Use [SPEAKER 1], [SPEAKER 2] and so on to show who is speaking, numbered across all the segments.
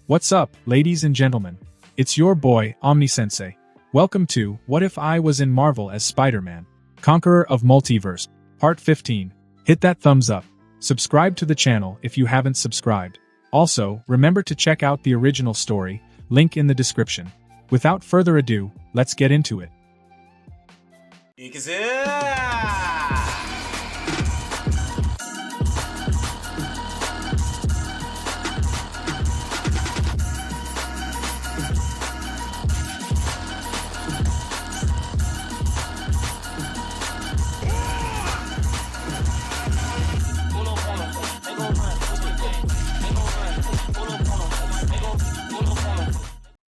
[SPEAKER 1] What's up, ladies and gentlemen? It's your boy, Omni-sensei. Welcome to What If I Was in Marvel as Spider-Man, Conqueror of Multiverse, Part 15. Hit that thumbs up. Subscribe to the channel if you haven't subscribed. Also, remember to check out the original story, link in the description. Without further ado, let's get into it.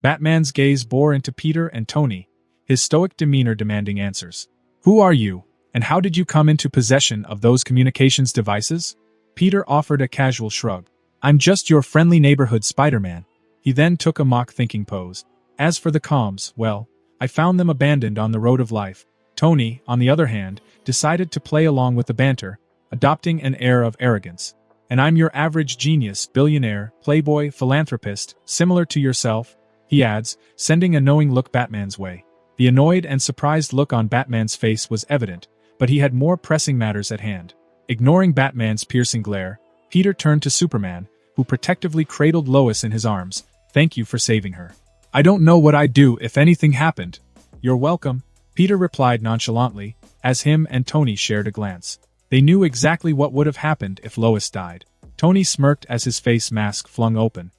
[SPEAKER 1] Batman's gaze bore into Peter and Tony, his stoic demeanor demanding answers. Who are you, and how did you come into possession of those communications devices? Peter offered a casual shrug. I'm just your friendly neighborhood Spider-Man. He then took a mock-thinking pose. As for the comms, well, I found them abandoned on the road of life. Tony, on the other hand, decided to play along with the banter, adopting an air of arrogance. And I'm your average genius, billionaire, playboy, philanthropist, similar to yourself, he adds, sending a knowing look Batman's way. The annoyed and surprised look on Batman's face was evident, but he had more pressing matters at hand. Ignoring Batman's piercing glare, Peter turned to Superman, who protectively cradled Lois in his arms. Thank you for saving her. I don't know what I'd do if anything happened. You're welcome, Peter replied nonchalantly, as him and Tony shared a glance. They knew exactly what would have happened if Lois died. Tony smirked as his face mask flung open.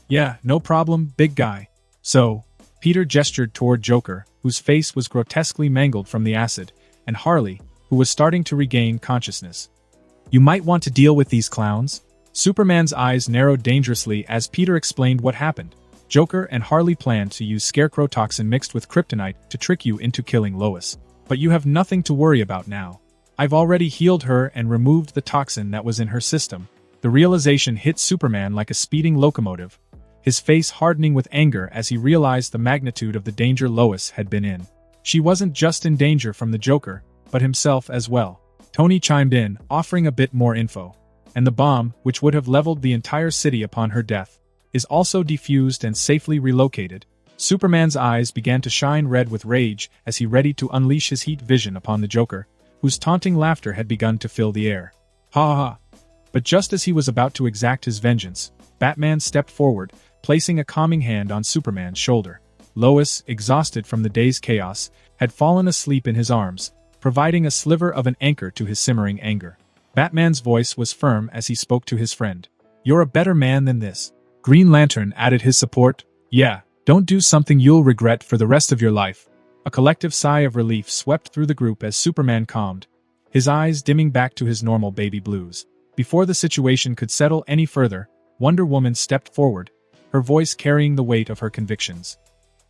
[SPEAKER 1] Yeah, no problem, big guy. So, Peter gestured toward Joker, whose face was grotesquely mangled from the acid, and Harley, who was starting to regain consciousness. You might want to deal with these clowns? Superman's eyes narrowed dangerously as Peter explained what happened. Joker and Harley planned to use scarecrow toxin mixed with kryptonite to trick you into killing Lois. But you have nothing to worry about now. I've already healed her and removed the toxin that was in her system. The realization hit Superman like a speeding locomotive, his face hardening with anger as he realized the magnitude of the danger Lois had been in. She wasn't just in danger from the Joker, but himself as well. Tony chimed in, offering a bit more info. And the bomb, which would have leveled the entire city upon her death, is also defused and safely relocated. Superman's eyes began to shine red with rage as he readied to unleash his heat vision upon the Joker, whose taunting laughter had begun to fill the air. Ha ha ha. But just as he was about to exact his vengeance, Batman stepped forward, placing a calming hand on Superman's shoulder. Lois, exhausted from the day's chaos, had fallen asleep in his arms, providing a sliver of an anchor to his simmering anger. Batman's voice was firm as he spoke to his friend. You're a better man than this. Green Lantern added his support. Yeah, don't do something you'll regret for the rest of your life. A collective sigh of relief swept through the group as Superman calmed, his eyes dimming back to his normal baby blues. Before the situation could settle any further, Wonder Woman stepped forward, her voice carrying the weight of her convictions.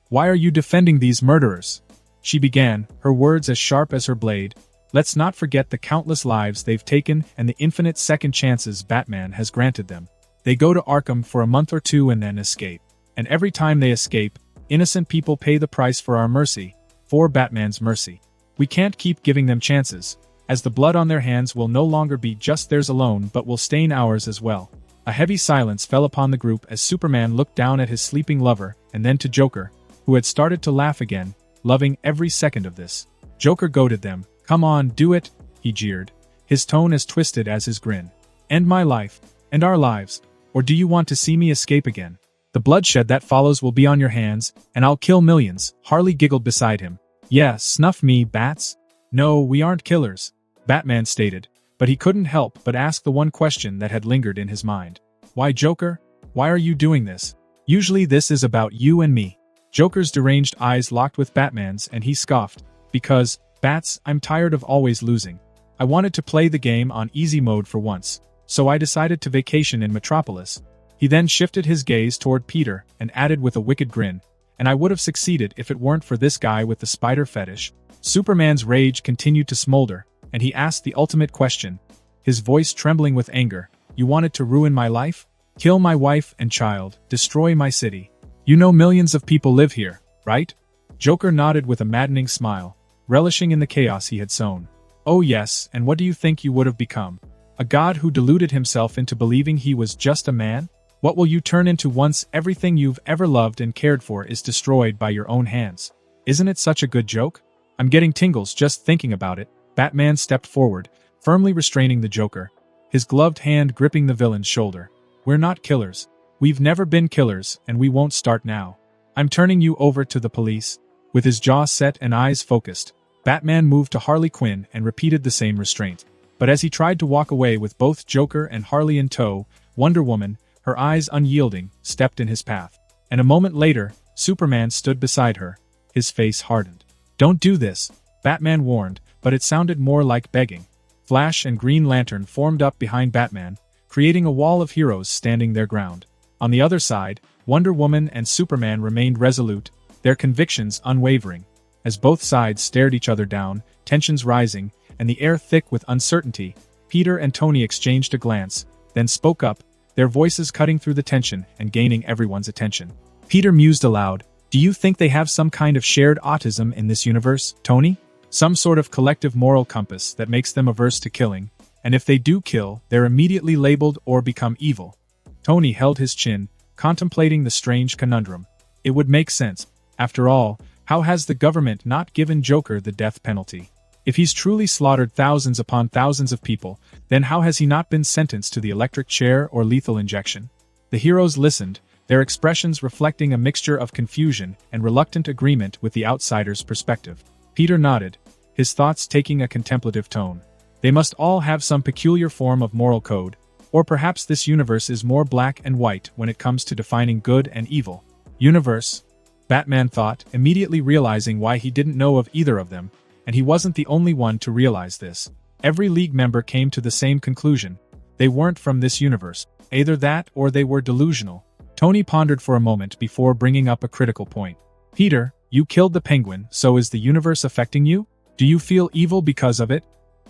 [SPEAKER 1] Why are you defending these murderers? She began, her words as sharp as her blade. Let's not forget the countless lives they've taken and the infinite second chances Batman has granted them. They go to Arkham for a month or two and then escape. And every time they escape, innocent people pay the price for our mercy, for Batman's mercy. We can't keep giving them chances, as the blood on their hands will no longer be just theirs alone but will stain ours as well. A heavy silence fell upon the group as Superman looked down at his sleeping lover and then to Joker, who had started to laugh again, loving every second of this. Joker goaded them. Come on, do it, he jeered, his tone as twisted as his grin. End my life, and our lives, or do you want to see me escape again? The bloodshed that follows will be on your hands, and I'll kill millions, Harley giggled beside him. Yeah, snuff me, bats. No, we aren't killers, Batman stated, but he couldn't help but ask the one question that had lingered in his mind. Why, Joker? Why are you doing this? Usually this is about you and me. Joker's deranged eyes locked with Batman's and he scoffed. Because, bats, I'm tired of always losing. I wanted to play the game on easy mode for once, so I decided to vacation in Metropolis. He then shifted his gaze toward Peter and added with a wicked grin, and I would have succeeded if it weren't for this guy with the spider fetish. Superman's rage continued to smolder, and he asked the ultimate question, his voice trembling with anger. You wanted to ruin my life? Kill my wife and child, destroy my city. You know millions of people live here, right? Joker nodded with a maddening smile, relishing in the chaos he had sown. Oh yes, and what do you think you would have become? A god who deluded himself into believing he was just a man? What will you turn into once everything you've ever loved and cared for is destroyed by your own hands? Isn't it such a good joke? I'm getting tingles just thinking about it. Batman stepped forward, firmly restraining the Joker, his gloved hand gripping the villain's shoulder. We're not killers. We've never been killers, and we won't start now. I'm turning you over to the police. With his jaw set and eyes focused, Batman moved to Harley Quinn and repeated the same restraint. But as he tried to walk away with both Joker and Harley in tow, Wonder Woman, her eyes unyielding, stepped in his path. And a moment later, Superman stood beside her, his face hardened. Don't do this, Batman warned, but it sounded more like begging. Flash and Green Lantern formed up behind Batman, creating a wall of heroes standing their ground. On the other side, Wonder Woman and Superman remained resolute, their convictions unwavering. As both sides stared each other down, tensions rising, and the air thick with uncertainty, Peter and Tony exchanged a glance, then spoke up, their voices cutting through the tension and gaining everyone's attention. Peter mused aloud, "Do you think they have some kind of shared autism in this universe, Tony? Some sort of collective moral compass that makes them averse to killing, and if they do kill, they're immediately labeled or become evil?" Tony held his chin, contemplating the strange conundrum. It would make sense. After all, how has the government not given Joker the death penalty? If he's truly slaughtered thousands upon thousands of people, then how has he not been sentenced to the electric chair or lethal injection? The heroes listened, their expressions reflecting a mixture of confusion and reluctant agreement with the outsider's perspective. Peter nodded, his thoughts taking a contemplative tone. They must all have some peculiar form of moral code, or perhaps this universe is more black and white when it comes to defining good and evil. Universe? Batman thought, immediately realizing why he didn't know of either of them, and he wasn't the only one to realize this. Every League member came to the same conclusion. They weren't from this universe. Either that or they were delusional. Tony pondered for a moment before bringing up a critical point. Peter, you killed the Penguin, so is the universe affecting you? Do you feel evil because of it?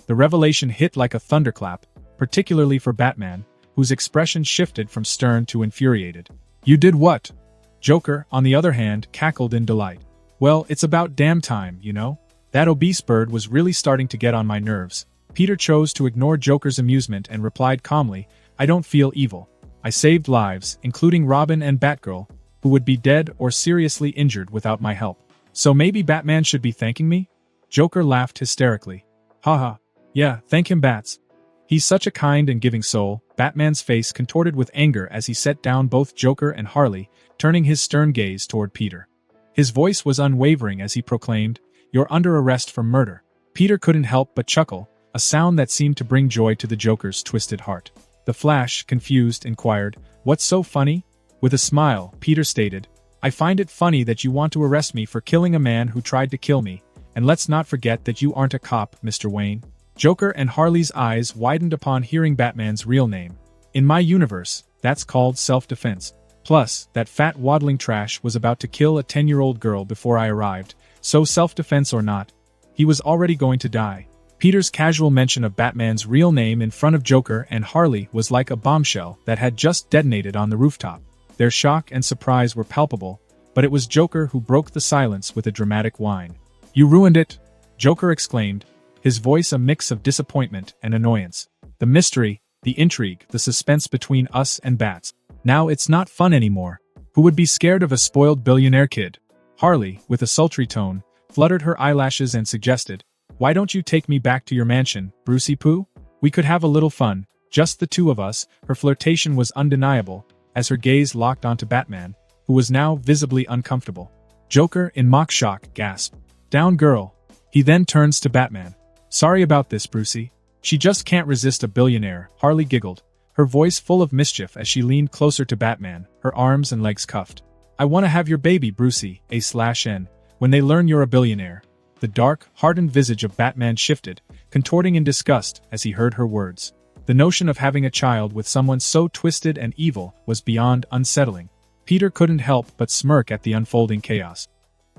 [SPEAKER 1] The revelation hit like a thunderclap, particularly for Batman, whose expression shifted from stern to infuriated. You did what? Joker, on the other hand, cackled in delight. Well, it's about damn time, you know? That obese bird was really starting to get on my nerves. Peter chose to ignore Joker's amusement and replied calmly, I don't feel evil. I saved lives, including Robin and Batgirl, who would be dead or seriously injured without my help. So maybe Batman should be thanking me? Joker laughed hysterically. Haha. Yeah, thank him, Bats. He's such a kind and giving soul. Batman's face contorted with anger as he set down both Joker and Harley, turning his stern gaze toward Peter. His voice was unwavering as he proclaimed, You're under arrest for murder. Peter couldn't help but chuckle, a sound that seemed to bring joy to the Joker's twisted heart. The Flash, confused, inquired, What's so funny? With a smile, Peter stated, I find it funny that you want to arrest me for killing a man who tried to kill me, and let's not forget that you aren't a cop, Mr. Wayne. Joker and Harley's eyes widened upon hearing Batman's real name. In my universe, that's called self-defense. Plus, that fat waddling trash was about to kill a 10-year-old girl before I arrived, so self-defense or not, he was already going to die. Peter's casual mention of Batman's real name in front of Joker and Harley was like a bombshell that had just detonated on the rooftop. Their shock and surprise were palpable, but it was Joker who broke the silence with a dramatic whine. You ruined it! Joker exclaimed, his voice a mix of disappointment and annoyance. The mystery, the intrigue, the suspense between us and Bats. Now it's not fun anymore. Who would be scared of a spoiled billionaire kid? Harley, with a sultry tone, fluttered her eyelashes and suggested, Why don't you take me back to your mansion, Brucey Poo? We could have a little fun, just the two of us. Her flirtation was undeniable, as her gaze locked onto Batman, who was now visibly uncomfortable. Joker, in mock shock, gasped, Down girl. He then turns to Batman. Sorry about this, Brucey. She just can't resist a billionaire, Harley giggled, her voice full of mischief as she leaned closer to Batman, her arms and legs cuffed. I want to have your baby, Brucey, A/N, when they learn you're a billionaire. The dark, hardened visage of Batman shifted, contorting in disgust as he heard her words. The notion of having a child with someone so twisted and evil was beyond unsettling. Peter couldn't help but smirk at the unfolding chaos.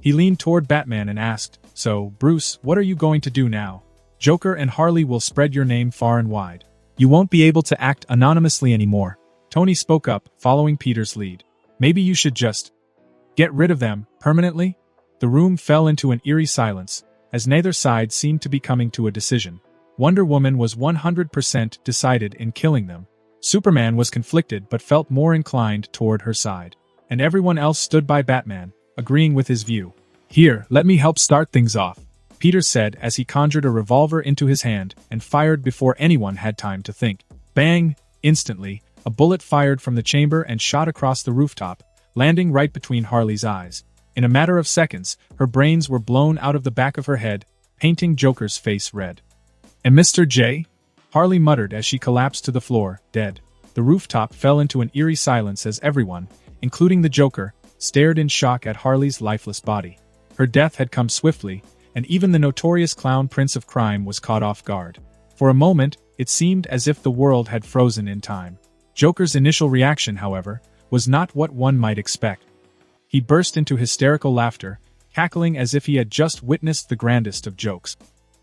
[SPEAKER 1] He leaned toward Batman and asked, So, Bruce, what are you going to do now? Joker and Harley will spread your name far and wide. You won't be able to act anonymously anymore. Tony spoke up, following Peter's lead. Maybe you should just get rid of them, permanently? The room fell into an eerie silence, as neither side seemed to be coming to a decision. Wonder Woman was 100% decided in killing them. Superman was conflicted but felt more inclined toward her side. And everyone else stood by Batman, agreeing with his view. "Here, let me help start things off," Peter said as he conjured a revolver into his hand and fired before anyone had time to think. Bang! Instantly, a bullet fired from the chamber and shot across the rooftop, landing right between Harley's eyes. In a matter of seconds, her brains were blown out of the back of her head, painting Joker's face red. "And Mr. J?" Harley muttered as she collapsed to the floor, dead. The rooftop fell into an eerie silence as everyone, including the Joker, stared in shock at Harley's lifeless body. Her death had come swiftly, and even the notorious clown prince of crime was caught off guard. For a moment, it seemed as if the world had frozen in time. Joker's initial reaction, however, was not what one might expect. He burst into hysterical laughter, cackling as if he had just witnessed the grandest of jokes.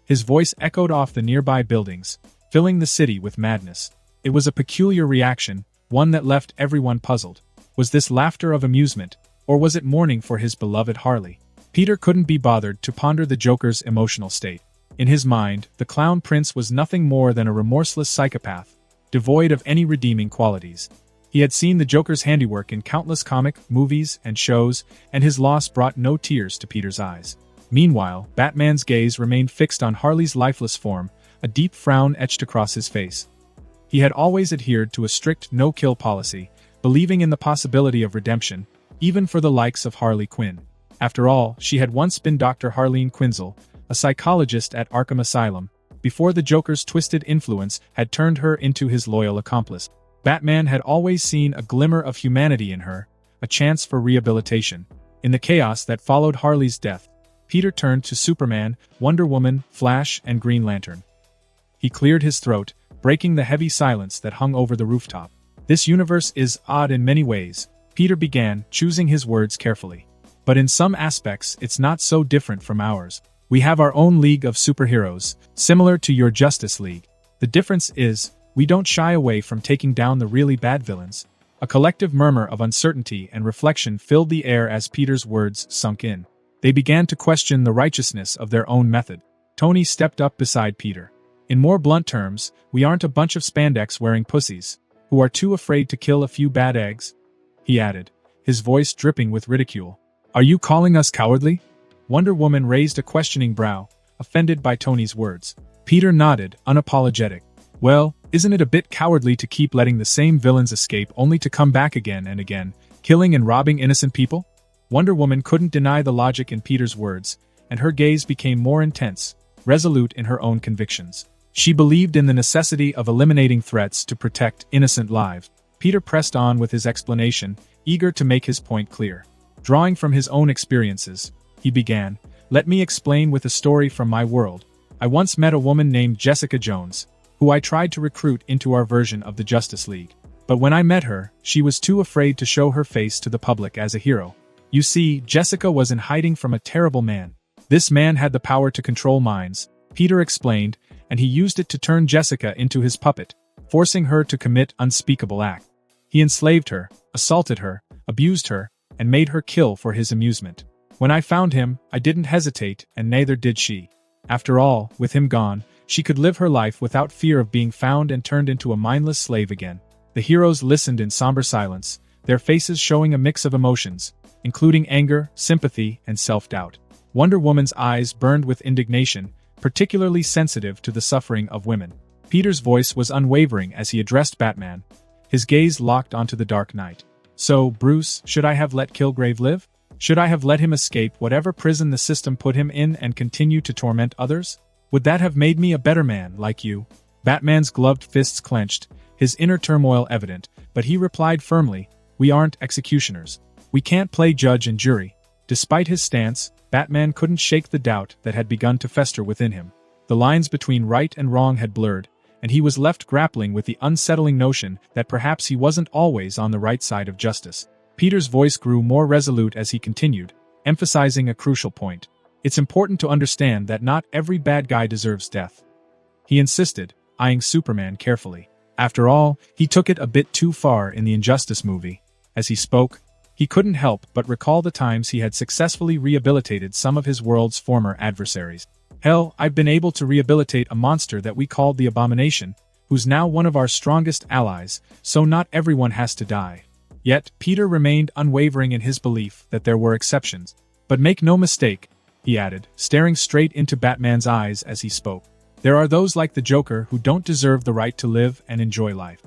[SPEAKER 1] His voice echoed off the nearby buildings, filling the city with madness. It was a peculiar reaction, one that left everyone puzzled. Was this laughter of amusement, or was it mourning for his beloved Harley? Peter couldn't be bothered to ponder the Joker's emotional state. In his mind, the Clown Prince was nothing more than a remorseless psychopath, devoid of any redeeming qualities. He had seen the Joker's handiwork in countless comic, movies, and shows, and his loss brought no tears to Peter's eyes. Meanwhile, Batman's gaze remained fixed on Harley's lifeless form, a deep frown etched across his face. He had always adhered to a strict no-kill policy, believing in the possibility of redemption, even for the likes of Harley Quinn. After all, she had once been Dr. Harleen Quinzel, a psychologist at Arkham Asylum, before the Joker's twisted influence had turned her into his loyal accomplice. Batman had always seen a glimmer of humanity in her, a chance for rehabilitation. In the chaos that followed Harley's death, Peter turned to Superman, Wonder Woman, Flash, and Green Lantern. He cleared his throat, breaking the heavy silence that hung over the rooftop. "This universe is odd in many ways," Peter began, choosing his words carefully. "But in some aspects it's not so different from ours. We have our own league of superheroes, similar to your Justice League. The difference is, we don't shy away from taking down the really bad villains." A collective murmur of uncertainty and reflection filled the air as Peter's words sunk in. They began to question the righteousness of their own method. Tony stepped up beside Peter. "In more blunt terms, we aren't a bunch of spandex-wearing pussies, who are too afraid to kill a few bad eggs," he added, his voice dripping with ridicule. "Are you calling us cowardly?" Wonder Woman raised a questioning brow, offended by Tony's words. Peter nodded, unapologetic. "Well, isn't it a bit cowardly to keep letting the same villains escape only to come back again and again, killing and robbing innocent people?" Wonder Woman couldn't deny the logic in Peter's words, and her gaze became more intense, resolute in her own convictions. She believed in the necessity of eliminating threats to protect innocent lives. Peter pressed on with his explanation, eager to make his point clear. Drawing from his own experiences, he began, "Let me explain with a story from my world. I once met a woman named Jessica Jones, who I tried to recruit into our version of the Justice League. But when I met her, she was too afraid to show her face to the public as a hero. You see, Jessica was in hiding from a terrible man. This man had the power to control minds," Peter explained, "and he used it to turn Jessica into his puppet, forcing her to commit unspeakable acts. He enslaved her, assaulted her, abused her, and made her kill for his amusement. When I found him, I didn't hesitate, and neither did she. After all, with him gone, she could live her life without fear of being found and turned into a mindless slave again." The heroes listened in somber silence, their faces showing a mix of emotions, including anger, sympathy, and self-doubt. Wonder Woman's eyes burned with indignation, particularly sensitive to the suffering of women. Peter's voice was unwavering as he addressed Batman, his gaze locked onto the Dark Knight. "So, Bruce, should I have let Kilgrave live? Should I have let him escape whatever prison the system put him in and continue to torment others? Would that have made me a better man like you?" Batman's gloved fists clenched, his inner turmoil evident, but he replied firmly, "We aren't executioners. We can't play judge and jury." Despite his stance, Batman couldn't shake the doubt that had begun to fester within him. The lines between right and wrong had blurred, and he was left grappling with the unsettling notion that perhaps he wasn't always on the right side of justice. Peter's voice grew more resolute as he continued, emphasizing a crucial point. "It's important to understand that not every bad guy deserves death," he insisted, eyeing Superman carefully. After all, he took it a bit too far in the Injustice movie. As he spoke, he couldn't help but recall the times he had successfully rehabilitated some of his world's former adversaries. "Hell, I've been able to rehabilitate a monster that we called the Abomination, who's now one of our strongest allies, so not everyone has to die. Yet, Peter remained unwavering in his belief that there were exceptions. But make no mistake, he added, staring straight into Batman's eyes as he spoke. There are those like the Joker who don't deserve the right to live and enjoy life.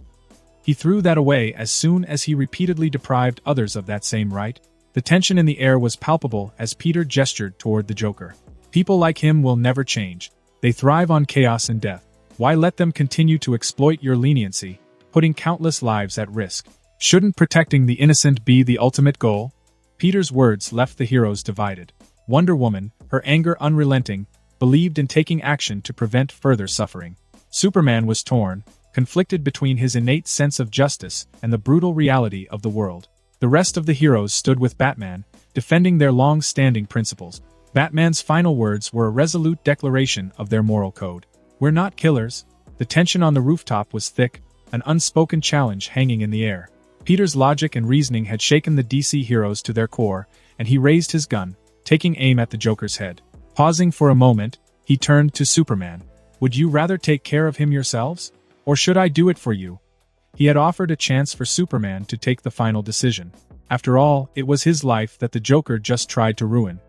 [SPEAKER 1] He threw that away as soon as he repeatedly deprived others of that same right. The tension in the air was palpable as Peter gestured toward the Joker. People like him will never change. They thrive on chaos and death. Why let them continue to exploit your leniency, putting countless lives at risk? Shouldn't protecting the innocent be the ultimate goal? Peter's words left the heroes divided. Wonder Woman, her anger unrelenting, believed in taking action to prevent further suffering. Superman was torn, conflicted between his innate sense of justice and the brutal reality of the world. The rest of the heroes stood with Batman, defending their long-standing principles. Batman's final words were a resolute declaration of their moral code. We're not killers. The tension on the rooftop was thick, an unspoken challenge hanging in the air. Peter's logic and reasoning had shaken the DC heroes to their core, and he raised his gun, taking aim at the Joker's head. Pausing for a moment, he turned to Superman. Would you rather take care of him yourselves? Or should I do it for you? He had offered a chance for Superman to take the final decision. After all, it was his life that the Joker just tried to ruin.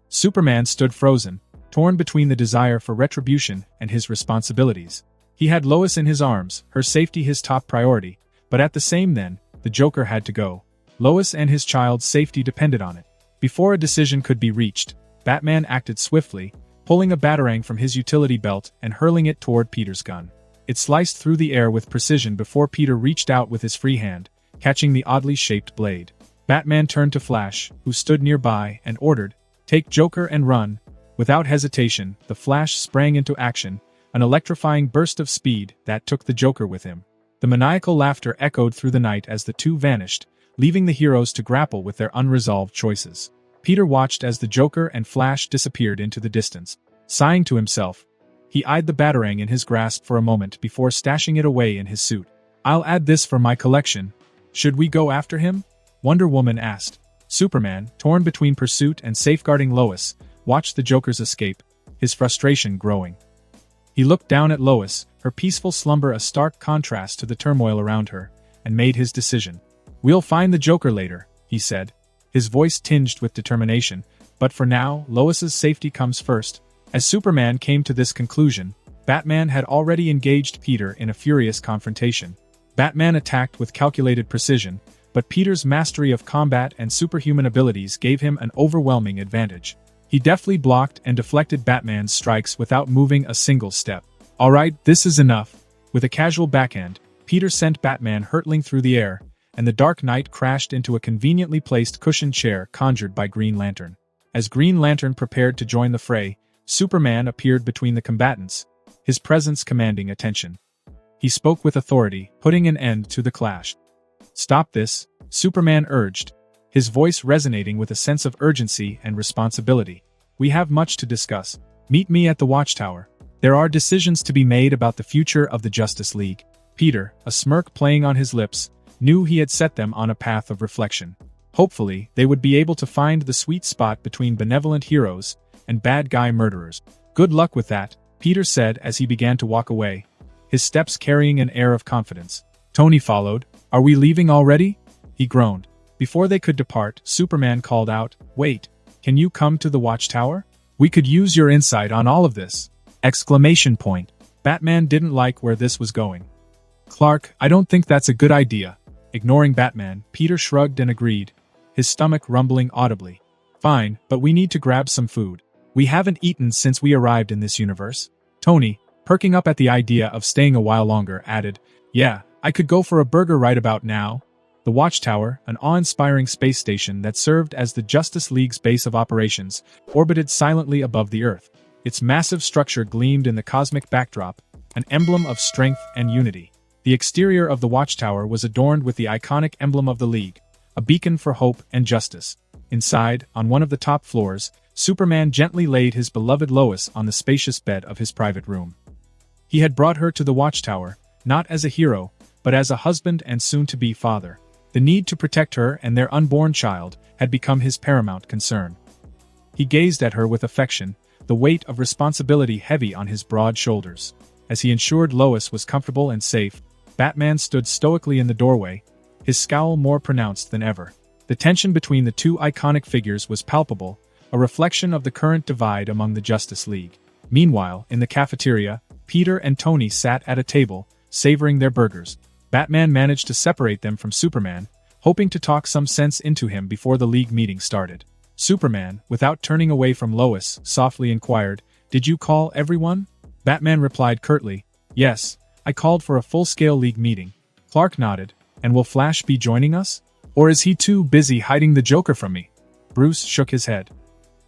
[SPEAKER 1] Superman stood frozen, torn between the desire for retribution and his responsibilities. He had Lois in his arms, her safety his top priority, but at the same then, the Joker had to go. Lois and his child's safety depended on it. Before a decision could be reached, Batman acted swiftly, pulling a batarang from his utility belt and hurling it toward Peter's gun. It sliced through the air with precision before Peter reached out with his free hand, catching the oddly shaped blade. Batman turned to Flash, who stood nearby, and ordered, "Take Joker and run." Without hesitation, the Flash sprang into action, an electrifying burst of speed that took the Joker with him. The maniacal laughter echoed through the night as the two vanished, leaving the heroes to grapple with their unresolved choices. Peter watched as the Joker and Flash disappeared into the distance. Sighing to himself, he eyed the batarang in his grasp for a moment before stashing it away in his suit. "I'll add this for my collection. Should we go after him?" Wonder Woman asked. Superman, torn between pursuit and safeguarding Lois, watched the Joker's escape, his frustration growing. He looked down at Lois, her peaceful slumber a stark contrast to the turmoil around her, and made his decision. "We'll find the Joker later," he said, his voice tinged with determination, "but for now, Lois's safety comes first." As Superman came to this conclusion, Batman had already engaged Peter in a furious confrontation. Batman attacked with calculated precision, but Peter's mastery of combat and superhuman abilities gave him an overwhelming advantage. He deftly blocked and deflected Batman's strikes without moving a single step. "All right, this is enough." With a casual backhand, Peter sent Batman hurtling through the air, and the Dark Knight crashed into a conveniently placed cushioned chair conjured by Green Lantern. As Green Lantern prepared to join the fray, Superman appeared between the combatants, his presence commanding attention. He spoke with authority, putting an end to the clash. "Stop this," Superman urged, his voice resonating with a sense of urgency and responsibility. "We have much to discuss. Meet me at the Watchtower. There are decisions to be made about the future of the Justice League." Peter, a smirk playing on his lips, knew he had set them on a path of reflection. Hopefully, they would be able to find the sweet spot between benevolent heroes and bad guy murderers. "Good luck with that," Peter said as he began to walk away, his steps carrying an air of confidence. Tony followed. "Are we leaving already?" he groaned. Before they could depart, Superman called out, "Wait, can you come to the Watchtower? We could use your insight on all of this!" Exclamation point. Batman didn't like where this was going. "Clark, I don't think that's a good idea." Ignoring Batman, Peter shrugged and agreed, his stomach rumbling audibly. "Fine, but we need to grab some food. We haven't eaten since we arrived in this universe." Tony, perking up at the idea of staying a while longer, added, "Yeah, I could go for a burger right about now." The Watchtower, an awe-inspiring space station that served as the Justice League's base of operations, orbited silently above the Earth. Its massive structure gleamed in the cosmic backdrop, an emblem of strength and unity. The exterior of the Watchtower was adorned with the iconic emblem of the League, a beacon for hope and justice. Inside, on one of the top floors, Superman gently laid his beloved Lois on the spacious bed of his private room. He had brought her to the Watchtower, not as a hero, but as a husband and soon-to-be father. The need to protect her and their unborn child had become his paramount concern. He gazed at her with affection, the weight of responsibility heavy on his broad shoulders. As he ensured Lois was comfortable and safe, Batman stood stoically in the doorway, his scowl more pronounced than ever. The tension between the two iconic figures was palpable, a reflection of the current divide among the Justice League. Meanwhile, in the cafeteria, Peter and Tony sat at a table, savoring their burgers. Batman managed to separate them from Superman, hoping to talk some sense into him before the League meeting started. Superman, without turning away from Lois, softly inquired, "Did you call everyone?" Batman replied curtly, "Yes, I called for a full-scale League meeting." Clark nodded, "And will Flash be joining us? Or is he too busy hiding the Joker from me?" Bruce shook his head.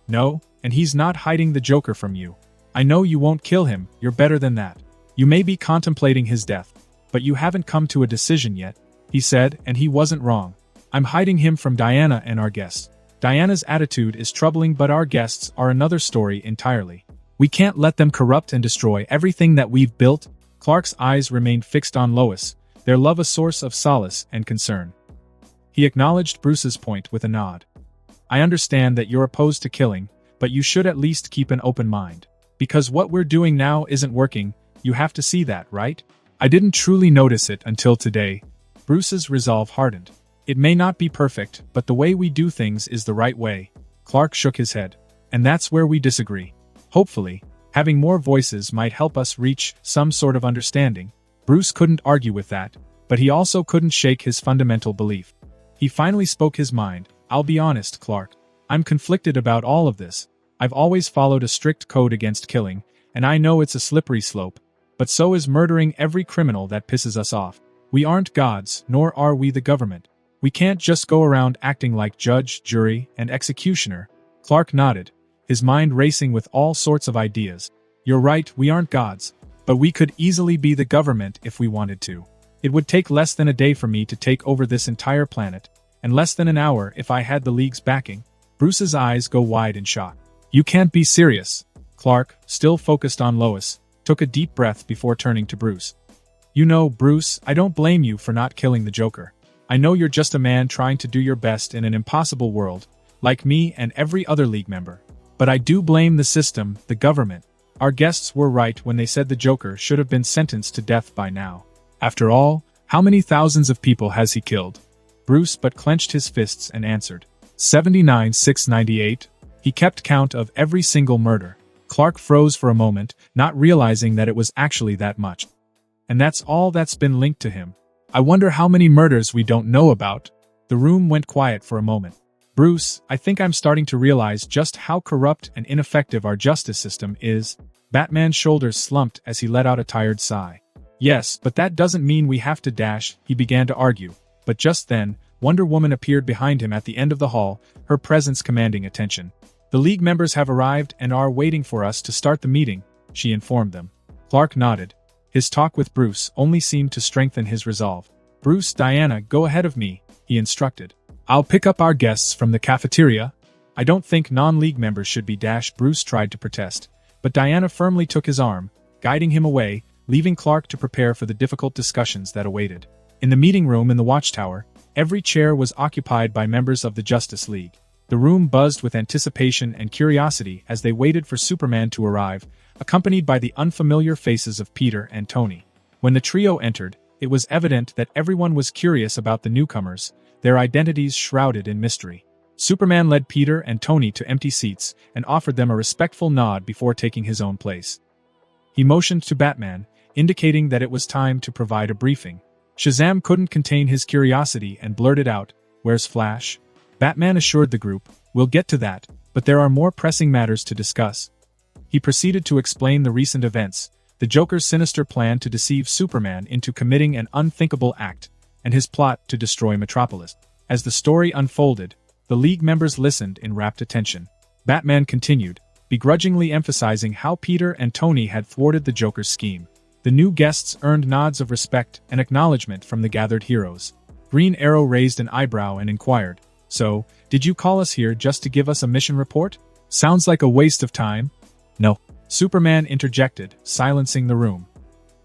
[SPEAKER 1] "No, and he's not hiding the Joker from you. I know you won't kill him, you're better than that. You may be contemplating his death, but you haven't come to a decision yet," he said, and he wasn't wrong. "I'm hiding him from Diana and our guests. Diana's attitude is troubling, but our guests are another story entirely. We can't let them corrupt and destroy everything that we've built." Clark's eyes remained fixed on Lois, their love a source of solace and concern. He acknowledged Bruce's point with a nod. "I understand that you're opposed to killing, but you should at least keep an open mind. Because what we're doing now isn't working, you have to see that, right?" "I didn't truly notice it until today." Bruce's resolve hardened. "It may not be perfect, but the way we do things is the right way." Clark shook his head. "And that's where we disagree. Hopefully, having more voices might help us reach some sort of understanding." Bruce couldn't argue with that, but he also couldn't shake his fundamental belief. He finally spoke his mind. "I'll be honest, Clark. I'm conflicted about all of this. I've always followed a strict code against killing, and I know it's a slippery slope, but so is murdering every criminal that pisses us off. We aren't gods, nor are we the government. We can't just go around acting like judge, jury, and executioner." Clark nodded, his mind racing with all sorts of ideas. "You're right, we aren't gods, but we could easily be the government if we wanted to. It would take less than a day for me to take over this entire planet, and less than an hour if I had the League's backing." Bruce's eyes go wide in shock. "You can't be serious." Clark, still focused on Lois, took a deep breath before turning to Bruce. "You know, Bruce, I don't blame you for not killing the Joker. I know you're just a man trying to do your best in an impossible world, like me and every other League member. But I do blame the system, the government. Our guests were right when they said the Joker should have been sentenced to death by now. After all, how many thousands of people has he killed?" Bruce but clenched his fists and answered. 79,698. He kept count of every single murder. Clark froze for a moment, not realizing that it was actually that much. "And that's all that's been linked to him. I wonder how many murders we don't know about." The room went quiet for a moment. "Bruce, I think I'm starting to realize just how corrupt and ineffective our justice system is." Batman's shoulders slumped as he let out a tired sigh. "Yes, but that doesn't mean we have to dash," he began to argue. But just then, Wonder Woman appeared behind him at the end of the hall, her presence commanding attention. "The League members have arrived and are waiting for us to start the meeting," she informed them. Clark nodded. His talk with Bruce only seemed to strengthen his resolve. "Bruce, Diana, go ahead of me," he instructed. "I'll pick up our guests from the cafeteria." "I don't think non-League members should be dashed," Bruce tried to protest. But Diana firmly took his arm, guiding him away, leaving Clark to prepare for the difficult discussions that awaited. In the meeting room in the Watchtower, every chair was occupied by members of the Justice League. The room buzzed with anticipation and curiosity as they waited for Superman to arrive, accompanied by the unfamiliar faces of Peter and Tony. When the trio entered, it was evident that everyone was curious about the newcomers, their identities shrouded in mystery. Superman led Peter and Tony to empty seats and offered them a respectful nod before taking his own place. He motioned to Batman, indicating that it was time to provide a briefing. Shazam couldn't contain his curiosity and blurted out, "Where's Flash?" Batman assured the group, "We'll get to that, but there are more pressing matters to discuss." He proceeded to explain the recent events, the Joker's sinister plan to deceive Superman into committing an unthinkable act, and his plot to destroy Metropolis. As the story unfolded, the League members listened in rapt attention. Batman continued, begrudgingly emphasizing how Peter and Tony had thwarted the Joker's scheme. The new guests earned nods of respect and acknowledgement from the gathered heroes. Green Arrow raised an eyebrow and inquired, "So, did you call us here just to give us a mission report? Sounds like a waste of time." "No," Superman interjected, silencing the room.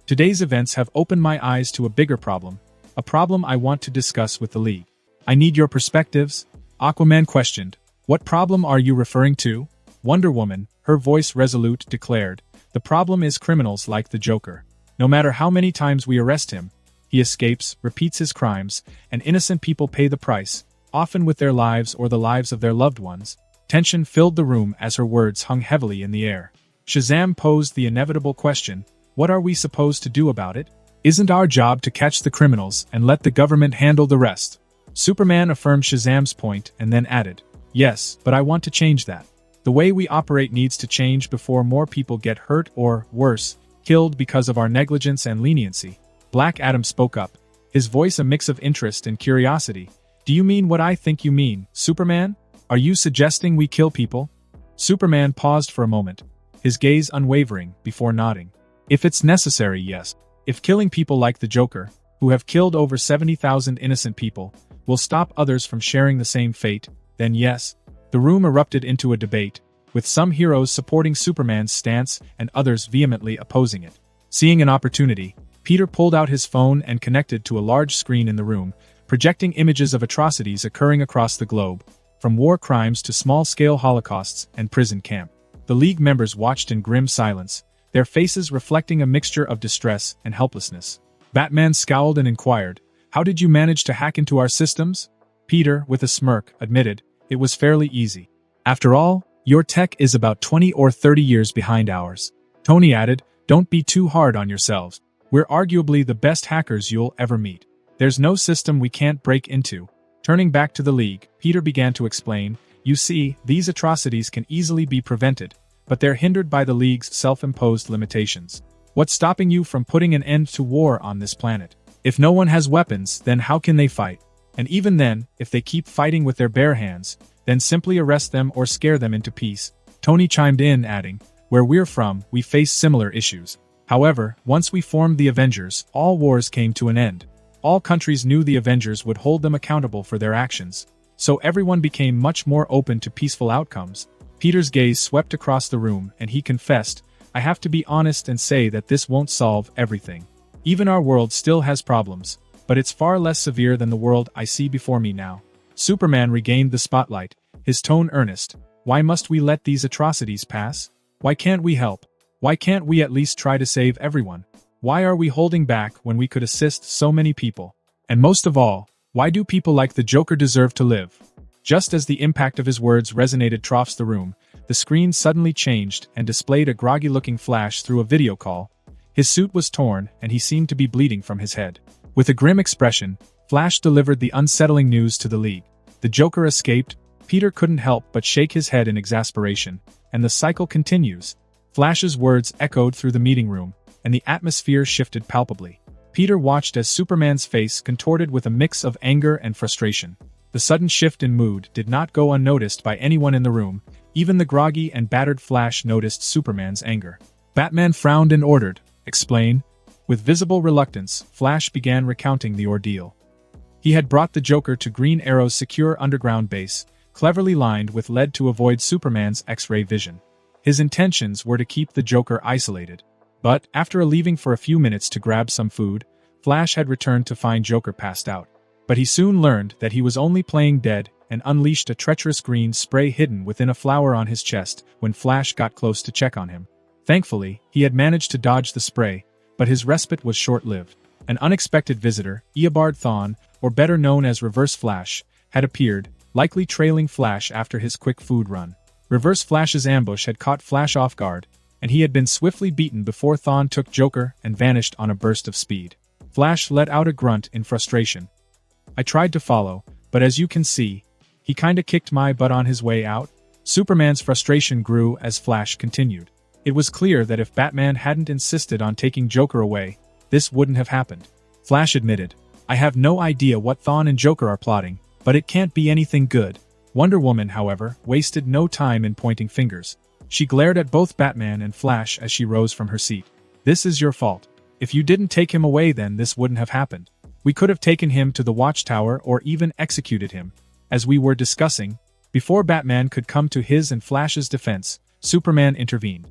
[SPEAKER 1] "Today's events have opened my eyes to a bigger problem, a problem I want to discuss with the League. I need your perspectives." Aquaman questioned, "What problem are you referring to?" Wonder Woman, her voice resolute, declared, The problem is criminals like the Joker. No matter how many times we arrest him, he escapes, repeats his crimes, and innocent people pay the price, often with their lives or the lives of their loved ones. Tension filled the room as her words hung heavily in the air. Shazam posed the inevitable question, what are we supposed to do about it? Isn't our job to catch the criminals and let the government handle the rest? Superman affirmed Shazam's point and then added, yes, but I want to change that. The way we operate needs to change before more people get hurt or, worse, killed because of our negligence and leniency. Black Adam spoke up, his voice a mix of interest and curiosity. Do you mean what I think you mean, Superman? Are you suggesting we kill people? Superman paused for a moment, his gaze unwavering, before nodding. If it's necessary, yes. If killing people like the Joker, who have killed over 70,000 innocent people, will stop others from sharing the same fate, then yes. The room erupted into a debate, with some heroes supporting Superman's stance and others vehemently opposing it. Seeing an opportunity, Peter pulled out his phone and connected to a large screen in the room, projecting images of atrocities occurring across the globe, from war crimes to small-scale holocausts and prison camp. The League members watched in grim silence, their faces reflecting a mixture of distress and helplessness. Batman scowled and inquired, "How did you manage to hack into our systems?" Peter, with a smirk, admitted, "It was fairly easy. After all, your tech is about 20 or 30 years behind ours." Tony added, "Don't be too hard on yourselves. We're arguably the best hackers you'll ever meet. There's no system we can't break into." Turning back to the League, Peter began to explain, "You see, these atrocities can easily be prevented, but they're hindered by the League's self-imposed limitations. What's stopping you from putting an end to war on this planet? If no one has weapons, then how can they fight? And even then, if they keep fighting with their bare hands, then simply arrest them or scare them into peace." Tony chimed in, adding, "Where we're from, we face similar issues. However, once we formed the Avengers, all wars came to an end. All countries knew the Avengers would hold them accountable for their actions, so everyone became much more open to peaceful outcomes." Peter's gaze swept across the room and he confessed, "I have to be honest and say that this won't solve everything. Even our world still has problems, but it's far less severe than the world I see before me now." Superman regained the spotlight, his tone earnest. "Why must we let these atrocities pass? Why can't we help? Why can't we at least try to save everyone? Why are we holding back when we could assist so many people? And most of all, why do people like the Joker deserve to live?" Just as the impact of his words resonated across the room, the screen suddenly changed and displayed a groggy-looking Flash through a video call. His suit was torn and he seemed to be bleeding from his head. With a grim expression, Flash delivered the unsettling news to the League. The Joker escaped. Peter couldn't help but shake his head in exasperation, and the cycle continues. Flash's words echoed through the meeting room, and the atmosphere shifted palpably. Peter watched as Superman's face contorted with a mix of anger and frustration. The sudden shift in mood did not go unnoticed by anyone in the room. Even the groggy and battered Flash noticed Superman's anger. Batman frowned and ordered, "Explain." With visible reluctance, Flash began recounting the ordeal. He had brought the Joker to Green Arrow's secure underground base, cleverly lined with lead to avoid Superman's X-ray vision. His intentions were to keep the Joker isolated. But, after leaving for a few minutes to grab some food, Flash had returned to find Joker passed out. But he soon learned that he was only playing dead and unleashed a treacherous green spray hidden within a flower on his chest when Flash got close to check on him. Thankfully, he had managed to dodge the spray, but his respite was short-lived. An unexpected visitor, Eobard Thawne, or better known as Reverse Flash, had appeared, likely trailing Flash after his quick food run. Reverse Flash's ambush had caught Flash off guard, and he had been swiftly beaten before Thawne took Joker and vanished on a burst of speed. Flash let out a grunt in frustration. "I tried to follow, but as you can see, he kinda kicked my butt on his way out." Superman's frustration grew as Flash continued. It was clear that if Batman hadn't insisted on taking Joker away, this wouldn't have happened. Flash admitted, "I have no idea what Thawne and Joker are plotting, but it can't be anything good." Wonder Woman, however, wasted no time in pointing fingers. She glared at both Batman and Flash as she rose from her seat. "This is your fault. If you didn't take him away, then this wouldn't have happened. We could have taken him to the Watchtower or even executed him. As we were discussing." Before Batman could come to his and Flash's defense, Superman intervened.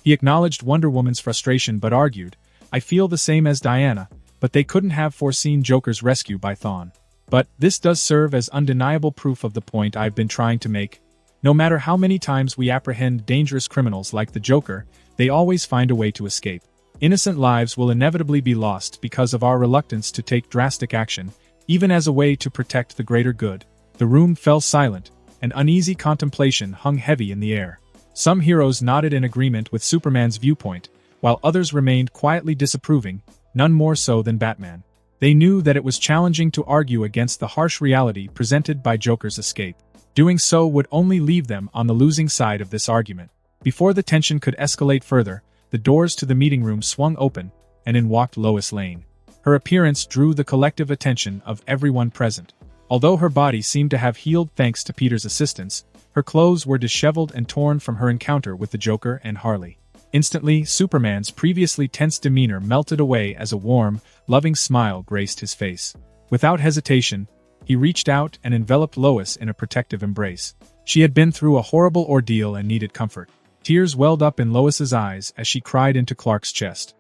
[SPEAKER 1] He acknowledged Wonder Woman's frustration but argued, "I feel the same as Diana, but they couldn't have foreseen Joker's rescue by Thawne. But this does serve as undeniable proof of the point I've been trying to make. No matter how many times we apprehend dangerous criminals like the Joker, they always find a way to escape. Innocent lives will inevitably be lost because of our reluctance to take drastic action, even as a way to protect the greater good." The room fell silent, and uneasy contemplation hung heavy in the air. Some heroes nodded in agreement with Superman's viewpoint, while others remained quietly disapproving, none more so than Batman. They knew that it was challenging to argue against the harsh reality presented by Joker's escape. Doing so would only leave them on the losing side of this argument. Before the tension could escalate further, the doors to the meeting room swung open, and in walked Lois Lane. Her appearance drew the collective attention of everyone present. Although her body seemed to have healed thanks to Peter's assistance, her clothes were disheveled and torn from her encounter with the Joker and Harley. Instantly, Superman's previously tense demeanor melted away as a warm, loving smile graced his face. Without hesitation, he reached out and enveloped Lois in a protective embrace. She had been through a horrible ordeal and needed comfort. Tears welled up in Lois's eyes as she cried into Clark's chest.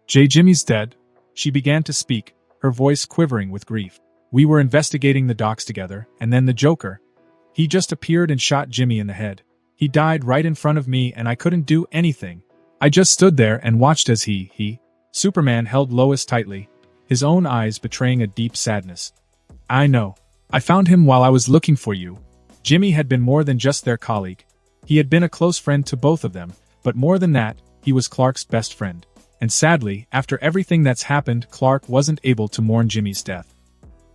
[SPEAKER 1] "Jimmy's dead." She began to speak, her voice quivering with grief. "We were investigating the docs together, and then the Joker. He just appeared and shot Jimmy in the head. He died right in front of me and I couldn't do anything. I just stood there and watched as he..." Superman held Lois tightly, his own eyes betraying a deep sadness. "I know. I found him while I was looking for you." Jimmy had been more than just their colleague. He had been a close friend to both of them, but more than that, he was Clark's best friend. And sadly, after everything that's happened, Clark wasn't able to mourn Jimmy's death.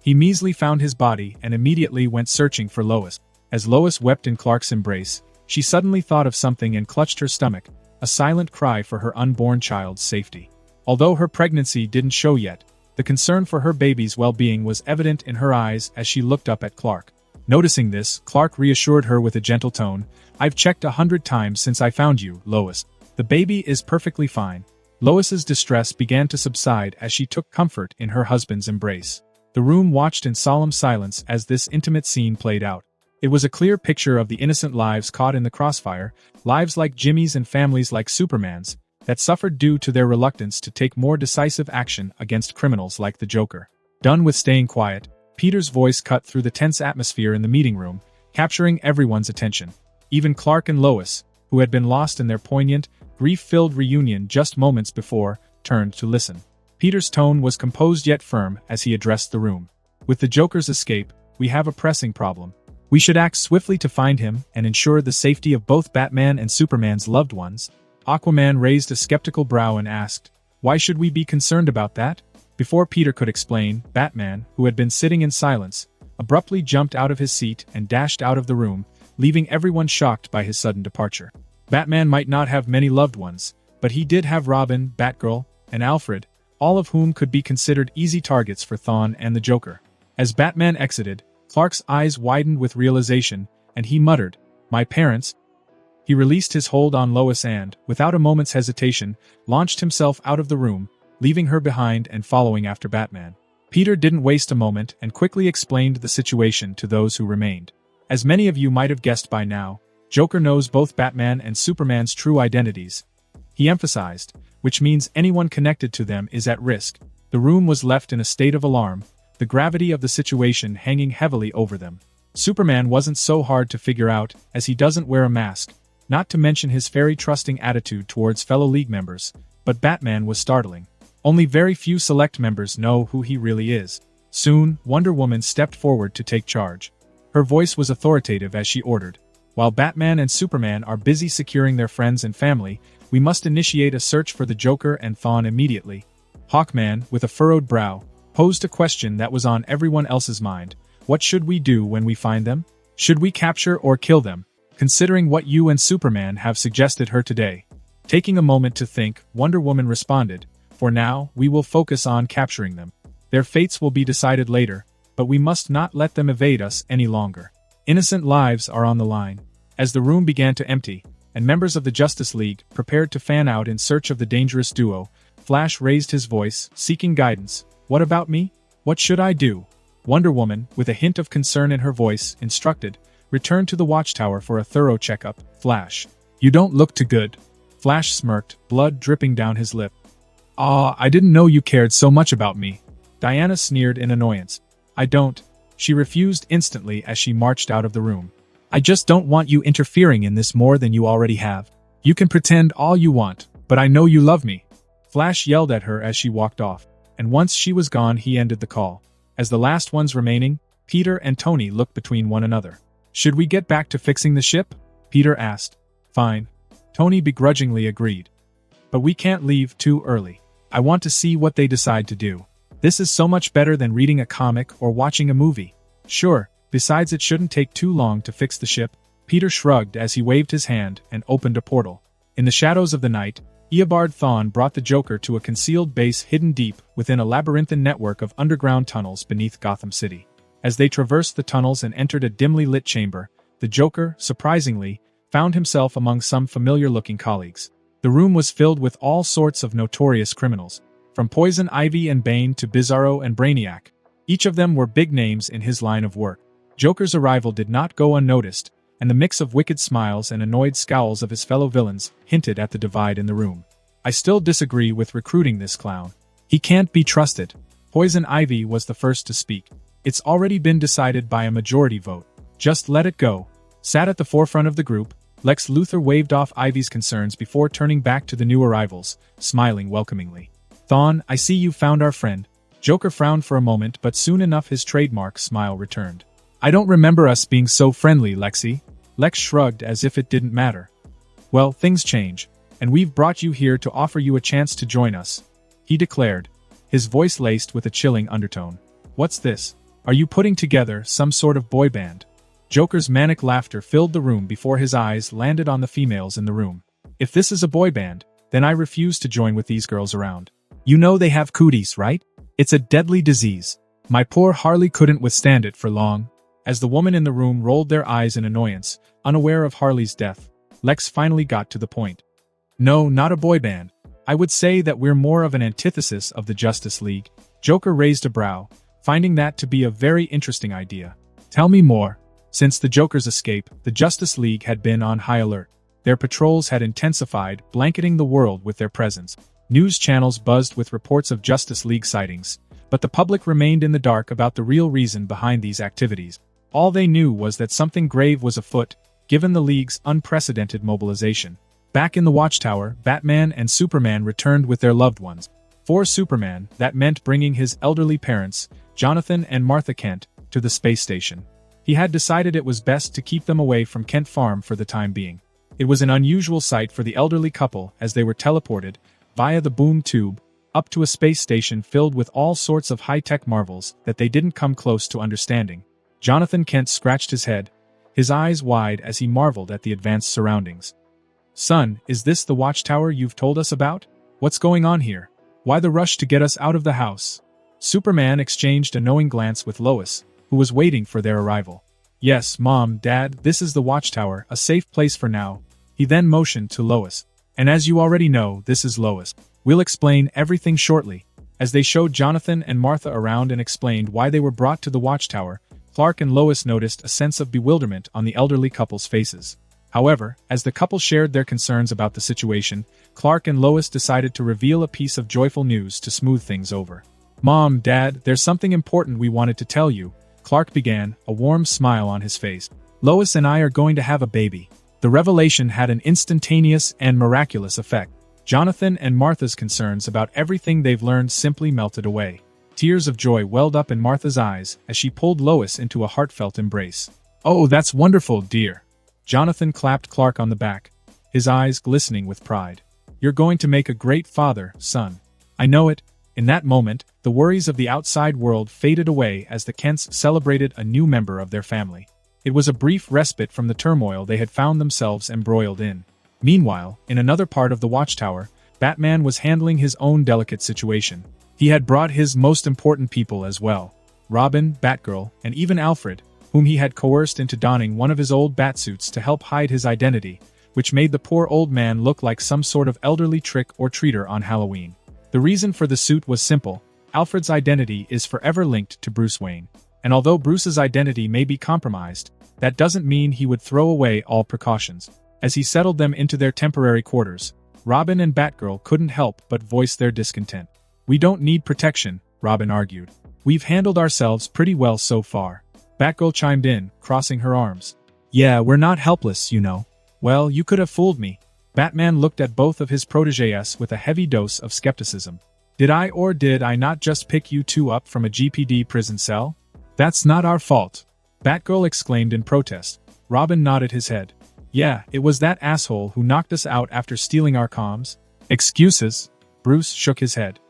[SPEAKER 1] He measly found his body and immediately went searching for Lois. As Lois wept in Clark's embrace, she suddenly thought of something and clutched her stomach, a silent cry for her unborn child's safety. Although her pregnancy didn't show yet, the concern for her baby's well-being was evident in her eyes as she looked up at Clark. Noticing this, Clark reassured her with a gentle tone, "I've checked 100 times since I found you, Lois. The baby is perfectly fine." Lois's distress began to subside as she took comfort in her husband's embrace. The room watched in solemn silence as this intimate scene played out. It was a clear picture of the innocent lives caught in the crossfire, lives like Jimmy's and families like Superman's, that suffered due to their reluctance to take more decisive action against criminals like the Joker. Done with staying quiet, Peter's voice cut through the tense atmosphere in the meeting room, capturing everyone's attention. Even Clark and Lois, who had been lost in their poignant, grief-filled reunion just moments before, turned to listen. Peter's tone was composed yet firm as he addressed the room. "With the Joker's escape, we have a pressing problem. We should act swiftly to find him and ensure the safety of both Batman and Superman's loved ones." Aquaman raised a skeptical brow and asked, "Why should we be concerned about that?" Before Peter could explain, Batman, who had been sitting in silence, abruptly jumped out of his seat and dashed out of the room, leaving everyone shocked by his sudden departure. Batman might not have many loved ones, but he did have Robin, Batgirl, and Alfred, all of whom could be considered easy targets for Thawne and the Joker. As Batman exited, Clark's eyes widened with realization, and he muttered, "My parents." He released his hold on Lois and, without a moment's hesitation, launched himself out of the room, leaving her behind and following after Batman. Peter didn't waste a moment and quickly explained the situation to those who remained. "As many of you might have guessed by now, Joker knows both Batman and Superman's true identities," he emphasized, "which means anyone connected to them is at risk." The room was left in a state of alarm, the gravity of the situation hanging heavily over them. Superman wasn't so hard to figure out, as he doesn't wear a mask, not to mention his very trusting attitude towards fellow League members, but Batman was startling. Only very few select members know who he really is. Soon, Wonder Woman stepped forward to take charge. Her voice was authoritative as she ordered, "While Batman and Superman are busy securing their friends and family, we must initiate a search for the Joker and Thawne immediately." Hawkman, with a furrowed brow, posed a question that was on everyone else's mind. "What should we do when we find them? Should we capture or kill them? Considering what you and Superman have suggested here today." Taking a moment to think, Wonder Woman responded, "For now, we will focus on capturing them. Their fates will be decided later, but we must not let them evade us any longer. Innocent lives are on the line." As the room began to empty, and members of the Justice League prepared to fan out in search of the dangerous duo, Flash raised his voice, seeking guidance. "What about me? What should I do?" Wonder Woman, with a hint of concern in her voice, instructed, "Return to the Watchtower for a thorough checkup, Flash. You don't look too good." Flash smirked, blood dripping down his lip. I didn't know you cared so much about me." Diana sneered in annoyance. "I don't." She refused instantly as she marched out of the room. I just don't want you interfering in this more than you already have. You can pretend all you want, but I know you love me. Flash yelled at her as she walked off, and once she was gone he ended the call. As the last ones remaining, Peter and Tony looked between one another. Should we get back to fixing the ship? Peter asked. Fine. Tony begrudgingly agreed. But we can't leave too early. I want to see what they decide to do. This is so much better than reading a comic or watching a movie. Sure, besides it shouldn't take too long to fix the ship. Peter shrugged as he waved his hand and opened a portal. In the shadows of the night, Eobard Thawne brought the Joker to a concealed base hidden deep within a labyrinthine network of underground tunnels beneath Gotham City. As they traversed the tunnels and entered a dimly lit chamber, the Joker, surprisingly, found himself among some familiar-looking colleagues. The room was filled with all sorts of notorious criminals, from Poison Ivy and Bane to Bizarro and Brainiac. Each of them were big names in his line of work. Joker's arrival did not go unnoticed, and the mix of wicked smiles and annoyed scowls of his fellow villains hinted at the divide in the room. I still disagree with recruiting this clown. He can't be trusted. Poison Ivy was the first to speak. It's already been decided by a majority vote. Just let it go. Sat at the forefront of the group, Lex Luthor waved off Ivy's concerns before turning back to the new arrivals, smiling welcomingly. Thawne, I see you found our friend. Joker frowned for a moment, but soon enough his trademark smile returned. I don't remember us being so friendly, Lexi. Lex shrugged as if it didn't matter. Well, things change, and we've brought you here to offer you a chance to join us, he declared, his voice laced with a chilling undertone. What's this? Are you putting together some sort of boy band? Joker's manic laughter filled the room before his eyes landed on the females in the room. If this is a boy band, then I refuse to join with these girls around. You know they have cooties, right? It's a deadly disease. My poor Harley couldn't withstand it for long. As the woman in the room rolled their eyes in annoyance, unaware of Harley's death, Lex finally got to the point. No, not a boy band. I would say that we're more of an antithesis of the Justice League. Joker raised a brow, finding that to be a very interesting idea. Tell me more. Since the Joker's escape, the Justice League had been on high alert. Their patrols had intensified, blanketing the world with their presence. News channels buzzed with reports of Justice League sightings, but the public remained in the dark about the real reason behind these activities. All they knew was that something grave was afoot, given the League's unprecedented mobilization. Back in the Watchtower, Batman and Superman returned with their loved ones. For Superman, that meant bringing his elderly parents, Jonathan and Martha Kent, to the space station. He had decided it was best to keep them away from Kent Farm for the time being. It was an unusual sight for the elderly couple as they were teleported, via the boom tube, up to a space station filled with all sorts of high-tech marvels that they didn't come close to understanding. Jonathan Kent scratched his head, his eyes wide as he marveled at the advanced surroundings. Son, is this the Watchtower you've told us about? What's going on here? Why the rush to get us out of the house? Superman exchanged a knowing glance with Lois, who was waiting for their arrival. Yes, Mom, Dad, this is the Watchtower, a safe place for now. He then motioned to Lois. And as you already know, this is Lois. We'll explain everything shortly. As they showed Jonathan and Martha around and explained why they were brought to the Watchtower, Clark and Lois noticed a sense of bewilderment on the elderly couple's faces. However, as the couple shared their concerns about the situation, Clark and Lois decided to reveal a piece of joyful news to smooth things over. Mom, Dad, there's something important we wanted to tell you, Clark began, a warm smile on his face. Lois and I are going to have a baby. The revelation had an instantaneous and miraculous effect. Jonathan and Martha's concerns about everything they've learned simply melted away. Tears of joy welled up in Martha's eyes as she pulled Lois into a heartfelt embrace. Oh, that's wonderful, dear. Jonathan clapped Clark on the back, his eyes glistening with pride. You're going to make a great father, son. I know it. In that moment, the worries of the outside world faded away as the Kents celebrated a new member of their family. It was a brief respite from the turmoil they had found themselves embroiled in. Meanwhile, in another part of the Watchtower, Batman was handling his own delicate situation. He had brought his most important people as well. Robin, Batgirl, and even Alfred, whom he had coerced into donning one of his old batsuits to help hide his identity, which made the poor old man look like some sort of elderly trick-or-treater on Halloween. The reason for the suit was simple. Alfred's identity is forever linked to Bruce Wayne. And although Bruce's identity may be compromised, that doesn't mean he would throw away all precautions. As he settled them into their temporary quarters, Robin and Batgirl couldn't help but voice their discontent. We don't need protection, Robin argued. We've handled ourselves pretty well so far. Batgirl chimed in, crossing her arms. Yeah, we're not helpless, you know. Well, you could have fooled me. Batman looked at both of his protégés with a heavy dose of skepticism. Did I or did I not just pick you two up from a GPD prison cell? That's not our fault, Batgirl exclaimed in protest. Robin nodded his head. Yeah, it was that asshole who knocked us out after stealing our comms. Excuses? Bruce shook his head.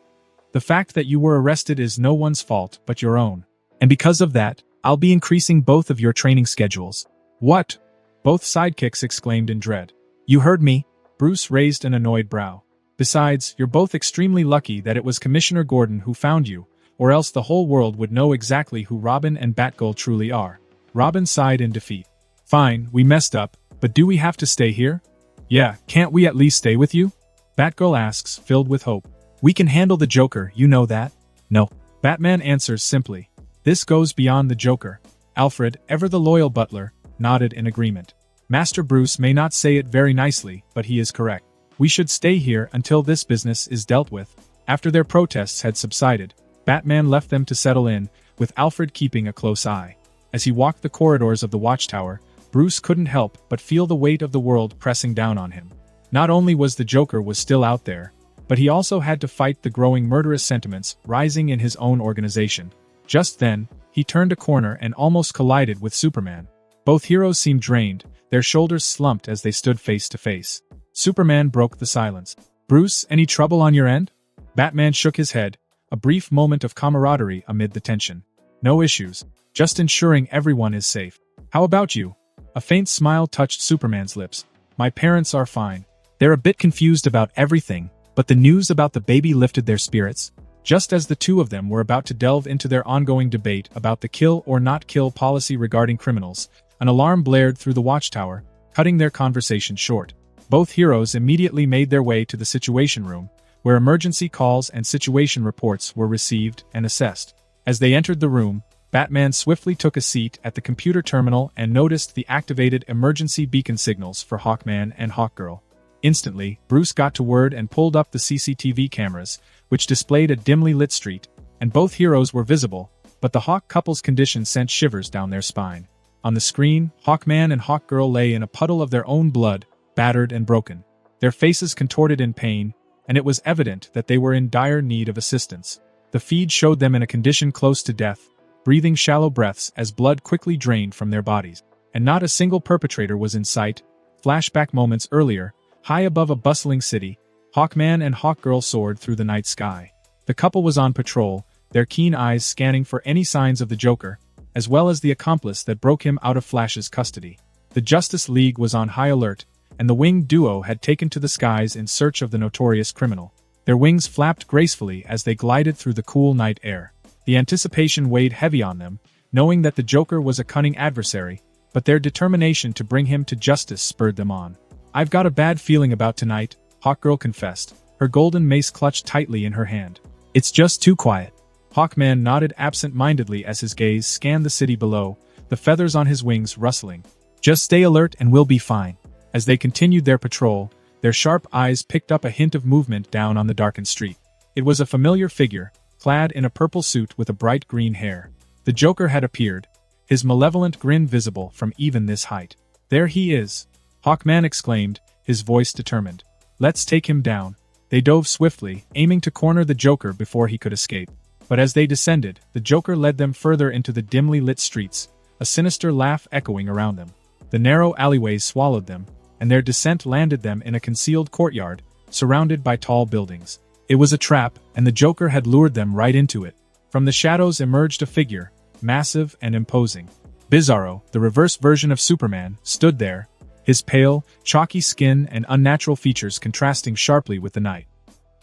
[SPEAKER 1] The fact that you were arrested is no one's fault but your own. And because of that, I'll be increasing both of your training schedules. What? Both sidekicks exclaimed in dread. You heard me. Bruce raised an annoyed brow. Besides, you're both extremely lucky that it was Commissioner Gordon who found you, or else the whole world would know exactly who Robin and Batgirl truly are. Robin sighed in defeat. Fine, we messed up, but do we have to stay here? Yeah, can't we at least stay with you? Batgirl asks, filled with hope. We can handle the Joker, you know that? No. Batman answers simply. This goes beyond the Joker. Alfred, ever the loyal butler, nodded in agreement. Master Bruce may not say it very nicely, but he is correct. We should stay here until this business is dealt with. After their protests had subsided, Batman left them to settle in, with Alfred keeping a close eye. As he walked the corridors of the watchtower, Bruce couldn't help but feel the weight of the world pressing down on him. Not only was the Joker was still out there, but he also had to fight the growing murderous sentiments rising in his own organization. Just then, he turned a corner and almost collided with Superman. Both heroes seemed drained, their shoulders slumped as they stood face to face. Superman broke the silence. Bruce, any trouble on your end? Batman shook his head, a brief moment of camaraderie amid the tension. No issues, just ensuring everyone is safe. How about you? A faint smile touched Superman's lips. My parents are fine. They're a bit confused about everything, but the news about the baby lifted their spirits. Just as the two of them were about to delve into their ongoing debate about the kill or not kill policy regarding criminals, an alarm blared through the watchtower, cutting their conversation short. Both heroes immediately made their way to the Situation Room, where emergency calls and situation reports were received and assessed. As they entered the room, Batman swiftly took a seat at the computer terminal and noticed the activated emergency beacon signals for Hawkman and Hawkgirl. Instantly, Bruce got to word and pulled up the CCTV cameras, which displayed a dimly lit street, and both heroes were visible, but the Hawk couple's condition sent shivers down their spine. On the screen, Hawkman and Hawkgirl lay in a puddle of their own blood, battered and broken. Their faces contorted in pain, and it was evident that they were in dire need of assistance. The feed showed them in a condition close to death, breathing shallow breaths as blood quickly drained from their bodies. And not a single perpetrator was in sight. Flashback moments earlier, high above a bustling city, Hawkman and Hawkgirl soared through the night sky. The couple was on patrol, their keen eyes scanning for any signs of the Joker, as well as the accomplice that broke him out of Flash's custody. The Justice League was on high alert, and the winged duo had taken to the skies in search of the notorious criminal. Their wings flapped gracefully as they glided through the cool night air. The anticipation weighed heavy on them, knowing that the Joker was a cunning adversary, but their determination to bring him to justice spurred them on. I've got a bad feeling about tonight, Hawkgirl confessed, her golden mace clutched tightly in her hand. It's just too quiet. Hawkman nodded absent-mindedly as his gaze scanned the city below, the feathers on his wings rustling. Just stay alert and we'll be fine. As they continued their patrol, their sharp eyes picked up a hint of movement down on the darkened street. It was a familiar figure, clad in a purple suit with a bright green hair. The Joker had appeared, his malevolent grin visible from even this height. There he is, Hawkman exclaimed, his voice determined. Let's take him down. They dove swiftly, aiming to corner the Joker before he could escape. But as they descended, the Joker led them further into the dimly lit streets, a sinister laugh echoing around them. The narrow alleyways swallowed them, and their descent landed them in a concealed courtyard, surrounded by tall buildings. It was a trap, and the Joker had lured them right into it. From the shadows emerged a figure, massive and imposing. Bizarro, the reverse version of Superman, stood there, his pale, chalky skin and unnatural features contrasting sharply with the night.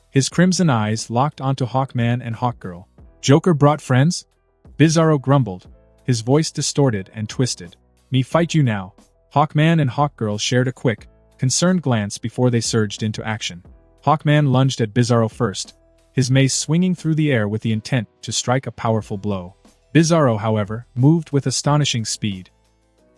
[SPEAKER 1] His crimson eyes locked onto Hawkman and Hawkgirl. Joker brought friends? Bizarro grumbled, his voice distorted and twisted. Me fight you now. Hawkman and Hawkgirl shared a quick, concerned glance before they surged into action. Hawkman lunged at Bizarro first, his mace swinging through the air with the intent to strike a powerful blow. Bizarro, however, moved with astonishing speed.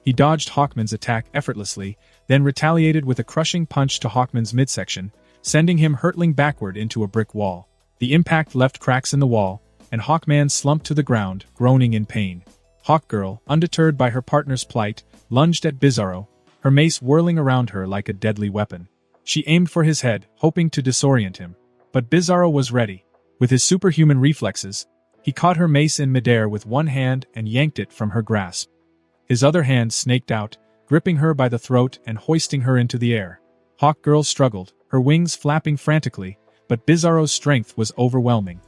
[SPEAKER 1] He dodged Hawkman's attack effortlessly, then retaliated with a crushing punch to Hawkman's midsection, sending him hurtling backward into a brick wall. The impact left cracks in the wall, and Hawkman slumped to the ground, groaning in pain. Hawkgirl, undeterred by her partner's plight, lunged at Bizarro, her mace whirling around her like a deadly weapon. She aimed for his head, hoping to disorient him. But Bizarro was ready. With his superhuman reflexes, he caught her mace in midair with one hand and yanked it from her grasp. His other hand snaked out, gripping her by the throat and hoisting her into the air. Hawkgirl struggled, her wings flapping frantically, but Bizarro's strength was overwhelming.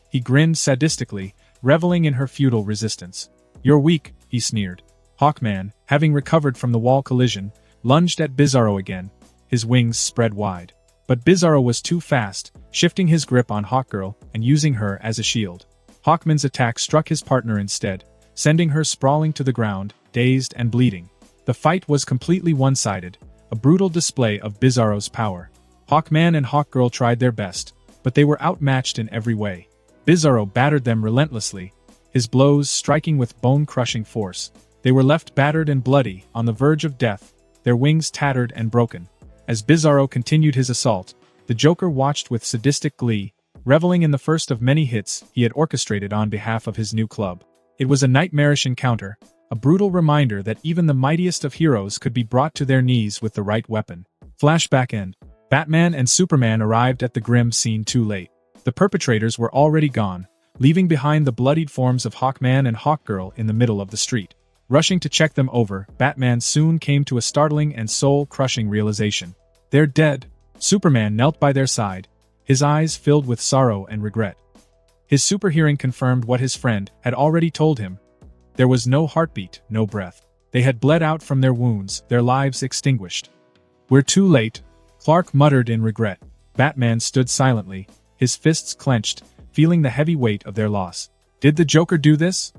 [SPEAKER 1] He grinned sadistically, reveling in her futile resistance. "You're weak," he sneered. Hawkman, having recovered from the wall collision, lunged at Bizarro again, his wings spread wide. But Bizarro was too fast, shifting his grip on Hawkgirl and using her as a shield. Hawkman's attack struck his partner instead, sending her sprawling to the ground, dazed and bleeding. The fight was completely one-sided, a brutal display of Bizarro's power. Hawkman and Hawkgirl tried their best, but they were outmatched in every way. Bizarro battered them relentlessly, his blows striking with bone-crushing force. They were left battered and bloody, on the verge of death, their wings tattered and broken. As Bizarro continued his assault, the Joker watched with sadistic glee, reveling in the first of many hits he had orchestrated on behalf of his new club. It was a nightmarish encounter, a brutal reminder that even the mightiest of heroes could be brought to their knees with the right weapon. Flashback end. Batman and Superman arrived at the grim scene too late. The perpetrators were already gone, leaving behind the bloodied forms of Hawkman and Hawkgirl in the middle of the street. Rushing to check them over, Batman soon came to a startling and soul-crushing realization. "They're dead." Superman knelt by their side, his eyes filled with sorrow and regret. His superhearing confirmed what his friend had already told him. There was no heartbeat, no breath. They had bled out from their wounds, their lives extinguished. "We're too late," Clark muttered in regret. Batman stood silently, his fists clenched, feeling the heavy weight of their loss. Did the Joker do this?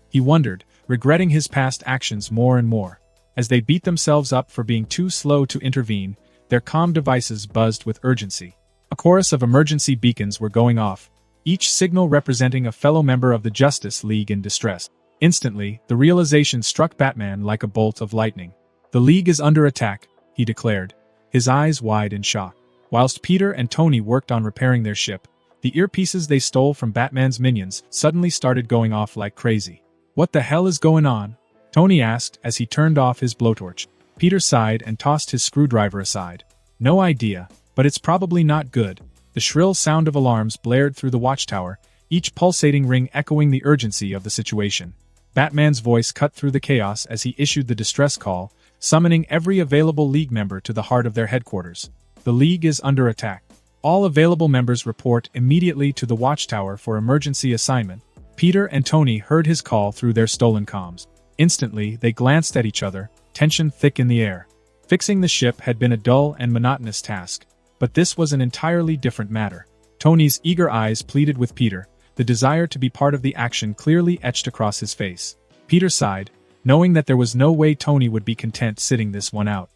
[SPEAKER 1] He wondered, regretting his past actions more and more. As they beat themselves up for being too slow to intervene, their comm devices buzzed with urgency. A chorus of emergency beacons were going off, each signal representing a fellow member of the Justice League in distress. Instantly, the realization struck Batman like a bolt of lightning. "The League is under attack," he declared, his eyes wide in shock. Whilst Peter and Tony worked on repairing their ship, the earpieces they stole from Batman's minions suddenly started going off like crazy. "What the hell is going on?" Tony asked as he turned off his blowtorch. Peter sighed and tossed his screwdriver aside. "No idea, but it's probably not good." The shrill sound of alarms blared through the watchtower, each pulsating ring echoing the urgency of the situation. Batman's voice cut through the chaos as he issued the distress call, summoning every available League member to the heart of their headquarters. "The League is under attack. All available members report immediately to the watchtower for emergency assignment." Peter and Tony heard his call through their stolen comms. Instantly, they glanced at each other, tension thick in the air. Fixing the ship had been a dull and monotonous task, but this was an entirely different matter. Tony's eager eyes pleaded with Peter, the desire to be part of the action clearly etched across his face. Peter sighed, knowing that there was no way Tony would be content sitting this one out.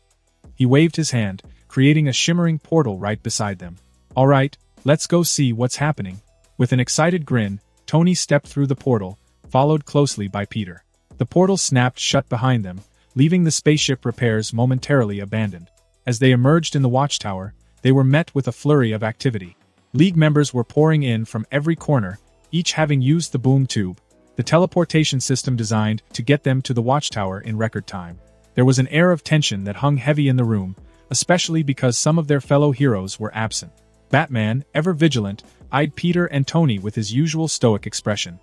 [SPEAKER 1] He waved his hand, creating a shimmering portal right beside them. "All right, let's go see what's happening." With an excited grin, Tony stepped through the portal, followed closely by Peter. The portal snapped shut behind them, leaving the spaceship repairs momentarily abandoned. As they emerged in the watchtower, they were met with a flurry of activity. League members were pouring in from every corner, each having used the boom tube, the teleportation system designed to get them to the watchtower in record time. There was an air of tension that hung heavy in the room, especially because some of their fellow heroes were absent. Batman, ever vigilant, eyed Peter and Tony with his usual stoic expression.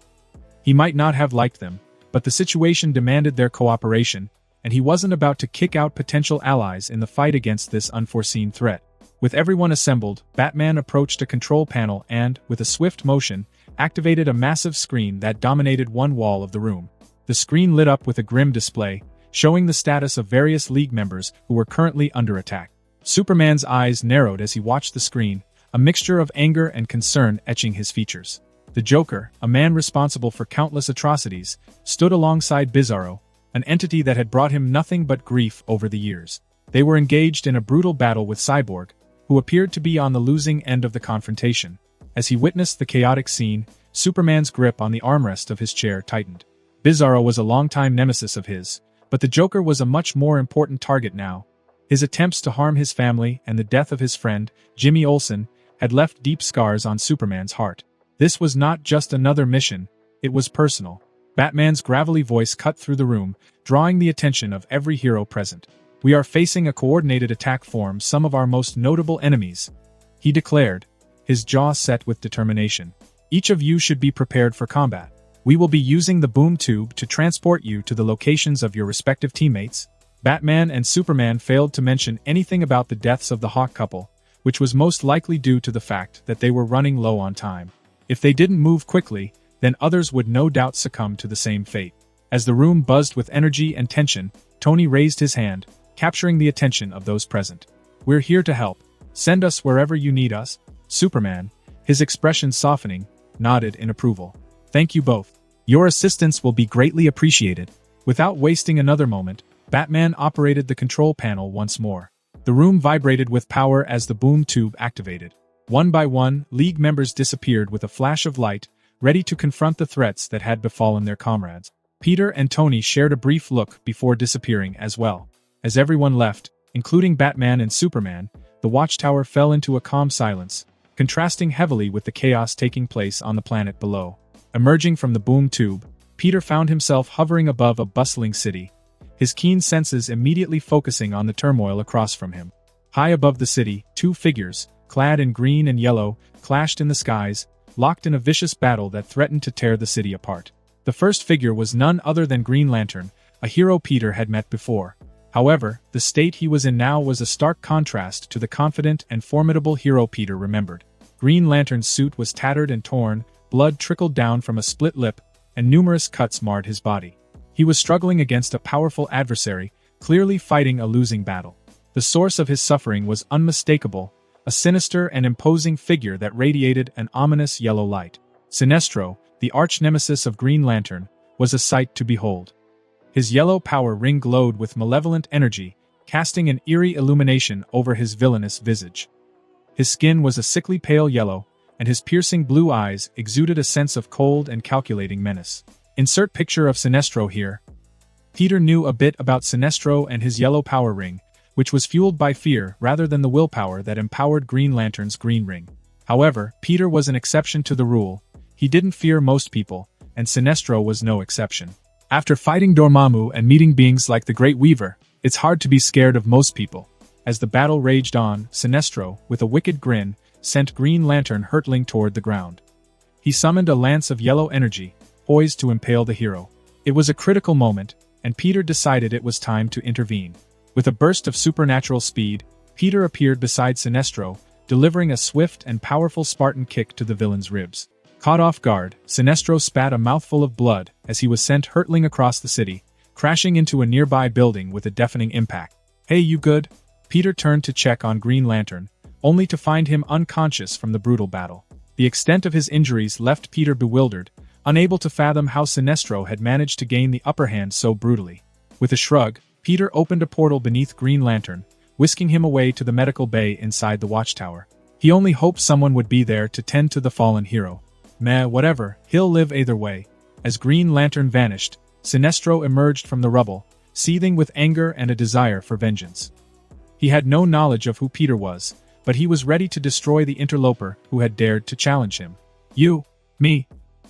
[SPEAKER 1] He might not have liked them, but the situation demanded their cooperation, and he wasn't about to kick out potential allies in the fight against this unforeseen threat. With everyone assembled, Batman approached a control panel and, with a swift motion, activated a massive screen that dominated one wall of the room. The screen lit up with a grim display, showing the status of various League members who were currently under attack. Superman's eyes narrowed as he watched the screen, a mixture of anger and concern etching his features. The Joker, a man responsible for countless atrocities, stood alongside Bizarro, an entity that had brought him nothing but grief over the years. They were engaged in a brutal battle with Cyborg, who appeared to be on the losing end of the confrontation. As he witnessed the chaotic scene, Superman's grip on the armrest of his chair tightened. Bizarro was a longtime nemesis of his, but the Joker was a much more important target now. His attempts to harm his family and the death of his friend, Jimmy Olsen, had left deep scars on Superman's heart. This was not just another mission, it was personal. Batman's gravelly voice cut through the room, drawing the attention of every hero present. "We are facing a coordinated attack from some of our most notable enemies," he declared, his jaw set with determination. "Each of you should be prepared for combat. We will be using the boom tube to transport you to the locations of your respective teammates." Batman and Superman failed to mention anything about the deaths of the Hawk couple, which was most likely due to the fact that they were running low on time. If they didn't move quickly, then others would no doubt succumb to the same fate. As the room buzzed with energy and tension, Tony raised his hand, capturing the attention of those present. "We're here to help. Send us wherever you need us." Superman, his expression softening, nodded in approval. "Thank you both. Your assistance will be greatly appreciated." Without wasting another moment, Batman operated the control panel once more. The room vibrated with power as the boom tube activated. One by one, League members disappeared with a flash of light, ready to confront the threats that had befallen their comrades. Peter and Tony shared a brief look before disappearing as well. As everyone left, including Batman and Superman, the watchtower fell into a calm silence, contrasting heavily with the chaos taking place on the planet below. Emerging from the boom tube, Peter found himself hovering above a bustling city, his keen senses immediately focusing on the turmoil across from him. High above the city, two figures, clad in green and yellow, clashed in the skies, locked in a vicious battle that threatened to tear the city apart. The first figure was none other than Green Lantern, a hero Peter had met before. However, the state he was in now was a stark contrast to the confident and formidable hero Peter remembered. Green Lantern's suit was tattered and torn, blood trickled down from a split lip, and numerous cuts marred his body. He was struggling against a powerful adversary, clearly fighting a losing battle. The source of his suffering was unmistakable, a sinister and imposing figure that radiated an ominous yellow light. Sinestro, the arch-nemesis of Green Lantern, was a sight to behold. His yellow power ring glowed with malevolent energy, casting an eerie illumination over his villainous visage. His skin was a sickly pale yellow, and his piercing blue eyes exuded a sense of cold and calculating menace. Insert picture of Sinestro here. Peter knew a bit about Sinestro and his yellow power ring, which was fueled by fear rather than the willpower that empowered Green Lantern's green ring. However, Peter was an exception to the rule. He didn't fear most people, and Sinestro was no exception. After fighting Dormammu and meeting beings like the Great Weaver, it's hard to be scared of most people. As the battle raged on, Sinestro, with a wicked grin, sent Green Lantern hurtling toward the ground. He summoned a lance of yellow energy, poised to impale the hero. It was a critical moment, and Peter decided it was time to intervene. With a burst of supernatural speed, Peter appeared beside Sinestro, delivering a swift and powerful Spartan kick to the villain's ribs. Caught off guard, Sinestro spat a mouthful of blood as he was sent hurtling across the city, crashing into a nearby building with a deafening impact. "Hey, you good?" Peter turned to check on Green Lantern, only to find him unconscious from the brutal battle. The extent of his injuries left Peter bewildered, unable to fathom how Sinestro had managed to gain the upper hand so brutally. With a shrug, Peter opened a portal beneath Green Lantern, whisking him away to the medical bay inside the watchtower. He only hoped someone would be there to tend to the fallen hero. Meh, whatever, he'll live either way. As Green Lantern vanished, Sinestro emerged from the rubble, seething with anger and a desire for vengeance. He had no knowledge of who Peter was, but he was ready to destroy the interloper who had dared to challenge him. "You? Me?"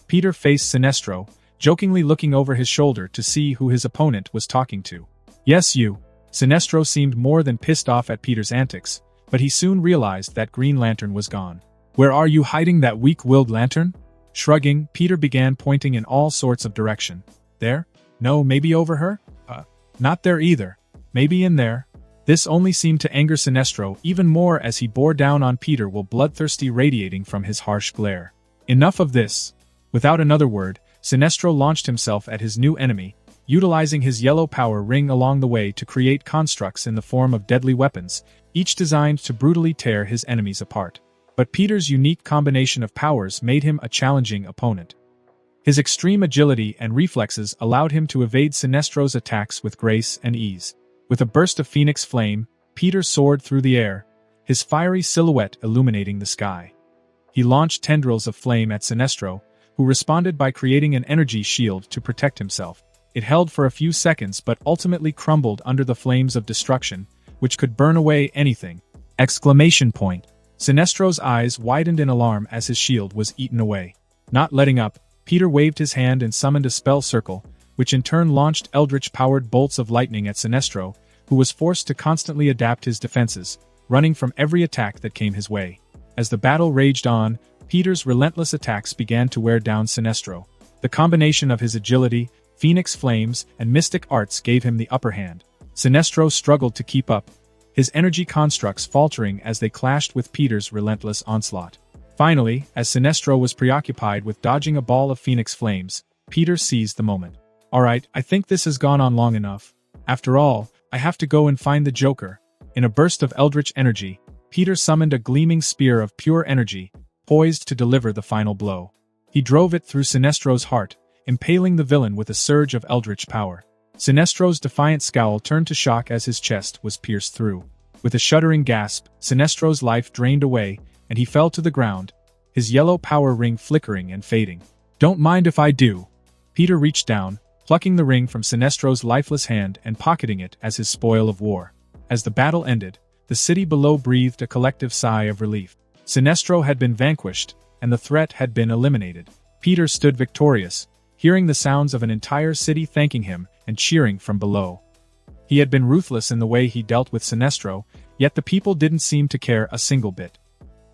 [SPEAKER 1] Peter faced Sinestro, jokingly looking over his shoulder to see who his opponent was talking to. "Yes, you." Sinestro seemed more than pissed off at Peter's antics, but he soon realized that Green Lantern was gone. "Where are you hiding that weak-willed lantern?" Shrugging, Peter began pointing in all sorts of direction. "There? No, maybe over her? Not there either. Maybe in there." This only seemed to anger Sinestro even more as he bore down on Peter while bloodthirsty radiating from his harsh glare. Enough of this. Without another word, Sinestro launched himself at his new enemy, utilizing his yellow power ring along the way to create constructs in the form of deadly weapons, each designed to brutally tear his enemies apart. But Peter's unique combination of powers made him a challenging opponent. His extreme agility and reflexes allowed him to evade Sinestro's attacks with grace and ease. With a burst of phoenix flame, Peter soared through the air, his fiery silhouette illuminating the sky. He launched tendrils of flame at Sinestro, who responded by creating an energy shield to protect himself. It held for a few seconds but ultimately crumbled under the flames of destruction, which could burn away anything. Exclamation point. Sinestro's eyes widened in alarm as his shield was eaten away. Not letting up, Peter waved his hand and summoned a spell circle, which in turn launched eldritch-powered bolts of lightning at Sinestro, who was forced to constantly adapt his defenses, running from every attack that came his way. As the battle raged on, Peter's relentless attacks began to wear down Sinestro. The combination of his agility, phoenix flames, and mystic arts gave him the upper hand. Sinestro struggled to keep up, his energy constructs faltering as they clashed with Peter's relentless onslaught. Finally, as Sinestro was preoccupied with dodging a ball of phoenix flames, Peter seized the moment. "Alright, I think this has gone on long enough. After all, I have to go and find the Joker." In a burst of eldritch energy, Peter summoned a gleaming spear of pure energy, poised to deliver the final blow. He drove it through Sinestro's heart, impaling the villain with a surge of eldritch power. Sinestro's defiant scowl turned to shock as his chest was pierced through. With a shuddering gasp, Sinestro's life drained away, and he fell to the ground, his yellow power ring flickering and fading. "Don't mind if I do." Peter reached down, plucking the ring from Sinestro's lifeless hand and pocketing it as his spoil of war. As the battle ended, the city below breathed a collective sigh of relief. Sinestro had been vanquished, and the threat had been eliminated. Peter stood victorious, hearing the sounds of an entire city thanking him and cheering from below. He had been ruthless in the way he dealt with Sinestro, yet the people didn't seem to care a single bit.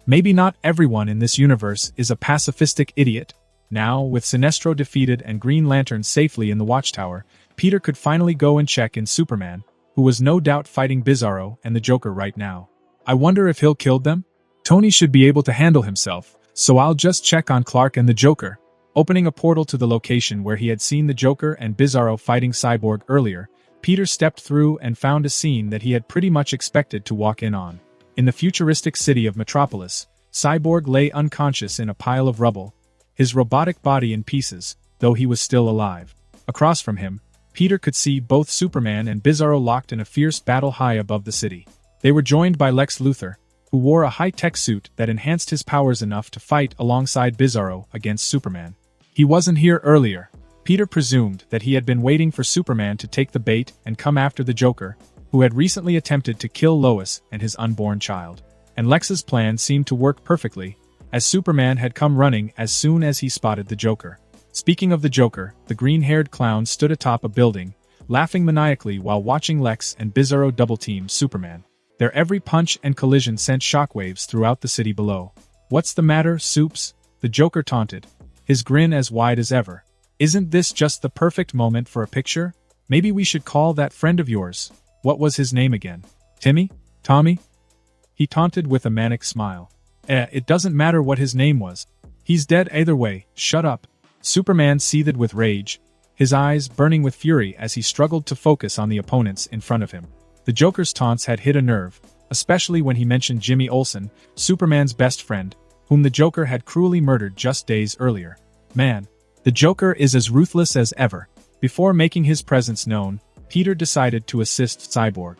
[SPEAKER 1] Maybe not everyone in this universe is a pacifistic idiot. Now, with Sinestro defeated and Green Lantern safely in the Watchtower, Peter could finally go and check in Superman, who was no doubt fighting Bizarro and the Joker right now. "I wonder if he'll kill them? Tony should be able to handle himself, so I'll just check on Clark and the Joker." Opening a portal to the location where he had seen the Joker and Bizarro fighting Cyborg earlier, Peter stepped through and found a scene that he had pretty much expected to walk in on. In the futuristic city of Metropolis, Cyborg lay unconscious in a pile of rubble, his robotic body in pieces, though he was still alive. Across from him, Peter could see both Superman and Bizarro locked in a fierce battle high above the city. They were joined by Lex Luthor, who wore a high-tech suit that enhanced his powers enough to fight alongside Bizarro against Superman. He wasn't here earlier. Peter presumed that he had been waiting for Superman to take the bait and come after the Joker, who had recently attempted to kill Lois and his unborn child. And Lex's plan seemed to work perfectly, as Superman had come running as soon as he spotted the Joker. Speaking of the Joker, the green-haired clown stood atop a building, laughing maniacally while watching Lex and Bizarro double-team Superman. Their every punch and collision sent shockwaves throughout the city below. "What's the matter, Supes?" the Joker taunted, his grin as wide as ever. "Isn't this just the perfect moment for a picture? Maybe we should call that friend of yours. What was his name again? Timmy? Tommy?" He taunted with a manic smile. It doesn't matter what his name was. He's dead either way, shut up." Superman seethed with rage, his eyes burning with fury as he struggled to focus on the opponents in front of him. The Joker's taunts had hit a nerve, especially when he mentioned Jimmy Olsen, Superman's best friend, whom the Joker had cruelly murdered just days earlier. Man, the Joker is as ruthless as ever. Before making his presence known, Peter decided to assist Cyborg.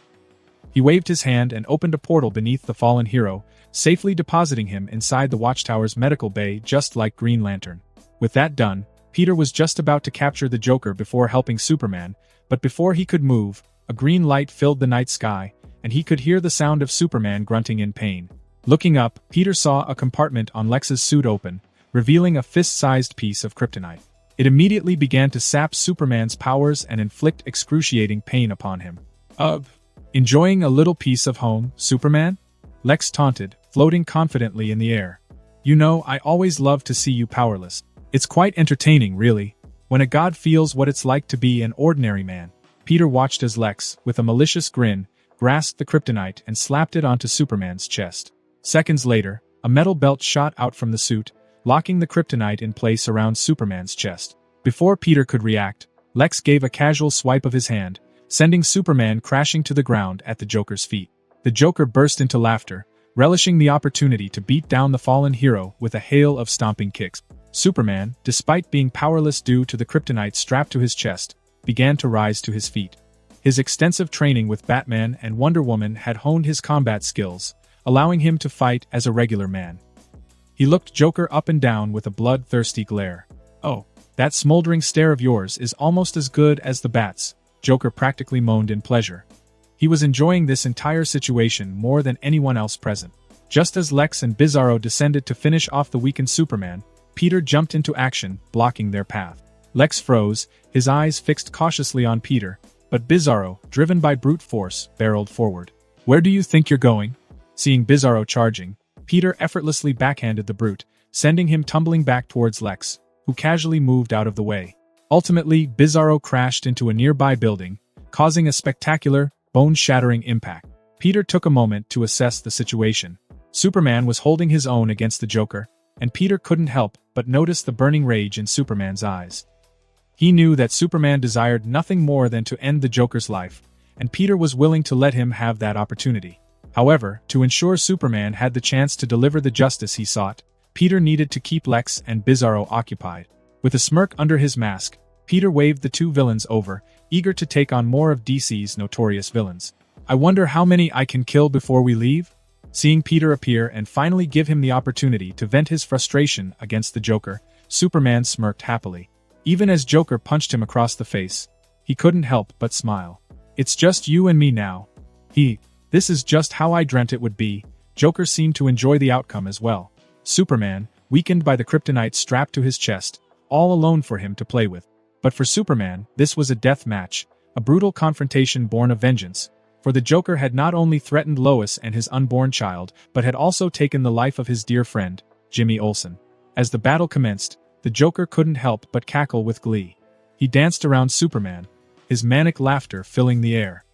[SPEAKER 1] He waved his hand and opened a portal beneath the fallen hero, safely depositing him inside the Watchtower's medical bay just like Green Lantern. With that done, Peter was just about to capture the Joker before helping Superman, but before he could move, a green light filled the night sky, and he could hear the sound of Superman grunting in pain. Looking up, Peter saw a compartment on Lex's suit open, revealing a fist-sized piece of kryptonite. It immediately began to sap Superman's powers and inflict excruciating pain upon him. Enjoying a little piece of home, Superman?" Lex taunted, floating confidently in the air. "You know, I always love to see you powerless. It's quite entertaining, really, when a god feels what it's like to be an ordinary man." Peter watched as Lex, with a malicious grin, grasped the kryptonite and slapped it onto Superman's chest. Seconds later, a metal belt shot out from the suit, locking the kryptonite in place around Superman's chest. Before Peter could react, Lex gave a casual swipe of his hand, sending Superman crashing to the ground at the Joker's feet. The Joker burst into laughter, relishing the opportunity to beat down the fallen hero with a hail of stomping kicks. Superman, despite being powerless due to the kryptonite strapped to his chest, began to rise to his feet. His extensive training with Batman and Wonder Woman had honed his combat skills, allowing him to fight as a regular man. He looked Joker up and down with a bloodthirsty glare. "Oh, that smoldering stare of yours is almost as good as the Bat's," Joker practically moaned in pleasure. He was enjoying this entire situation more than anyone else present. Just as Lex and Bizarro descended to finish off the weakened Superman, Peter jumped into action, blocking their path. Lex froze, his eyes fixed cautiously on Peter, but Bizarro, driven by brute force, barreled forward. "Where do you think you're going?" Seeing Bizarro charging, Peter effortlessly backhanded the brute, sending him tumbling back towards Lex, who casually moved out of the way. Ultimately, Bizarro crashed into a nearby building, causing a spectacular, bone-shattering impact. Peter took a moment to assess the situation. Superman was holding his own against the Joker, and Peter couldn't help but notice the burning rage in Superman's eyes. He knew that Superman desired nothing more than to end the Joker's life, and Peter was willing to let him have that opportunity. However, to ensure Superman had the chance to deliver the justice he sought, Peter needed to keep Lex and Bizarro occupied. With a smirk under his mask, Peter waved the two villains over, eager to take on more of DC's notorious villains. "I wonder how many I can kill before we leave?" Seeing Peter appear and finally give him the opportunity to vent his frustration against the Joker, Superman smirked happily. Even as Joker punched him across the face, he couldn't help but smile. "It's just you and me now." This is just how I dreamt it would be." Joker seemed to enjoy the outcome as well. Superman, weakened by the kryptonite strapped to his chest, all alone for him to play with. But for Superman, this was a death match, a brutal confrontation born of vengeance. For the Joker had not only threatened Lois and his unborn child, but had also taken the life of his dear friend, Jimmy Olsen. As the battle commenced, the Joker couldn't help but cackle with glee. He danced around Superman, his manic laughter filling the air.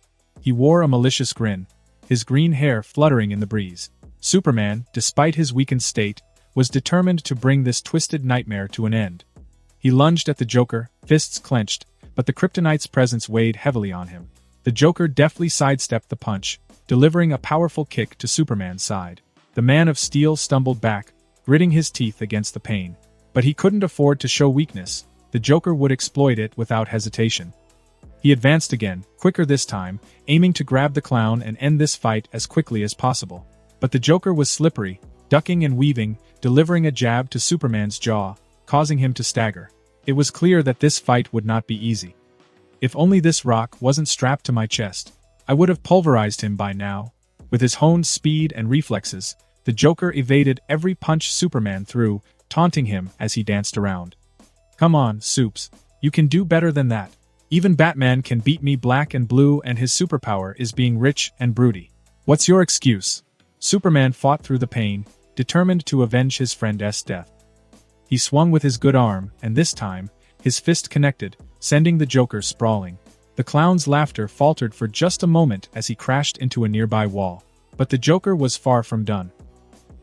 [SPEAKER 1] He wore a malicious grin, his green hair fluttering in the breeze. Superman, despite his weakened state, was determined to bring this twisted nightmare to an end. He lunged at the Joker, fists clenched, but the kryptonite's presence weighed heavily on him. The Joker deftly sidestepped the punch, delivering a powerful kick to Superman's side. The Man of Steel stumbled back, gritting his teeth against the pain. But he couldn't afford to show weakness. The Joker would exploit it without hesitation. He advanced again, quicker this time, aiming to grab the clown and end this fight as quickly as possible. But the Joker was slippery, ducking and weaving, delivering a jab to Superman's jaw, causing him to stagger. It was clear that this fight would not be easy. If only this rock wasn't strapped to my chest, I would have pulverized him by now. With his honed speed and reflexes, the Joker evaded every punch Superman threw, taunting him as he danced around. "Come on, Supes. You can do better than that. Even Batman can beat me black and blue, and his superpower is being rich and broody. What's your excuse?" Superman fought through the pain, determined to avenge his friend's death. He swung with his good arm, and this time, his fist connected, sending the Joker sprawling. The clown's laughter faltered for just a moment as he crashed into a nearby wall. But the Joker was far from done.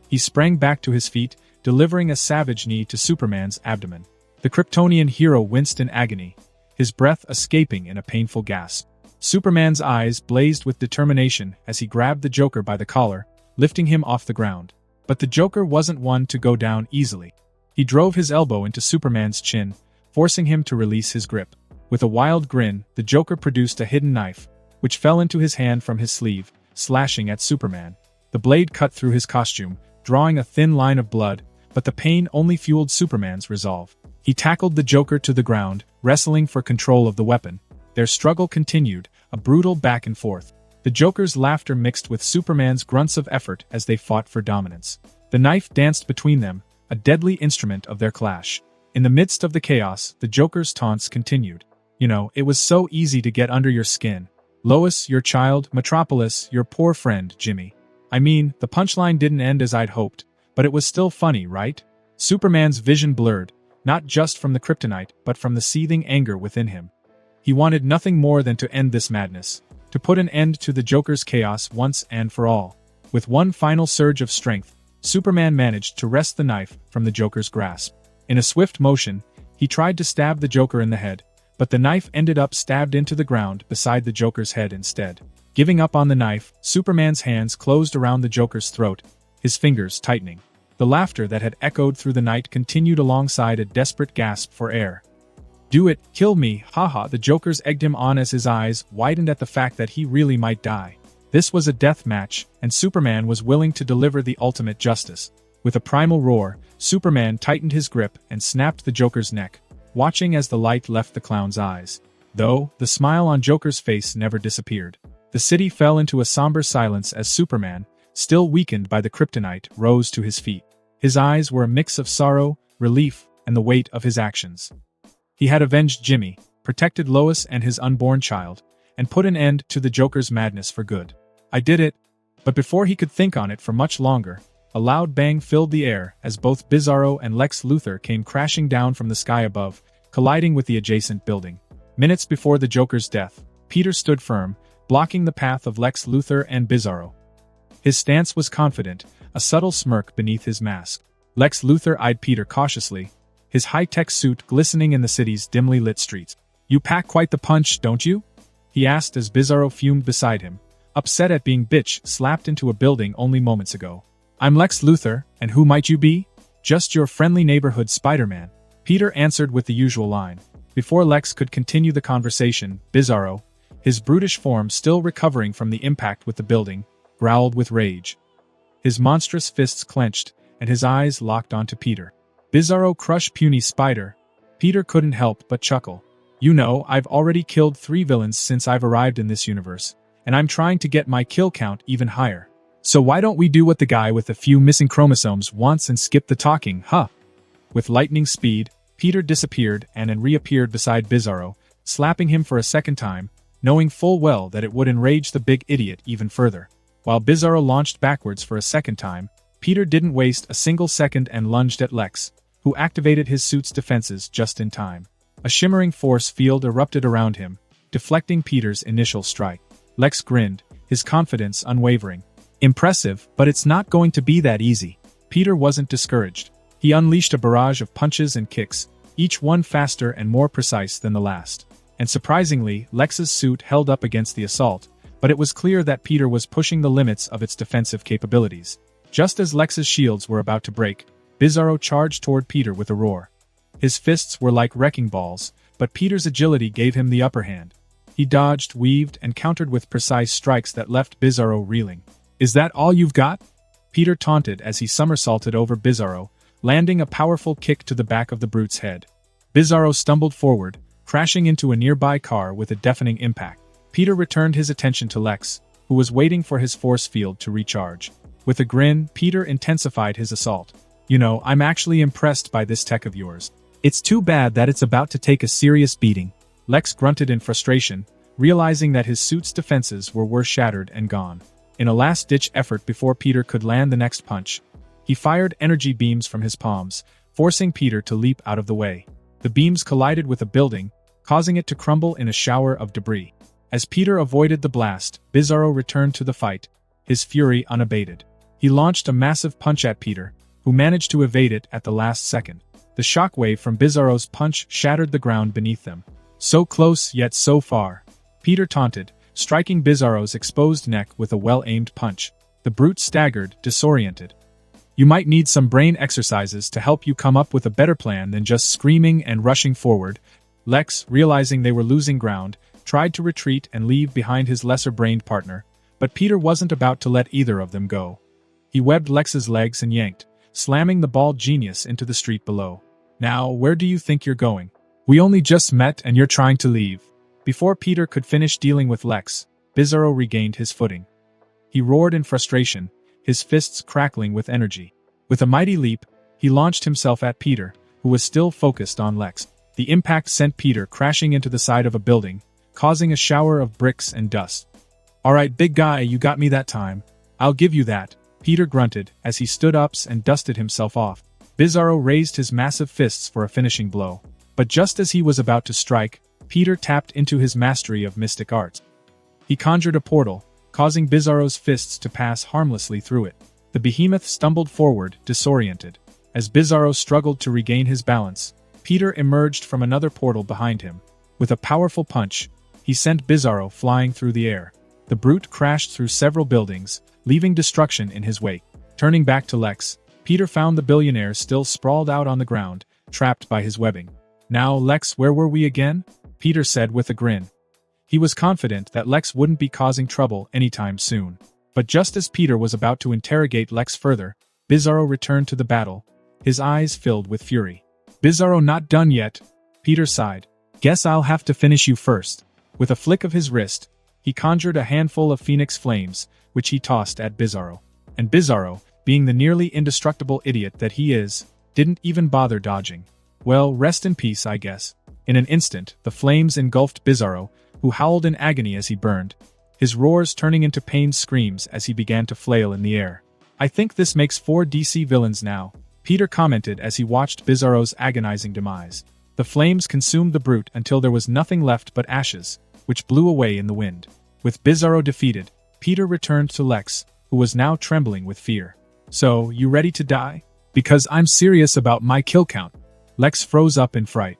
[SPEAKER 1] He sprang back to his feet, delivering a savage knee to Superman's abdomen. The Kryptonian hero winced in agony, his breath escaping in a painful gasp. Superman's eyes blazed with determination as he grabbed the Joker by the collar, lifting him off the ground. But the Joker wasn't one to go down easily. He drove his elbow into Superman's chin, forcing him to release his grip. With a wild grin, the Joker produced a hidden knife, which fell into his hand from his sleeve, slashing at Superman. The blade cut through his costume, drawing a thin line of blood, but the pain only fueled Superman's resolve. He tackled the Joker to the ground, wrestling for control of the weapon. Their struggle continued, a brutal back and forth. The Joker's laughter mixed with Superman's grunts of effort as they fought for dominance. The knife danced between them, a deadly instrument of their clash. In the midst of the chaos, the Joker's taunts continued. "You know, it was so easy to get under your skin. Lois, your child, Metropolis, your poor friend, Jimmy. I mean, the punchline didn't end as I'd hoped, but it was still funny, right?" Superman's vision blurred, not just from the kryptonite, but from the seething anger within him. He wanted nothing more than to end this madness, to put an end to the Joker's chaos once and for all. With one final surge of strength, Superman managed to wrest the knife from the Joker's grasp. In a swift motion, he tried to stab the Joker in the head, but the knife ended up stabbed into the ground beside the Joker's head instead. Giving up on the knife, Superman's hands closed around the Joker's throat, his fingers tightening. The laughter that had echoed through the night continued alongside a desperate gasp for air. "Do it, kill me, haha." The Joker's egged him on as his eyes widened at the fact that he really might die. This was a death match, and Superman was willing to deliver the ultimate justice. With a primal roar, Superman tightened his grip and snapped the Joker's neck, watching as the light left the clown's eyes. Though, the smile on Joker's face never disappeared. The city fell into a somber silence as Superman, still weakened by the kryptonite, rose to his feet. His eyes were a mix of sorrow, relief, and the weight of his actions. He had avenged Jimmy, protected Lois and his unborn child, and put an end to the Joker's madness for good. I did it. But before he could think on it for much longer, a loud bang filled the air as both Bizarro and Lex Luthor came crashing down from the sky above, colliding with the adjacent building. Minutes before the Joker's death, Peter stood firm, blocking the path of Lex Luthor and Bizarro. His stance was confident, a subtle smirk beneath his mask. Lex Luthor eyed Peter cautiously, his high-tech suit glistening in the city's dimly lit streets. "You pack quite the punch, don't you?" he asked as Bizarro fumed beside him, upset at being slapped into a building only moments ago. "I'm Lex Luthor, and who might you be?" "Just your friendly neighborhood Spider-Man," Peter answered with the usual line. Before Lex could continue the conversation, Bizarro, his brutish form still recovering from the impact with the building, growled with rage. His monstrous fists clenched, and his eyes locked onto Peter. "Bizarro crush puny spider." Peter couldn't help but chuckle. "You know, I've already killed 3 villains since I've arrived in this universe, and I'm trying to get my kill count even higher. So why don't we do what the guy with a few missing chromosomes wants and skip the talking, huh?" With lightning speed, Peter disappeared and reappeared beside Bizarro, slapping him for a second time, knowing full well that it would enrage the big idiot even further. While Bizarro launched backwards for a second time, Peter didn't waste a single second and lunged at Lex, who activated his suit's defenses just in time. A shimmering force field erupted around him, deflecting Peter's initial strike. Lex grinned, his confidence unwavering. "Impressive, but it's not going to be that easy." Peter wasn't discouraged. He unleashed a barrage of punches and kicks, each one faster and more precise than the last. And surprisingly, Lex's suit held up against the assault, but it was clear that Peter was pushing the limits of its defensive capabilities. Just as Lex's shields were about to break, Bizarro charged toward Peter with a roar. His fists were like wrecking balls, but Peter's agility gave him the upper hand. He dodged, weaved, and countered with precise strikes that left Bizarro reeling. "Is that all you've got?" Peter taunted as he somersaulted over Bizarro, landing a powerful kick to the back of the brute's head. Bizarro stumbled forward, crashing into a nearby car with a deafening impact. Peter returned his attention to Lex, who was waiting for his force field to recharge. With a grin, Peter intensified his assault. "You know, I'm actually impressed by this tech of yours. It's too bad that it's about to take a serious beating." Lex grunted in frustration, realizing that his suit's defenses were shattered and gone. In a last-ditch effort before Peter could land the next punch, he fired energy beams from his palms, forcing Peter to leap out of the way. The beams collided with a building, causing it to crumble in a shower of debris. As Peter avoided the blast, Bizarro returned to the fight, his fury unabated. He launched a massive punch at Peter, who managed to evade it at the last second. The shockwave from Bizarro's punch shattered the ground beneath them. "So close yet so far," Peter taunted, striking Bizarro's exposed neck with a well-aimed punch. The brute staggered, disoriented. "You might need some brain exercises to help you come up with a better plan than just screaming and rushing forward." Lex, realizing they were losing ground, tried to retreat and leave behind his lesser-brained partner, but Peter wasn't about to let either of them go. He webbed Lex's legs and yanked, slamming the bald genius into the street below. "Now, where do you think you're going? We only just met and you're trying to leave." Before Peter could finish dealing with Lex, Bizarro regained his footing. He roared in frustration, his fists crackling with energy. With a mighty leap, he launched himself at Peter, who was still focused on Lex. The impact sent Peter crashing into the side of a building, causing a shower of bricks and dust. "Alright, big guy, you got me that time. I'll give you that," Peter grunted as he stood up and dusted himself off. Bizarro raised his massive fists for a finishing blow. But just as he was about to strike, Peter tapped into his mastery of mystic arts. He conjured a portal, causing Bizarro's fists to pass harmlessly through it. The behemoth stumbled forward, disoriented. As Bizarro struggled to regain his balance, Peter emerged from another portal behind him. With a powerful punch, he sent Bizarro flying through the air. The brute crashed through several buildings, leaving destruction in his wake. Turning back to Lex, Peter found the billionaire still sprawled out on the ground, trapped by his webbing. "Now, Lex, where were we again?" Peter said with a grin. He was confident that Lex wouldn't be causing trouble anytime soon. But just as Peter was about to interrogate Lex further, Bizarro returned to the battle, his eyes filled with fury. "Bizarro not done yet," Peter sighed. "Guess I'll have to finish you first." With a flick of his wrist, he conjured a handful of phoenix flames, which he tossed at Bizarro. And Bizarro, being the nearly indestructible idiot that he is, didn't even bother dodging. Well, rest in peace, I guess. In an instant, the flames engulfed Bizarro, who howled in agony as he burned, his roars turning into pained screams as he began to flail in the air. I think this makes 4 DC villains now, Peter commented as he watched Bizarro's agonizing demise. The flames consumed the brute until there was nothing left but ashes, which blew away in the wind. With Bizarro defeated, Peter returned to Lex, who was now trembling with fear. So, you ready to die? Because I'm serious about my kill count. Lex froze up in fright.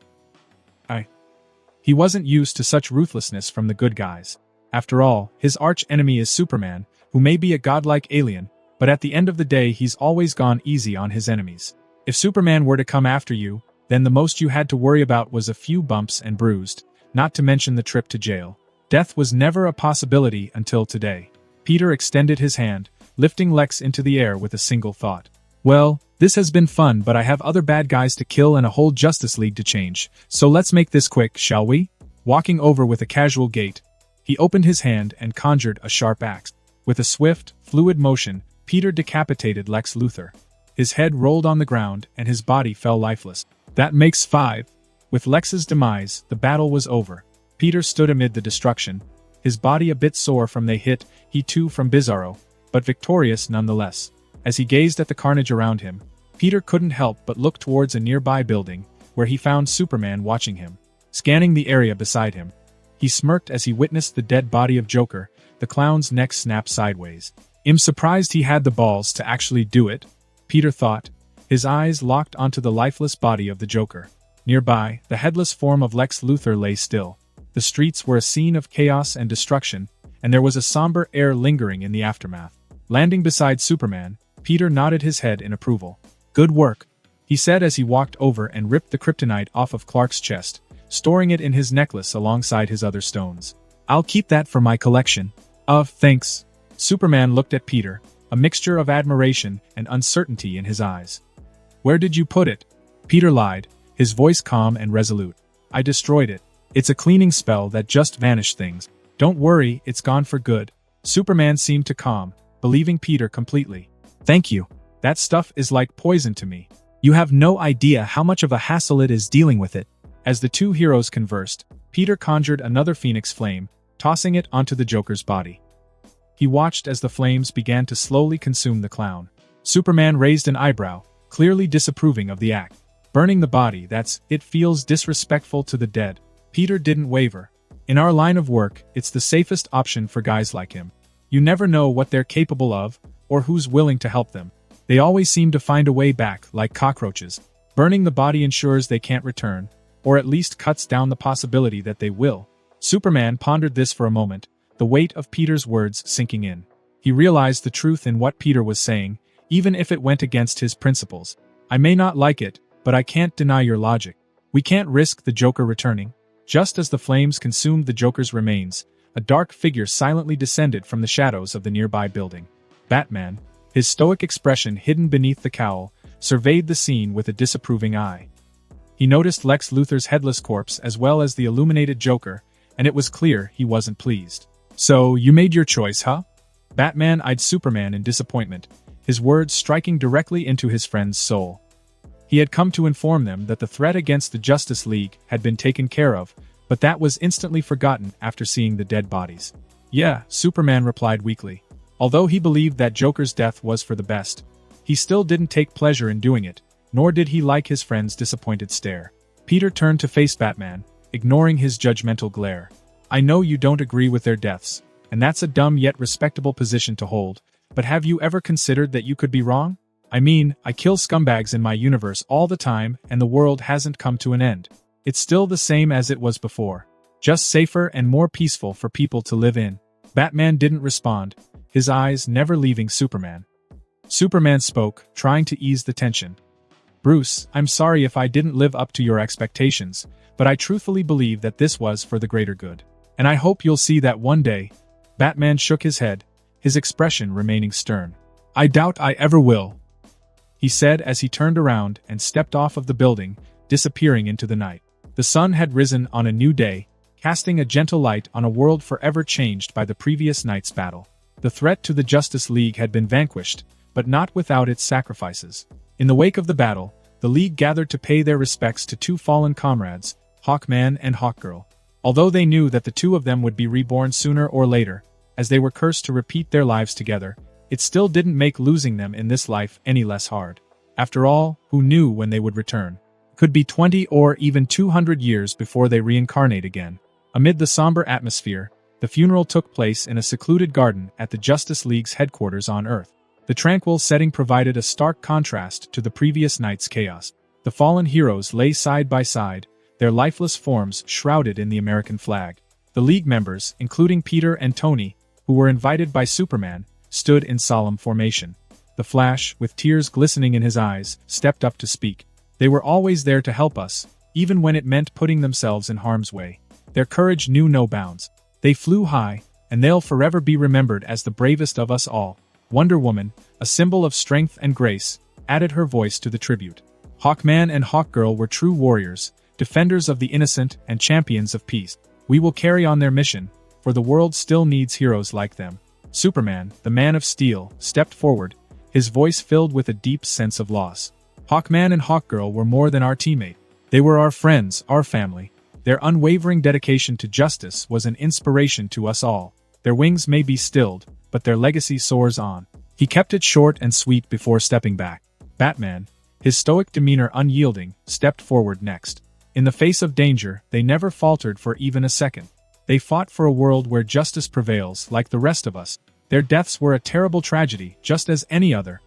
[SPEAKER 1] He wasn't used to such ruthlessness from the good guys. After all, his arch-enemy is Superman, who may be a godlike alien, but at the end of the day he's always gone easy on his enemies. If Superman were to come after you, then the most you had to worry about was a few bumps and bruised, not to mention the trip to jail. Death was never a possibility until today. Peter extended his hand, lifting Lex into the air with a single thought. Well, this has been fun, but I have other bad guys to kill and a whole Justice League to change, so let's make this quick, shall we? Walking over with a casual gait, he opened his hand and conjured a sharp axe. With a swift, fluid motion, Peter decapitated Lex Luthor. His head rolled on the ground and his body fell lifeless. That makes 5. With Lex's demise, the battle was over. Peter stood amid the destruction, his body a bit sore from the hit he took from Bizarro, but victorious nonetheless. As he gazed at the carnage around him, Peter couldn't help but look towards a nearby building, where he found Superman watching him, scanning the area beside him. He smirked as he witnessed the dead body of Joker, the clown's neck snap sideways. "I'm surprised he had the balls to actually do it," Peter thought, his eyes locked onto the lifeless body of the Joker. Nearby, the headless form of Lex Luthor lay still. The streets were a scene of chaos and destruction, and there was a somber air lingering in the aftermath. Landing beside Superman, Peter nodded his head in approval. "Good work," he said as he walked over and ripped the kryptonite off of Clark's chest, storing it in his necklace alongside his other stones. "I'll keep that for my collection." Thanks." Superman looked at Peter, a mixture of admiration and uncertainty in his eyes. "Where did you put it?" Peter lied, his voice calm and resolute. "I destroyed it. It's a cleaning spell that just vanished things. Don't worry, it's gone for good." Superman seemed to calm, believing Peter completely. "Thank you. That stuff is like poison to me. You have no idea how much of a hassle it is dealing with it." As the two heroes conversed, Peter conjured another phoenix flame, tossing it onto the Joker's body. He watched as the flames began to slowly consume the clown. Superman raised an eyebrow, clearly disapproving of the act. "Burning the body, it feels disrespectful to the dead." Peter didn't waver. "In our line of work, it's the safest option for guys like him. You never know what they're capable of, or who's willing to help them. They always seem to find a way back, like cockroaches. Burning the body ensures they can't return, or at least cuts down the possibility that they will." Superman pondered this for a moment, the weight of Peter's words sinking in. He realized the truth in what Peter was saying, even if it went against his principles. "I may not like it, but I can't deny your logic. We can't risk the Joker returning." Just as the flames consumed the Joker's remains, a dark figure silently descended from the shadows of the nearby building. Batman, his stoic expression hidden beneath the cowl, surveyed the scene with a disapproving eye. He noticed Lex Luthor's headless corpse as well as the illuminated Joker, and it was clear he wasn't pleased. "So, you made your choice, huh?" Batman eyed Superman in disappointment, his words striking directly into his friend's soul. He had come to inform them that the threat against the Justice League had been taken care of, but that was instantly forgotten after seeing the dead bodies. "Yeah," Superman replied weakly. Although he believed that Joker's death was for the best, he still didn't take pleasure in doing it, nor did he like his friend's disappointed stare. Peter turned to face Batman, ignoring his judgmental glare. "I know you don't agree with their deaths, and that's a dumb yet respectable position to hold, but have you ever considered that you could be wrong? I mean, I kill scumbags in my universe all the time and the world hasn't come to an end. It's still the same as it was before. Just safer and more peaceful for people to live in." Batman didn't respond, his eyes never leaving Superman. Superman spoke, trying to ease the tension. "Bruce, I'm sorry if I didn't live up to your expectations, but I truthfully believe that this was for the greater good. And I hope you'll see that one day." Batman shook his head, his expression remaining stern. "I doubt I ever will," he said as he turned around and stepped off of the building, disappearing into the night. The sun had risen on a new day, casting a gentle light on a world forever changed by the previous night's battle. The threat to the Justice League had been vanquished, but not without its sacrifices. In the wake of the battle, the League gathered to pay their respects to two fallen comrades, Hawkman and Hawkgirl. Although they knew that the two of them would be reborn sooner or later, as they were cursed to repeat their lives together, it still didn't make losing them in this life any less hard. After all, who knew when they would return? Could be 20 or even 200 years before they reincarnate again. Amid the somber atmosphere, the funeral took place in a secluded garden at the Justice League's headquarters on Earth. The tranquil setting provided a stark contrast to the previous night's chaos. The fallen heroes lay side by side, their lifeless forms shrouded in the American flag. The League members, including Peter and Tony, who were invited by Superman, stood in solemn formation. The Flash, with tears glistening in his eyes, stepped up to speak. They were always there to help us, even when it meant putting themselves in harm's way. Their courage knew no bounds. They flew high, and they'll forever be remembered as the bravest of us all. Wonder Woman, a symbol of strength and grace, added her voice to the tribute. Hawkman and Hawkgirl were true warriors, defenders of the innocent and champions of peace. We will carry on their mission, for the world still needs heroes like them. Superman, the Man of Steel, stepped forward, his voice filled with a deep sense of loss. Hawkman and Hawkgirl were more than our teammate. They were our friends, our family. Their unwavering dedication to justice was an inspiration to us all. Their wings may be stilled, but their legacy soars on. He kept it short and sweet before stepping back. Batman, his stoic demeanor unyielding, stepped forward next. In the face of danger, they never faltered for even a second. They fought for a world where justice prevails, like the rest of us. Their deaths were a terrible tragedy, just as any other.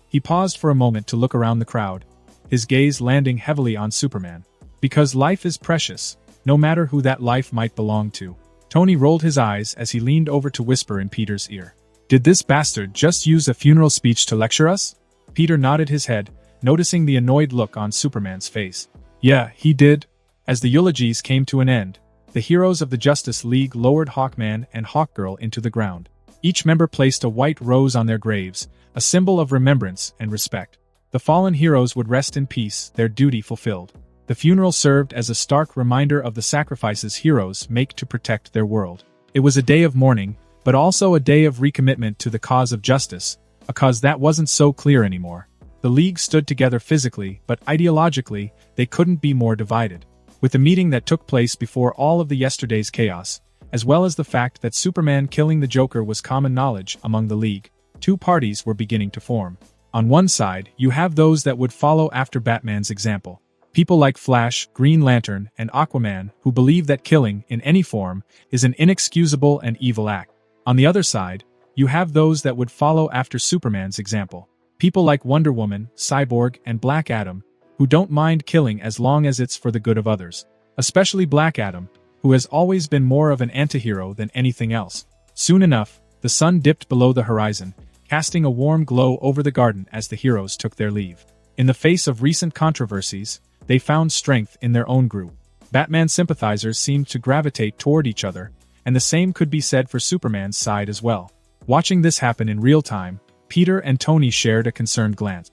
[SPEAKER 1] He paused for a moment to look around the crowd, his gaze landing heavily on Superman. Because life is precious, no matter who that life might belong to. Tony rolled his eyes as he leaned over to whisper in Peter's ear. Did this bastard just use a funeral speech to lecture us? Peter nodded his head, noticing the annoyed look on Superman's face. Yeah, he did. As the eulogies came to an end, the heroes of the Justice League lowered Hawkman and Hawkgirl into the ground. Each member placed a white rose on their graves, a symbol of remembrance and respect. The fallen heroes would rest in peace, their duty fulfilled. The funeral served as a stark reminder of the sacrifices heroes make to protect their world. It was a day of mourning, but also a day of recommitment to the cause of justice, a cause that wasn't so clear anymore. The League stood together physically, but ideologically, they couldn't be more divided. With the meeting that took place before all of the yesterday's chaos, as well as the fact that Superman killing the Joker was common knowledge among the League, two parties were beginning to form. On one side, you have those that would follow after Batman's example. People like Flash, Green Lantern, and Aquaman who believe that killing, in any form, is an inexcusable and evil act. On the other side, you have those that would follow after Superman's example. People like Wonder Woman, Cyborg, and Black Adam, who don't mind killing as long as it's for the good of others. Especially Black Adam, who has always been more of an antihero than anything else. Soon enough, the sun dipped below the horizon, casting a warm glow over the garden as the heroes took their leave. In the face of recent controversies, they found strength in their own group. Batman sympathizers seemed to gravitate toward each other, and the same could be said for Superman's side as well. Watching this happen in real time, Peter and Tony shared a concerned glance.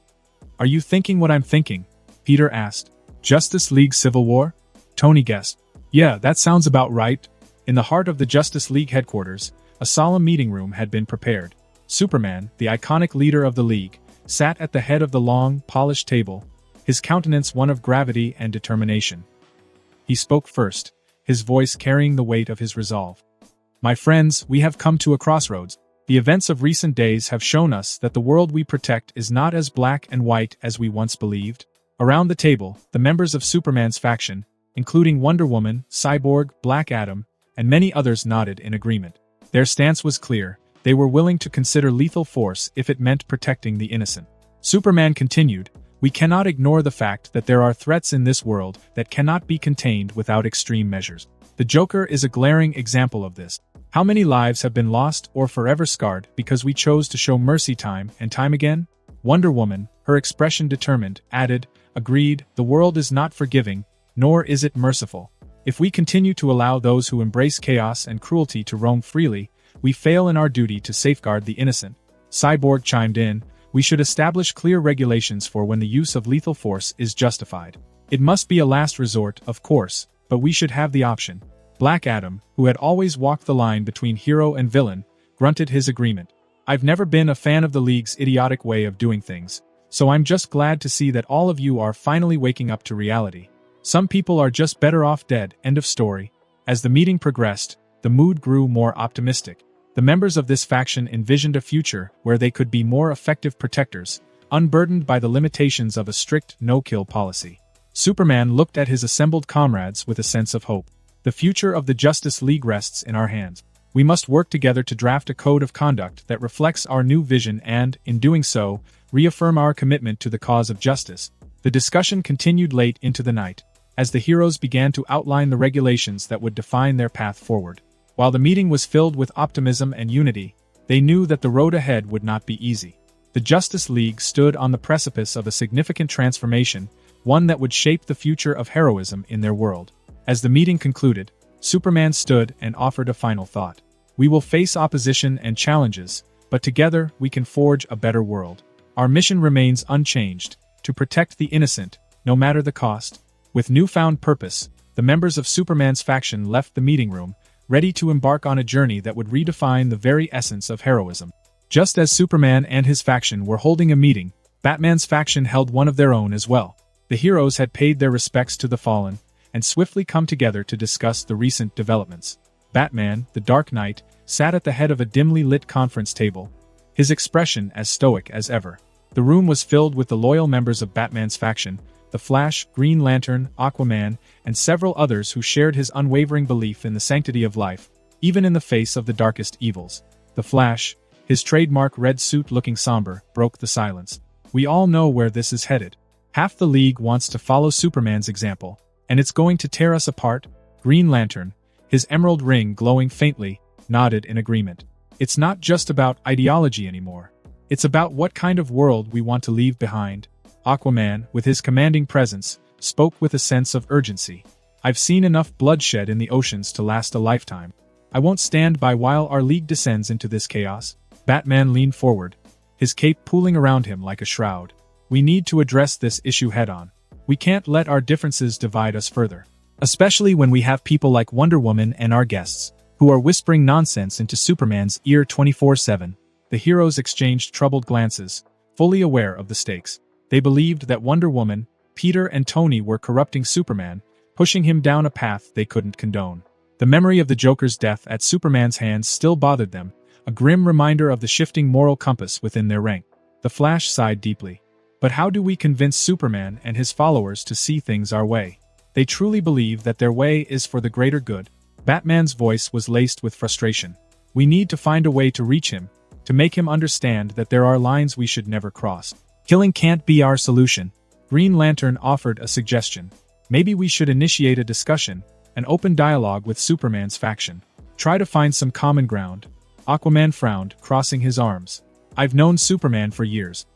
[SPEAKER 1] Are you thinking what I'm thinking? Peter asked. Justice League Civil War? Tony guessed. Yeah, that sounds about right. In the heart of the Justice League headquarters, a solemn meeting room had been prepared. Superman, the iconic leader of the League, sat at the head of the long, polished table, his countenance one of gravity and determination. He spoke first, his voice carrying the weight of his resolve. My friends, we have come to a crossroads. The events of recent days have shown us that the world we protect is not as black and white as we once believed. Around the table, the members of Superman's faction, including Wonder Woman, Cyborg, Black Adam, and many others nodded in agreement. Their stance was clear. They were willing to consider lethal force if it meant protecting the innocent. Superman continued, we cannot ignore the fact that there are threats in this world that cannot be contained without extreme measures. The Joker is a glaring example of this. How many lives have been lost or forever scarred because we chose to show mercy time and time again? Wonder Woman, her expression determined, added, agreed, the world is not forgiving, nor is it merciful. If we continue to allow those who embrace chaos and cruelty to roam freely, we fail in our duty to safeguard the innocent. Cyborg chimed in, we should establish clear regulations for when the use of lethal force is justified. It must be a last resort, of course, but we should have the option. Black Adam, who had always walked the line between hero and villain, grunted his agreement. I've never been a fan of the League's idiotic way of doing things, so I'm just glad to see that all of you are finally waking up to reality. Some people are just better off dead, end of story. As the meeting progressed, the mood grew more optimistic. The members of this faction envisioned a future where they could be more effective protectors, unburdened by the limitations of a strict no-kill policy. Superman looked at his assembled comrades with a sense of hope. The future of the Justice League rests in our hands. We must work together to draft a code of conduct that reflects our new vision and, in doing so, reaffirm our commitment to the cause of justice. The discussion continued late into the night, as the heroes began to outline the regulations that would define their path forward. While the meeting was filled with optimism and unity, they knew that the road ahead would not be easy. The Justice League stood on the precipice of a significant transformation, one that would shape the future of heroism in their world. As the meeting concluded, Superman stood and offered a final thought. We will face opposition and challenges, but together we can forge a better world. Our mission remains unchanged, to protect the innocent, no matter the cost. With newfound purpose, the members of Superman's faction left the meeting room, ready to embark on a journey that would redefine the very essence of heroism. Just as Superman and his faction were holding a meeting, Batman's faction held one of their own as well. The heroes had paid their respects to the fallen, and swiftly come together to discuss the recent developments. Batman, the Dark Knight, sat at the head of a dimly lit conference table, his expression as stoic as ever. The room was filled with the loyal members of Batman's faction, the Flash, Green Lantern, Aquaman, and several others who shared his unwavering belief in the sanctity of life, even in the face of the darkest evils. The Flash, his trademark red suit looking somber, broke the silence. We all know where this is headed. Half the League wants to follow Superman's example, and it's going to tear us apart. Green Lantern, his emerald ring glowing faintly, nodded in agreement. It's not just about ideology anymore. It's about what kind of world we want to leave behind. Aquaman, with his commanding presence, spoke with a sense of urgency. I've seen enough bloodshed in the oceans to last a lifetime. I won't stand by while our League descends into this chaos. Batman leaned forward, his cape pooling around him like a shroud. We need to address this issue head-on. We can't let our differences divide us further. Especially when we have people like Wonder Woman and our guests, who are whispering nonsense into Superman's ear 24/7. The heroes exchanged troubled glances, fully aware of the stakes. They believed that Wonder Woman, Peter and Tony were corrupting Superman, pushing him down a path they couldn't condone. The memory of the Joker's death at Superman's hands still bothered them, a grim reminder of the shifting moral compass within their rank. The Flash sighed deeply. But how do we convince Superman and his followers to see things our way? They truly believe that their way is for the greater good. Batman's voice was laced with frustration. We need to find a way to reach him, to make him understand that there are lines we should never cross. Killing can't be our solution. Green Lantern offered a suggestion. Maybe we should initiate a discussion, an open dialogue with Superman's faction. Try to find some common ground. Aquaman frowned, crossing his arms. I've known Superman for years.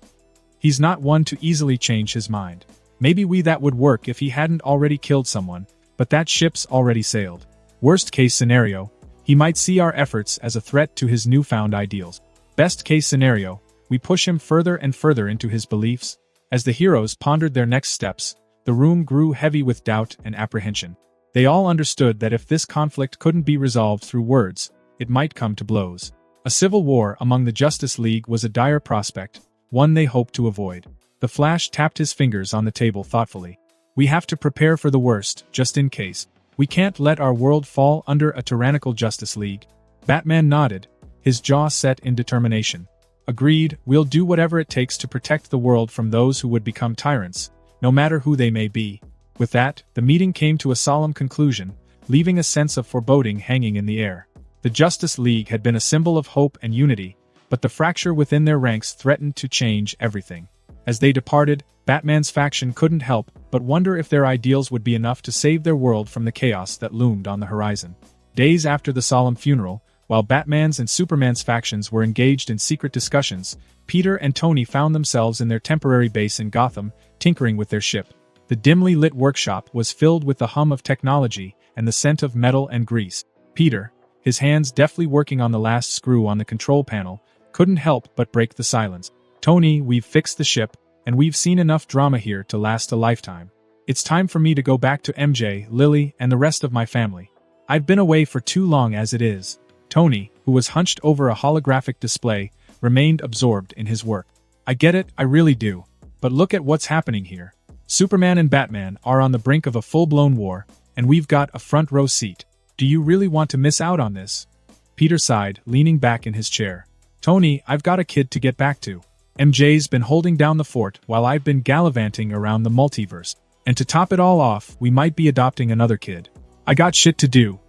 [SPEAKER 1] He's not one to easily change his mind. Maybe that would work if he hadn't already killed someone, but that ship's already sailed. Worst case scenario, he might see our efforts as a threat to his newfound ideals. Best case scenario, we push him further and further into his beliefs. As the heroes pondered their next steps, the room grew heavy with doubt and apprehension. They all understood that if this conflict couldn't be resolved through words, it might come to blows. A civil war among the Justice League was a dire prospect, one they hoped to avoid. The Flash tapped his fingers on the table thoughtfully. We have to prepare for the worst, just in case. We can't let our world fall under a tyrannical Justice League. Batman nodded, his jaw set in determination. Agreed, we'll do whatever it takes to protect the world from those who would become tyrants, no matter who they may be. With that, the meeting came to a solemn conclusion, leaving a sense of foreboding hanging in the air. The Justice League had been a symbol of hope and unity, but the fracture within their ranks threatened to change everything. As they departed, Batman's faction couldn't help but wonder if their ideals would be enough to save their world from the chaos that loomed on the horizon. Days after the solemn funeral, while Batman's and Superman's factions were engaged in secret discussions, Peter and Tony found themselves in their temporary base in Gotham, tinkering with their ship. The dimly lit workshop was filled with the hum of technology and the scent of metal and grease. Peter, his hands deftly working on the last screw on the control panel, couldn't help but break the silence. Tony, we've fixed the ship, and we've seen enough drama here to last a lifetime. It's time for me to go back to MJ, Lily, and the rest of my family. I've been away for too long as it is. Tony, who was hunched over a holographic display, remained absorbed in his work. I get it, I really do. But look at what's happening here. Superman and Batman are on the brink of a full-blown war, and we've got a front-row seat. Do you really want to miss out on this? Peter sighed, leaning back in his chair. Tony, I've got a kid to get back to. MJ's been holding down the fort while I've been gallivanting around the multiverse. And to top it all off, we might be adopting another kid. I got shit to do.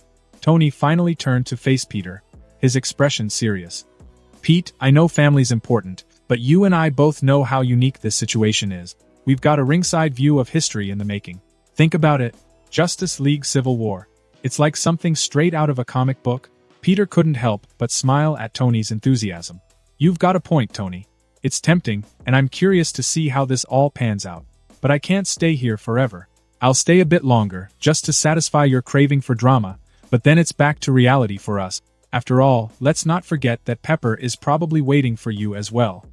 [SPEAKER 1] Tony finally turned to face Peter, his expression serious. Pete, I know family's important, but you and I both know how unique this situation is. We've got a ringside view of history in the making. Think about it. Justice League Civil War. It's like something straight out of a comic book. Peter couldn't help but smile at Tony's enthusiasm. You've got a point, Tony. It's tempting, and I'm curious to see how this all pans out. But I can't stay here forever. I'll stay a bit longer, just to satisfy your craving for drama, but then it's back to reality for us. After all, let's not forget that Pepper is probably waiting for you as well.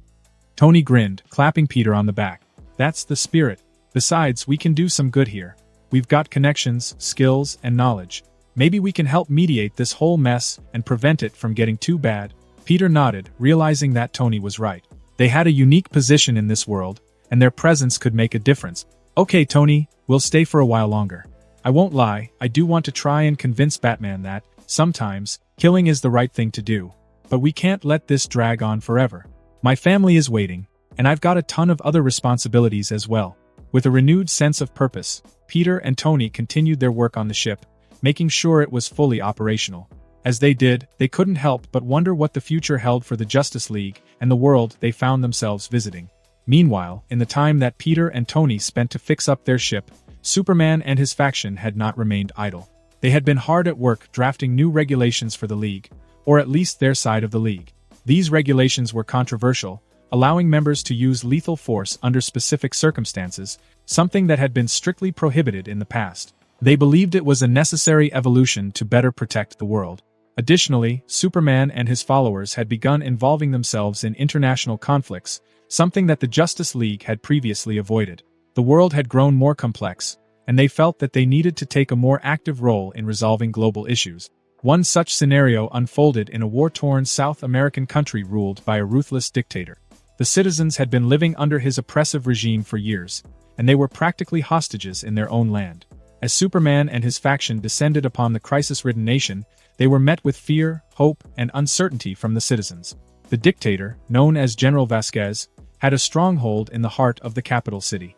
[SPEAKER 1] Tony grinned, clapping Peter on the back. That's the spirit. Besides, we can do some good here. We've got connections, skills, and knowledge. Maybe we can help mediate this whole mess and prevent it from getting too bad. Peter nodded, realizing that Tony was right. They had a unique position in this world, and their presence could make a difference. Okay, Tony, we'll stay for a while longer. I won't lie, I do want to try and convince Batman that, sometimes, killing is the right thing to do. But we can't let this drag on forever. My family is waiting, and I've got a ton of other responsibilities as well. With a renewed sense of purpose, Peter and Tony continued their work on the ship, making sure it was fully operational. As they did, they couldn't help but wonder what the future held for the Justice League and the world they found themselves visiting. Meanwhile, in the time that Peter and Tony spent to fix up their ship, Superman and his faction had not remained idle. They had been hard at work drafting new regulations for the League, or at least their side of the League. These regulations were controversial, allowing members to use lethal force under specific circumstances, something that had been strictly prohibited in the past. They believed it was a necessary evolution to better protect the world. Additionally, Superman and his followers had begun involving themselves in international conflicts, something that the Justice League had previously avoided. The world had grown more complex, and they felt that they needed to take a more active role in resolving global issues. One such scenario unfolded in a war-torn South American country ruled by a ruthless dictator. The citizens had been living under his oppressive regime for years, and they were practically hostages in their own land. As Superman and his faction descended upon the crisis-ridden nation, they were met with fear, hope, and uncertainty from the citizens. The dictator, known as General Vasquez, had a stronghold in the heart of the capital city.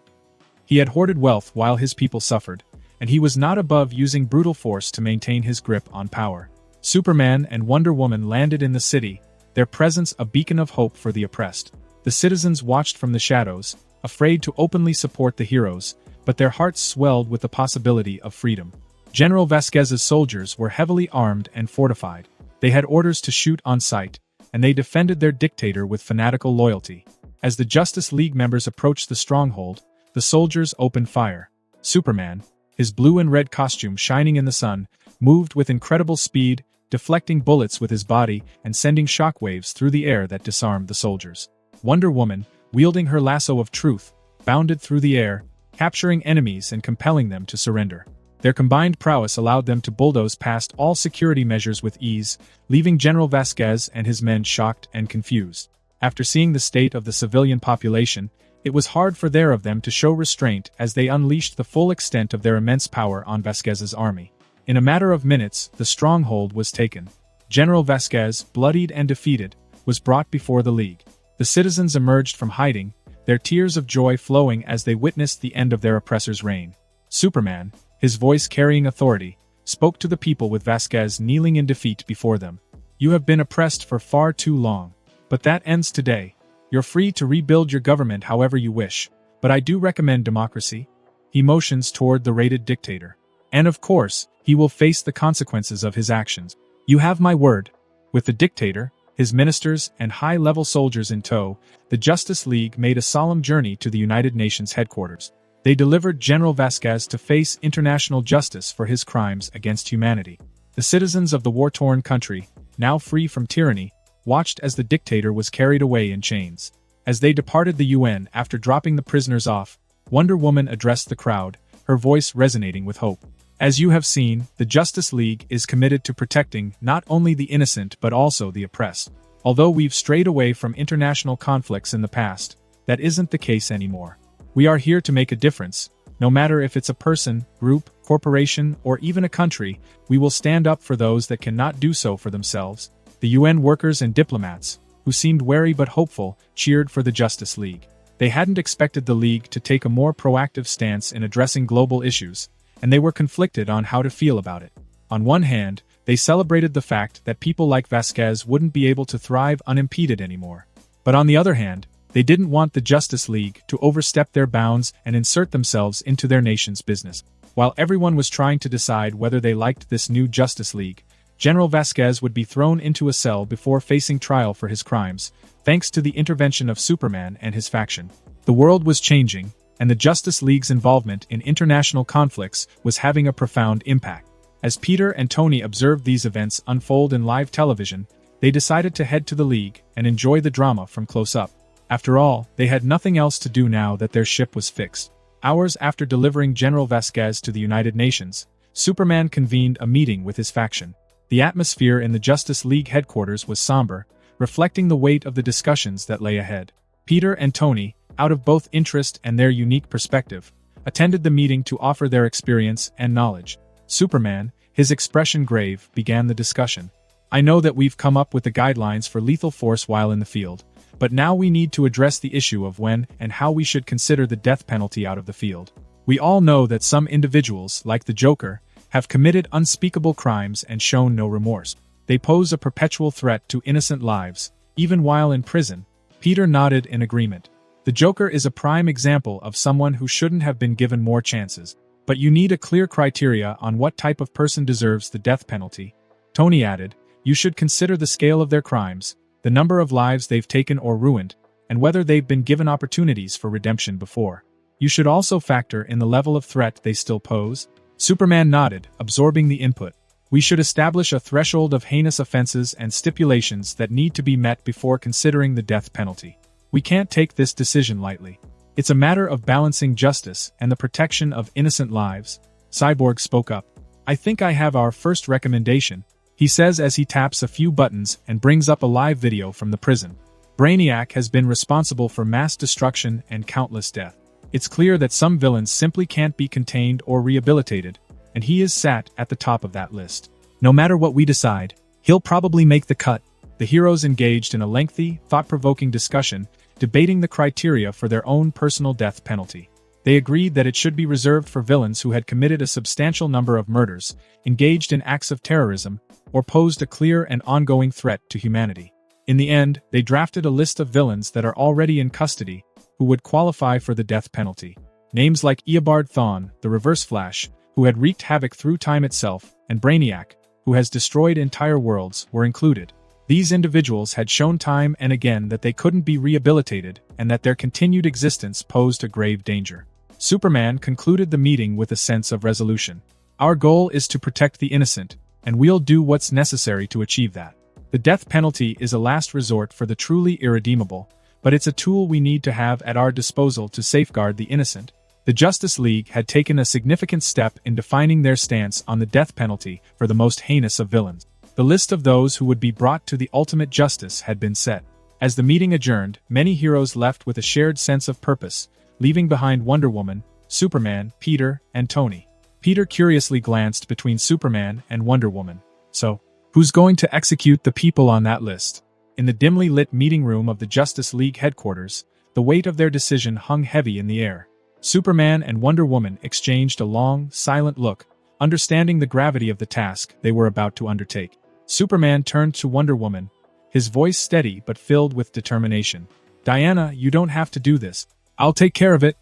[SPEAKER 1] He had hoarded wealth while his people suffered, and he was not above using brutal force to maintain his grip on power. Superman and Wonder Woman landed in the city, their presence a beacon of hope for the oppressed. The citizens watched from the shadows, afraid to openly support the heroes, but their hearts swelled with the possibility of freedom. General Vasquez's soldiers were heavily armed and fortified. They had orders to shoot on sight, and they defended their dictator with fanatical loyalty. As the Justice League members approached the stronghold, the soldiers opened fire. Superman, his blue and red costume shining in the sun, moved with incredible speed, deflecting bullets with his body and sending shockwaves through the air that disarmed the soldiers. Wonder Woman, wielding her lasso of truth, bounded through the air, capturing enemies and compelling them to surrender. Their combined prowess allowed them to bulldoze past all security measures with ease, leaving General Vasquez and his men shocked and confused. After seeing the state of the civilian population, it was hard for their of them to show restraint as they unleashed the full extent of their immense power on Vasquez's army. In a matter of minutes, the stronghold was taken. General Vasquez, bloodied and defeated, was brought before the League. The citizens emerged from hiding, their tears of joy flowing as they witnessed the end of their oppressor's reign. Superman, his voice carrying authority, spoke to the people with Vasquez kneeling in defeat before them. You have been oppressed for far too long. But that ends today. You're free to rebuild your government however you wish, but I do recommend democracy. He motions toward the raided dictator. And of course, he will face the consequences of his actions. You have my word. With the dictator, his ministers, and high-level soldiers in tow, the Justice League made a solemn journey to the United Nations headquarters. They delivered General Vasquez to face international justice for his crimes against humanity. The citizens of the war-torn country, now free from tyranny, watched as the dictator was carried away in chains. As they departed the UN after dropping the prisoners off, Wonder Woman addressed the crowd, her voice resonating with hope. As you have seen, the Justice League is committed to protecting not only the innocent but also the oppressed. Although we've strayed away from international conflicts in the past, that isn't the case anymore. We are here to make a difference. No matter if it's a person, group, corporation, or even a country, we will stand up for those that cannot do so for themselves. The UN workers and diplomats, who seemed wary but hopeful, cheered for the Justice League. They hadn't expected the League to take a more proactive stance in addressing global issues, and they were conflicted on how to feel about it. On one hand, they celebrated the fact that people like Vasquez wouldn't be able to thrive unimpeded anymore. But on the other hand, they didn't want the Justice League to overstep their bounds and insert themselves into their nation's business. While everyone was trying to decide whether they liked this new Justice League, General Vasquez would be thrown into a cell before facing trial for his crimes, thanks to the intervention of Superman and his faction. The world was changing, and the Justice League's involvement in international conflicts was having a profound impact. As Peter and Tony observed these events unfold in live television, they decided to head to the League and enjoy the drama from close up. After all, they had nothing else to do now that their ship was fixed. Hours after delivering General Vasquez to the United Nations, Superman convened a meeting with his faction. The atmosphere in the Justice League headquarters was somber, reflecting the weight of the discussions that lay ahead. Peter and Tony, out of both interest and their unique perspective, attended the meeting to offer their experience and knowledge. Superman, his expression grave, began the discussion. "I know that we've come up with the guidelines for lethal force while in the field, but now we need to address the issue of when and how we should consider the death penalty out of the field. We all know that some individuals, like the Joker, have committed unspeakable crimes and shown no remorse. They pose a perpetual threat to innocent lives, even while in prison." Peter nodded in agreement. "The Joker is a prime example of someone who shouldn't have been given more chances. But you need a clear criteria on what type of person deserves the death penalty." Tony added, "You should consider the scale of their crimes, the number of lives they've taken or ruined, and whether they've been given opportunities for redemption before. You should also factor in the level of threat they still pose." Superman nodded, absorbing the input. "We should establish a threshold of heinous offenses and stipulations that need to be met before considering the death penalty. We can't take this decision lightly. It's a matter of balancing justice and the protection of innocent lives." Cyborg spoke up. "I think I have our first recommendation," he says as he taps a few buttons and brings up a live video from the prison. "Brainiac has been responsible for mass destruction and countless death. It's clear that some villains simply can't be contained or rehabilitated, and he is sat at the top of that list. No matter what we decide, he'll probably make the cut." The heroes engaged in a lengthy, thought-provoking discussion, debating the criteria for their own personal death penalty. They agreed that it should be reserved for villains who had committed a substantial number of murders, engaged in acts of terrorism, or posed a clear and ongoing threat to humanity. In the end, they drafted a list of villains that are already in custody, who would qualify for the death penalty. Names like Eobard Thawne, the Reverse Flash, who had wreaked havoc through time itself, and Brainiac, who has destroyed entire worlds, were included. These individuals had shown time and again that they couldn't be rehabilitated and that their continued existence posed a grave danger. Superman concluded the meeting with a sense of resolution. "Our goal is to protect the innocent, and we'll do what's necessary to achieve that. The death penalty is a last resort for the truly irredeemable, but it's a tool we need to have at our disposal to safeguard the innocent." The Justice League had taken a significant step in defining their stance on the death penalty for the most heinous of villains. The list of those who would be brought to the ultimate justice had been set. As the meeting adjourned, many heroes left with a shared sense of purpose, leaving behind Wonder Woman, Superman, Peter, and Tony. Peter curiously glanced between Superman and Wonder Woman. "So, who's going to execute the people on that list?" In the dimly lit meeting room of the Justice League headquarters, the weight of their decision hung heavy in the air. Superman and Wonder Woman exchanged a long, silent look, understanding the gravity of the task they were about to undertake. Superman turned to Wonder Woman, his voice steady but filled with determination. "Diana, you don't have to do this. I'll take care of it."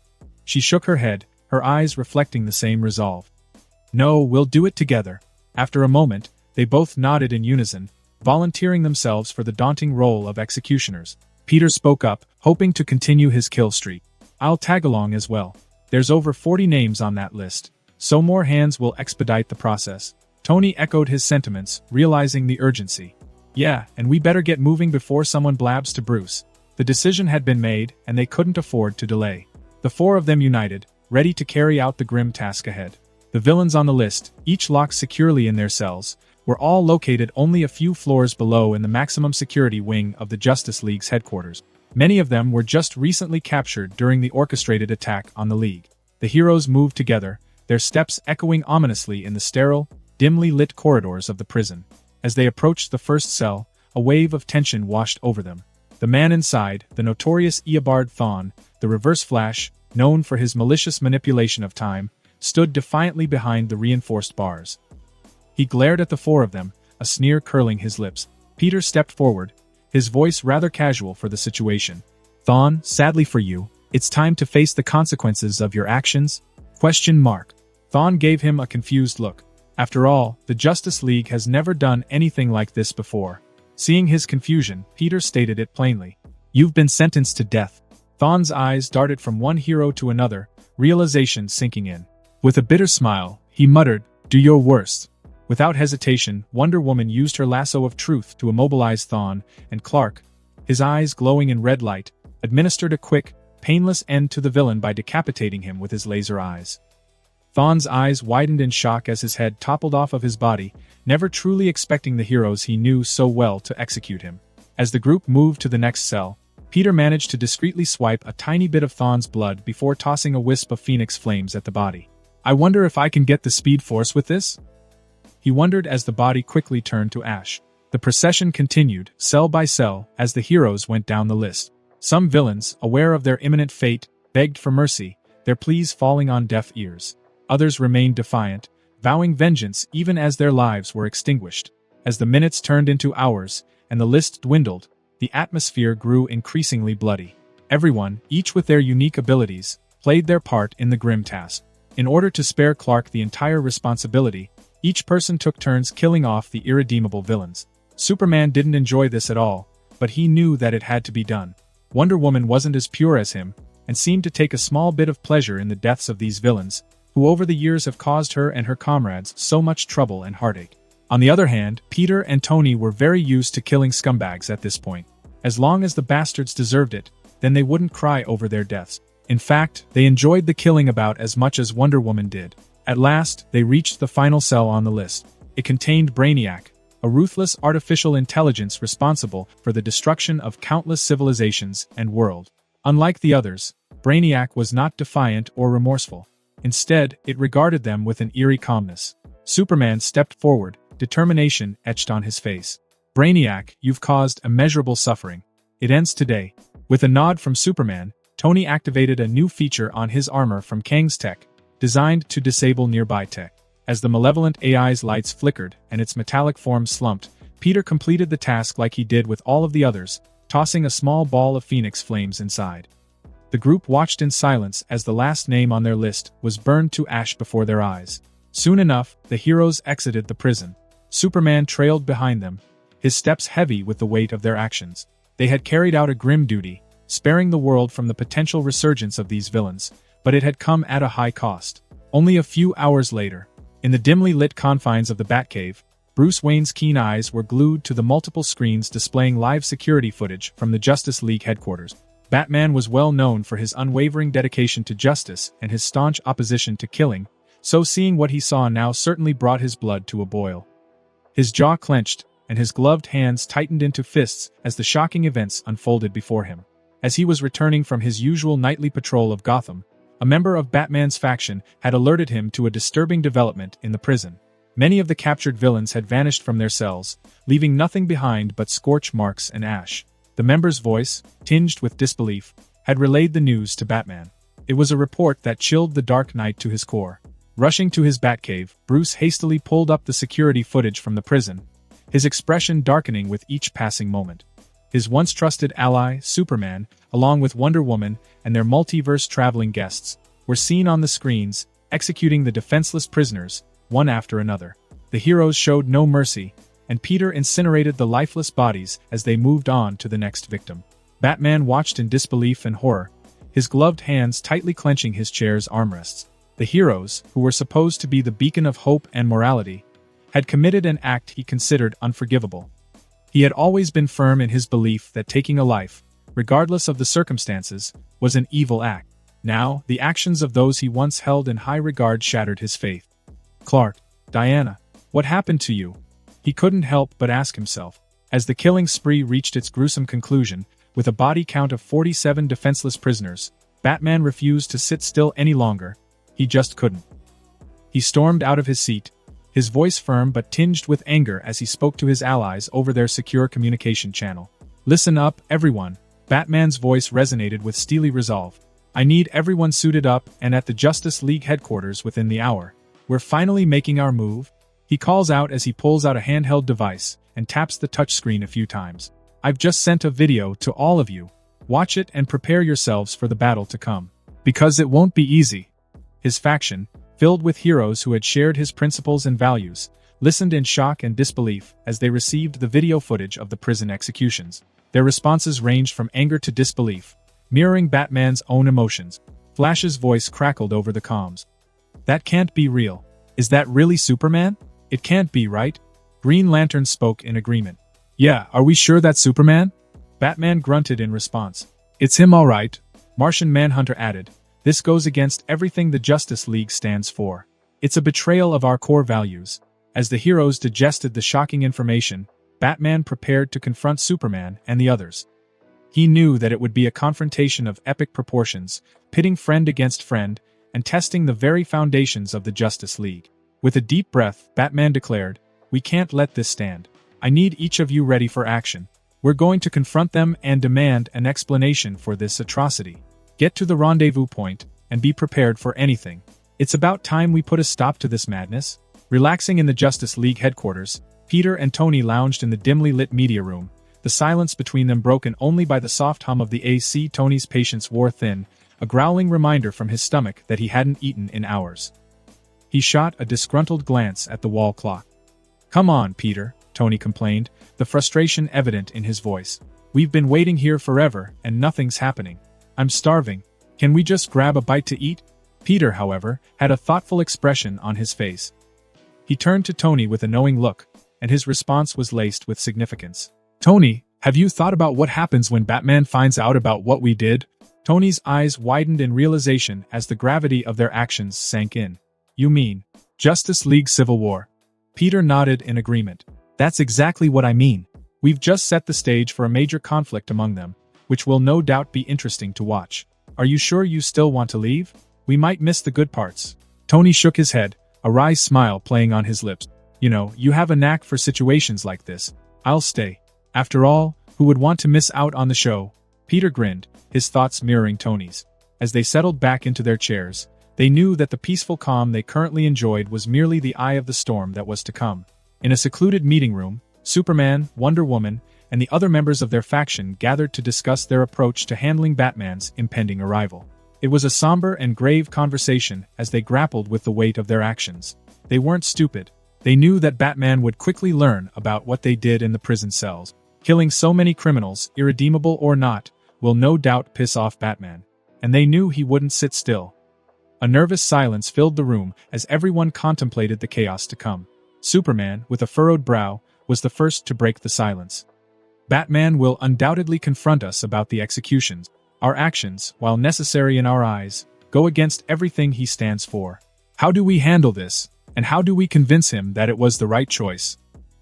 [SPEAKER 1] She shook her head, her eyes reflecting the same resolve. "No, we'll do it together." After a moment, they both nodded in unison, volunteering themselves for the daunting role of executioners. Peter spoke up, hoping to continue his kill streak. "I'll tag along as well. There's over 40 names on that list, so more hands will expedite the process." Tony echoed his sentiments, realizing the urgency. "Yeah, and we better get moving before someone blabs to Bruce." The decision had been made, and they couldn't afford to delay. The four of them united, ready to carry out the grim task ahead. The villains on the list, each locked securely in their cells, were all located only a few floors below in the maximum security wing of the Justice League's headquarters. Many of them were just recently captured during the orchestrated attack on the League. The heroes moved together, their steps echoing ominously in the sterile, dimly lit corridors of the prison. As they approached the first cell, a wave of tension washed over them. The man inside, the notorious Eobard Thawne, the Reverse Flash, known for his malicious manipulation of time, stood defiantly behind the reinforced bars. He glared at the four of them, a sneer curling his lips. Peter stepped forward, his voice rather casual for the situation. "Thawne, sadly for you, it's time to face the consequences of your actions?" Thawne gave him a confused look. After all, the Justice League has never done anything like this before. Seeing his confusion, Peter stated it plainly. "You've been sentenced to death." Thawne's eyes darted from one hero to another, realization sinking in. With a bitter smile, he muttered, "Do your worst." Without hesitation, Wonder Woman used her lasso of truth to immobilize Thawne, and Clark, his eyes glowing in red light, administered a quick, painless end to the villain by decapitating him with his laser eyes. Thawne's eyes widened in shock as his head toppled off of his body, never truly expecting the heroes he knew so well to execute him. As the group moved to the next cell, Peter managed to discreetly swipe a tiny bit of Thawne's blood before tossing a wisp of phoenix flames at the body. "I wonder if I can get the speed force with this?" He wondered as the body quickly turned to ash. The procession continued, cell by cell, as the heroes went down the list. Some villains, aware of their imminent fate, begged for mercy, their pleas falling on deaf ears. Others remained defiant, vowing vengeance even as their lives were extinguished. As the minutes turned into hours, and the list dwindled, the atmosphere grew increasingly bloody. Everyone, each with their unique abilities, played their part in the grim task. In order to spare Clark the entire responsibility, each person took turns killing off the irredeemable villains. Superman didn't enjoy this at all, but he knew that it had to be done. Wonder Woman wasn't as pure as him, and seemed to take a small bit of pleasure in the deaths of these villains, who over the years have caused her and her comrades so much trouble and heartache. On the other hand, Peter and Tony were very used to killing scumbags at this point. As long as the bastards deserved it, then they wouldn't cry over their deaths. In fact, they enjoyed the killing about as much as Wonder Woman did. At last, they reached the final cell on the list. It contained Brainiac, a ruthless artificial intelligence responsible for the destruction of countless civilizations and worlds. Unlike the others, Brainiac was not defiant or remorseful. Instead, it regarded them with an eerie calmness. Superman stepped forward, determination etched on his face. "Brainiac, you've caused immeasurable suffering. It ends today." With a nod from Superman, Tony activated a new feature on his armor from Kang's tech, designed to disable nearby tech. As the malevolent AI's lights flickered and its metallic form slumped, Peter completed the task like he did with all of the others, tossing a small ball of phoenix flames inside. The group watched in silence as the last name on their list was burned to ash before their eyes. Soon enough, the heroes exited the prison. Superman trailed behind them, his steps heavy with the weight of their actions. They had carried out a grim duty, sparing the world from the potential resurgence of these villains, but it had come at a high cost. Only a few hours later, in the dimly lit confines of the Batcave, Bruce Wayne's keen eyes were glued to the multiple screens displaying live security footage from the Justice League headquarters. Batman was well known for his unwavering dedication to justice and his staunch opposition to killing, so seeing what he saw now certainly brought his blood to a boil. His jaw clenched, and his gloved hands tightened into fists as the shocking events unfolded before him. As he was returning from his usual nightly patrol of Gotham, a member of Batman's faction had alerted him to a disturbing development in the prison. Many of the captured villains had vanished from their cells, leaving nothing behind but scorch marks and ash. The member's voice, tinged with disbelief, had relayed the news to Batman. It was a report that chilled the Dark Knight to his core. Rushing to his Batcave, Bruce hastily pulled up the security footage from the prison, his expression darkening with each passing moment. His once trusted ally, Superman, along with Wonder Woman and their multiverse traveling guests, were seen on the screens, executing the defenseless prisoners, one after another. The heroes showed no mercy, and Peter incinerated the lifeless bodies as they moved on to the next victim. Batman watched in disbelief and horror, his gloved hands tightly clenching his chair's armrests. The heroes, who were supposed to be the beacon of hope and morality, had committed an act he considered unforgivable. He had always been firm in his belief that taking a life, regardless of the circumstances, was an evil act. Now, the actions of those he once held in high regard shattered his faith. "Clark, Diana, what happened to you?" He couldn't help but ask himself. As the killing spree reached its gruesome conclusion, with a body count of 47 defenseless prisoners, Batman refused to sit still any longer. He just couldn't. He stormed out of his seat, his voice firm but tinged with anger as he spoke to his allies over their secure communication channel. "Listen up, everyone." Batman's voice resonated with steely resolve. "I need everyone suited up and at the Justice League headquarters within the hour. We're finally making our move," he calls out as he pulls out a handheld device and taps the touchscreen a few times. "I've just sent a video to all of you. Watch it and prepare yourselves for the battle to come. Because it won't be easy." His faction, filled with heroes who had shared his principles and values, listened in shock and disbelief as they received the video footage of the prison executions. Their responses ranged from anger to disbelief, mirroring Batman's own emotions. Flash's voice crackled over the comms. "That can't be real. Is that really Superman? It can't be, right?" Green Lantern spoke in agreement. "Yeah, are we sure that's Superman?" Batman grunted in response. "It's him all right," Martian Manhunter added. "This goes against everything the Justice League stands for. It's a betrayal of our core values." As the heroes digested the shocking information, Batman prepared to confront Superman and the others. He knew that it would be a confrontation of epic proportions, pitting friend against friend, and testing the very foundations of the Justice League. With a deep breath, Batman declared, "We can't let this stand. I need each of you ready for action. We're going to confront them and demand an explanation for this atrocity. Get to the rendezvous point, and be prepared for anything. It's about time we put a stop to this madness." Relaxing in the Justice League headquarters, Peter and Tony lounged in the dimly lit media room, the silence between them broken only by the soft hum of the AC. Tony's patience wore thin, a growling reminder from his stomach that he hadn't eaten in hours. He shot a disgruntled glance at the wall clock. "Come on, Peter," Tony complained, the frustration evident in his voice. "We've been waiting here forever, and nothing's happening. I'm starving. Can we just grab a bite to eat?" Peter, however, had a thoughtful expression on his face. He turned to Tony with a knowing look, and his response was laced with significance. "Tony, have you thought about what happens when Batman finds out about what we did?" Tony's eyes widened in realization as the gravity of their actions sank in. "You mean Justice League Civil War?" Peter nodded in agreement. "That's exactly what I mean. We've just set the stage for a major conflict among them, which will no doubt be interesting to watch. Are you sure you still want to leave? We might miss the good parts." Tony shook his head, a wry smile playing on his lips. "You know, you have a knack for situations like this. I'll stay. After all, who would want to miss out on the show?" Peter grinned, his thoughts mirroring Tony's. As they settled back into their chairs, they knew that the peaceful calm they currently enjoyed was merely the eye of the storm that was to come. In a secluded meeting room, Superman, Wonder Woman, and the other members of their faction gathered to discuss their approach to handling Batman's impending arrival. It was a somber and grave conversation as they grappled with the weight of their actions. They weren't stupid. They knew that Batman would quickly learn about what they did in the prison cells. Killing so many criminals, irredeemable or not, will no doubt piss off Batman. And they knew he wouldn't sit still. A nervous silence filled the room as everyone contemplated the chaos to come. Superman, with a furrowed brow, was the first to break the silence. "Batman will undoubtedly confront us about the executions. Our actions, while necessary in our eyes, go against everything he stands for. How do we handle this, and how do we convince him that it was the right choice?"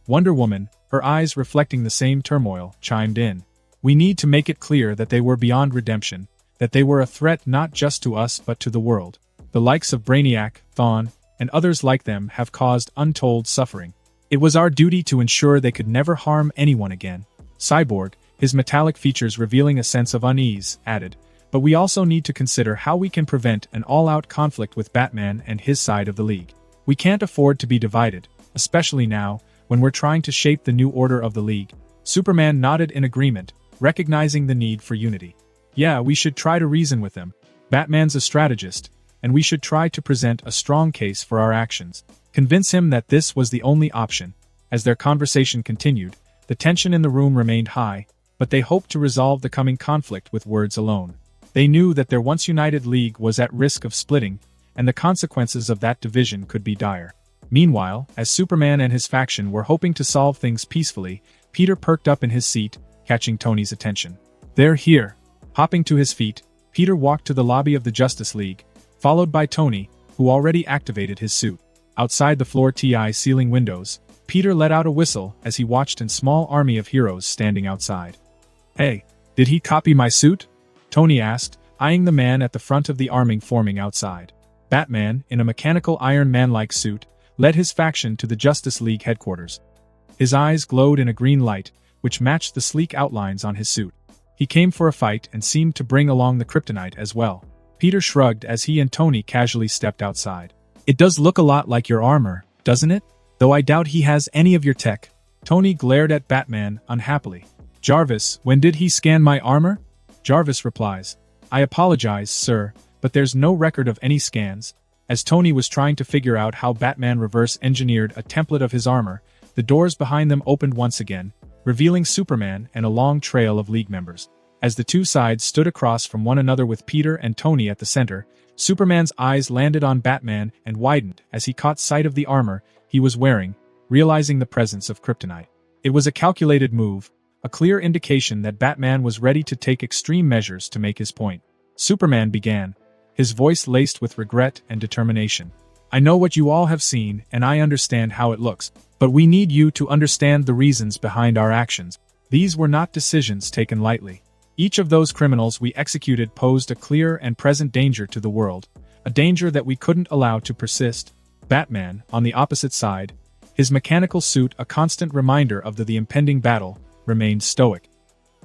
[SPEAKER 1] Wonder Woman, her eyes reflecting the same turmoil, chimed in. "We need to make it clear that they were beyond redemption, that they were a threat not just to us but to the world. The likes of Brainiac, Thawne, and others like them have caused untold suffering. It was our duty to ensure they could never harm anyone again." Cyborg, his metallic features revealing a sense of unease, added, "But we also need to consider how we can prevent an all-out conflict with Batman and his side of the League. We can't afford to be divided, especially now, when we're trying to shape the new order of the League." Superman nodded in agreement, recognizing the need for unity. "Yeah, we should try to reason with them. Batman's a strategist, and we should try to present a strong case for our actions. Convince him that this was the only option." As their conversation continued, the tension in the room remained high, but they hoped to resolve the coming conflict with words alone. They knew that their once united League was at risk of splitting, and the consequences of that division could be dire. Meanwhile, as Superman and his faction were hoping to solve things peacefully, Peter perked up in his seat, catching Tony's attention. "They're here." Hopping to his feet, Peter walked to the lobby of the Justice League, followed by Tony, who already activated his suit. Outside the floor-to-ceiling windows, Peter let out a whistle as he watched a small army of heroes standing outside. "Hey, did he copy my suit?" Tony asked, eyeing the man at the front of the army forming outside. Batman, in a mechanical Iron Man-like suit, led his faction to the Justice League headquarters. His eyes glowed in a green light, which matched the sleek outlines on his suit. He came for a fight and seemed to bring along the kryptonite as well. Peter shrugged as he and Tony casually stepped outside. "It does look a lot like your armor, doesn't it? Though I doubt he has any of your tech." Tony glared at Batman unhappily. "Jarvis, when did he scan my armor?" Jarvis replies, "I apologize, sir, but there's no record of any scans." As Tony was trying to figure out how Batman reverse-engineered a template of his armor, the doors behind them opened once again, revealing Superman and a long trail of League members. As the two sides stood across from one another with Peter and Tony at the center, Superman's eyes landed on Batman and widened as he caught sight of the armor he was wearing, realizing the presence of kryptonite. It was a calculated move, a clear indication that Batman was ready to take extreme measures to make his point. Superman began, his voice laced with regret and determination. "I know what you all have seen, and I understand how it looks, but we need you to understand the reasons behind our actions. These were not decisions taken lightly. Each of those criminals we executed posed a clear and present danger to the world, a danger that we couldn't allow to persist." Batman, on the opposite side, his mechanical suit a constant reminder of the impending battle, remained stoic.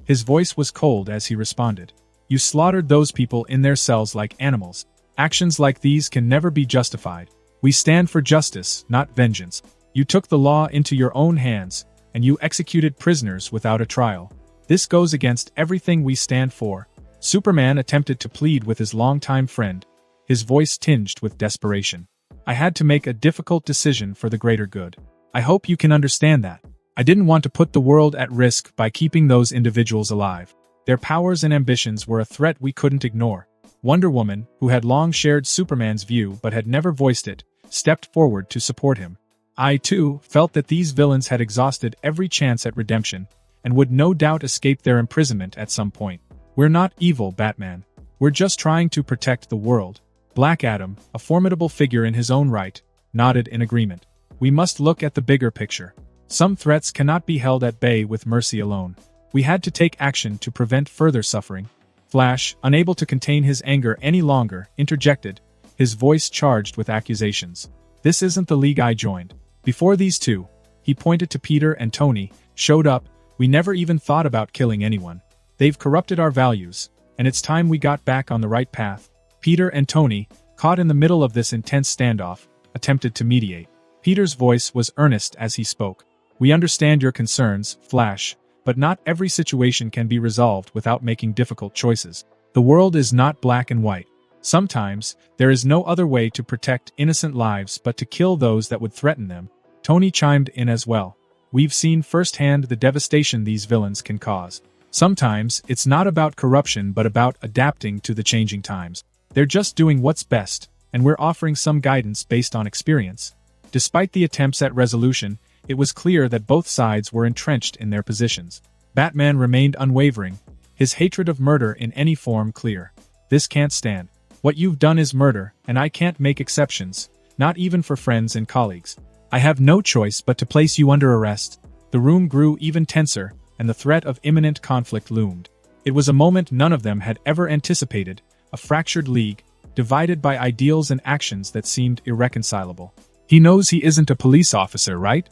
[SPEAKER 1] His voice was cold as he responded. "You slaughtered those people in their cells like animals. Actions like these can never be justified. We stand for justice, not vengeance. You took the law into your own hands, and you executed prisoners without a trial. This goes against everything we stand for." Superman attempted to plead with his longtime friend, his voice tinged with desperation. "I had to make a difficult decision for the greater good. I hope you can understand that. I didn't want to put the world at risk by keeping those individuals alive. Their powers and ambitions were a threat we couldn't ignore." Wonder Woman, who had long shared Superman's view but had never voiced it, stepped forward to support him. "I, too, felt that these villains had exhausted every chance at redemption, and would no doubt escape their imprisonment at some point. We're not evil, Batman. We're just trying to protect the world." Black Adam, a formidable figure in his own right, nodded in agreement. "We must look at the bigger picture. Some threats cannot be held at bay with mercy alone. We had to take action to prevent further suffering." Flash, unable to contain his anger any longer, interjected, his voice charged with accusations. "This isn't the league I joined. Before these two," he pointed to Peter and Tony, "showed up, we never even thought about killing anyone. They've corrupted our values, and it's time we got back on the right path." Peter and Tony, caught in the middle of this intense standoff, attempted to mediate. Peter's voice was earnest as he spoke. "We understand your concerns, Flash, but not every situation can be resolved without making difficult choices. The world is not black and white. Sometimes, there is no other way to protect innocent lives but to kill those that would threaten them." Tony chimed in as well. "We've seen firsthand the devastation these villains can cause. Sometimes, it's not about corruption but about adapting to the changing times. They're just doing what's best, and we're offering some guidance based on experience." Despite the attempts at resolution, it was clear that both sides were entrenched in their positions. Batman remained unwavering, his hatred of murder in any form clear. "This can't stand. What you've done is murder, and I can't make exceptions, not even for friends and colleagues. I have no choice but to place you under arrest." The room grew even tenser, and the threat of imminent conflict loomed. It was a moment none of them had ever anticipated, a fractured league, divided by ideals and actions that seemed irreconcilable. "He knows he isn't a police officer, right?"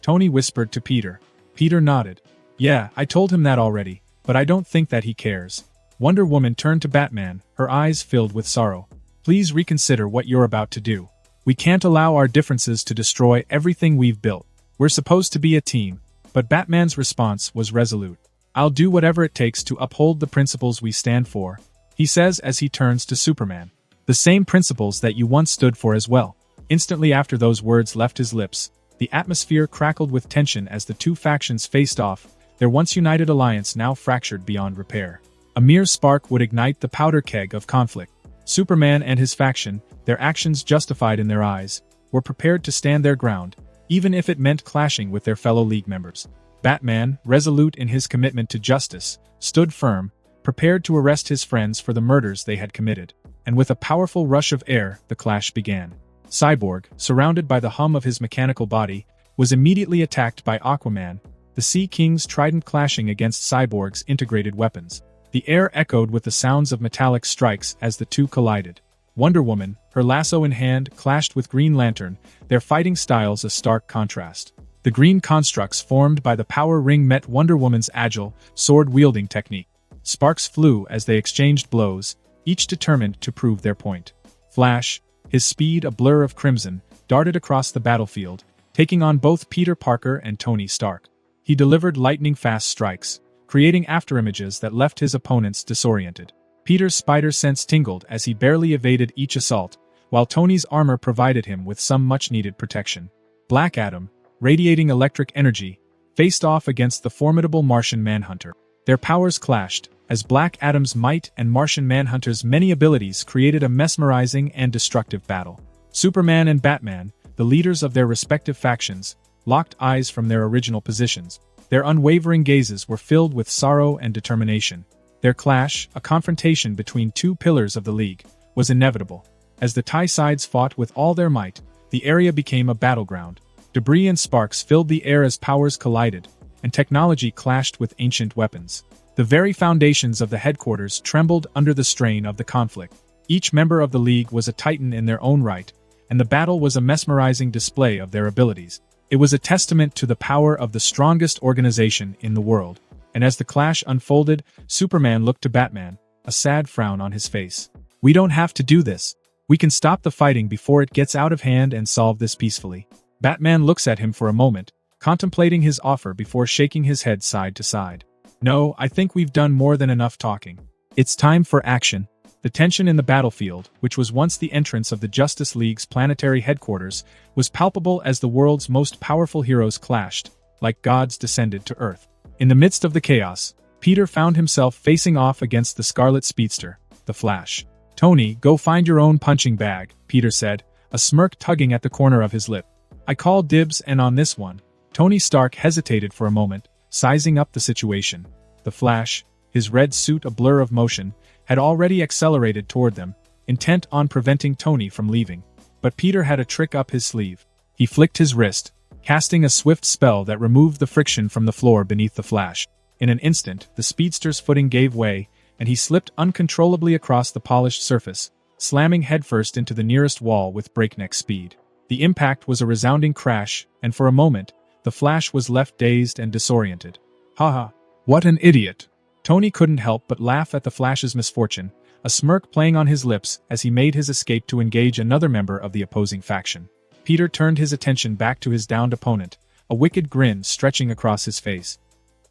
[SPEAKER 1] Tony whispered to Peter. Peter nodded. "Yeah, I told him that already, but I don't think that he cares." Wonder Woman turned to Batman, her eyes filled with sorrow. "Please reconsider what you're about to do. We can't allow our differences to destroy everything we've built. We're supposed to be a team." But Batman's response was resolute. "I'll do whatever it takes to uphold the principles we stand for," he says as he turns to Superman. "The same principles that you once stood for as well." Instantly after those words left his lips, the atmosphere crackled with tension as the two factions faced off, their once united alliance now fractured beyond repair. A mere spark would ignite the powder keg of conflict. Superman and his faction, their actions justified in their eyes, were prepared to stand their ground, even if it meant clashing with their fellow League members. Batman, resolute in his commitment to justice, stood firm, prepared to arrest his friends for the murders they had committed. And with a powerful rush of air, the clash began. Cyborg, surrounded by the hum of his mechanical body, was immediately attacked by Aquaman, the Sea King's trident clashing against Cyborg's integrated weapons. The air echoed with the sounds of metallic strikes as the two collided. Wonder Woman, her lasso in hand, clashed with Green Lantern, their fighting styles a stark contrast. The green constructs formed by the power ring met Wonder Woman's agile, sword-wielding technique. Sparks flew as they exchanged blows, each determined to prove their point. Flash, his speed a blur of crimson, darted across the battlefield, taking on both Peter Parker and Tony Stark. He delivered lightning-fast strikes, creating afterimages that left his opponents disoriented. Peter's spider sense tingled as he barely evaded each assault, while Tony's armor provided him with some much-needed protection. Black Adam, radiating electric energy, faced off against the formidable Martian Manhunter. Their powers clashed, as Black Adam's might and Martian Manhunter's many abilities created a mesmerizing and destructive battle. Superman and Batman, the leaders of their respective factions, locked eyes from their original positions. Their unwavering gazes were filled with sorrow and determination. Their clash, a confrontation between two pillars of the League, was inevitable. As the TIE sides fought with all their might, the area became a battleground. Debris and sparks filled the air as powers collided, and technology clashed with ancient weapons. The very foundations of the headquarters trembled under the strain of the conflict. Each member of the League was a titan in their own right, and the battle was a mesmerizing display of their abilities. It was a testament to the power of the strongest organization in the world. And as the clash unfolded, Superman looked to Batman, a sad frown on his face. "We don't have to do this. We can stop the fighting before it gets out of hand and solve this peacefully." Batman looks at him for a moment, contemplating his offer before shaking his head side to side. "No, I think we've done more than enough talking. It's time for action." The tension in the battlefield, which was once the entrance of the Justice League's planetary headquarters, was palpable as the world's most powerful heroes clashed, like gods descended to Earth. In the midst of the chaos, Peter found himself facing off against the Scarlet Speedster, the Flash. "Tony, go find your own punching bag," Peter said, a smirk tugging at the corner of his lip. "I call dibs and on this one." Tony Stark hesitated for a moment, sizing up the situation. The Flash, his red suit a blur of motion, had already accelerated toward them, intent on preventing Tony from leaving. But Peter had a trick up his sleeve. He flicked his wrist, casting a swift spell that removed the friction from the floor beneath the Flash. In an instant, the speedster's footing gave way, and he slipped uncontrollably across the polished surface, slamming headfirst into the nearest wall with breakneck speed. The impact was a resounding crash, and for a moment, the Flash was left dazed and disoriented. "Haha, what an idiot!" Tony couldn't help but laugh at the Flash's misfortune, a smirk playing on his lips as he made his escape to engage another member of the opposing faction. Peter turned his attention back to his downed opponent, a wicked grin stretching across his face.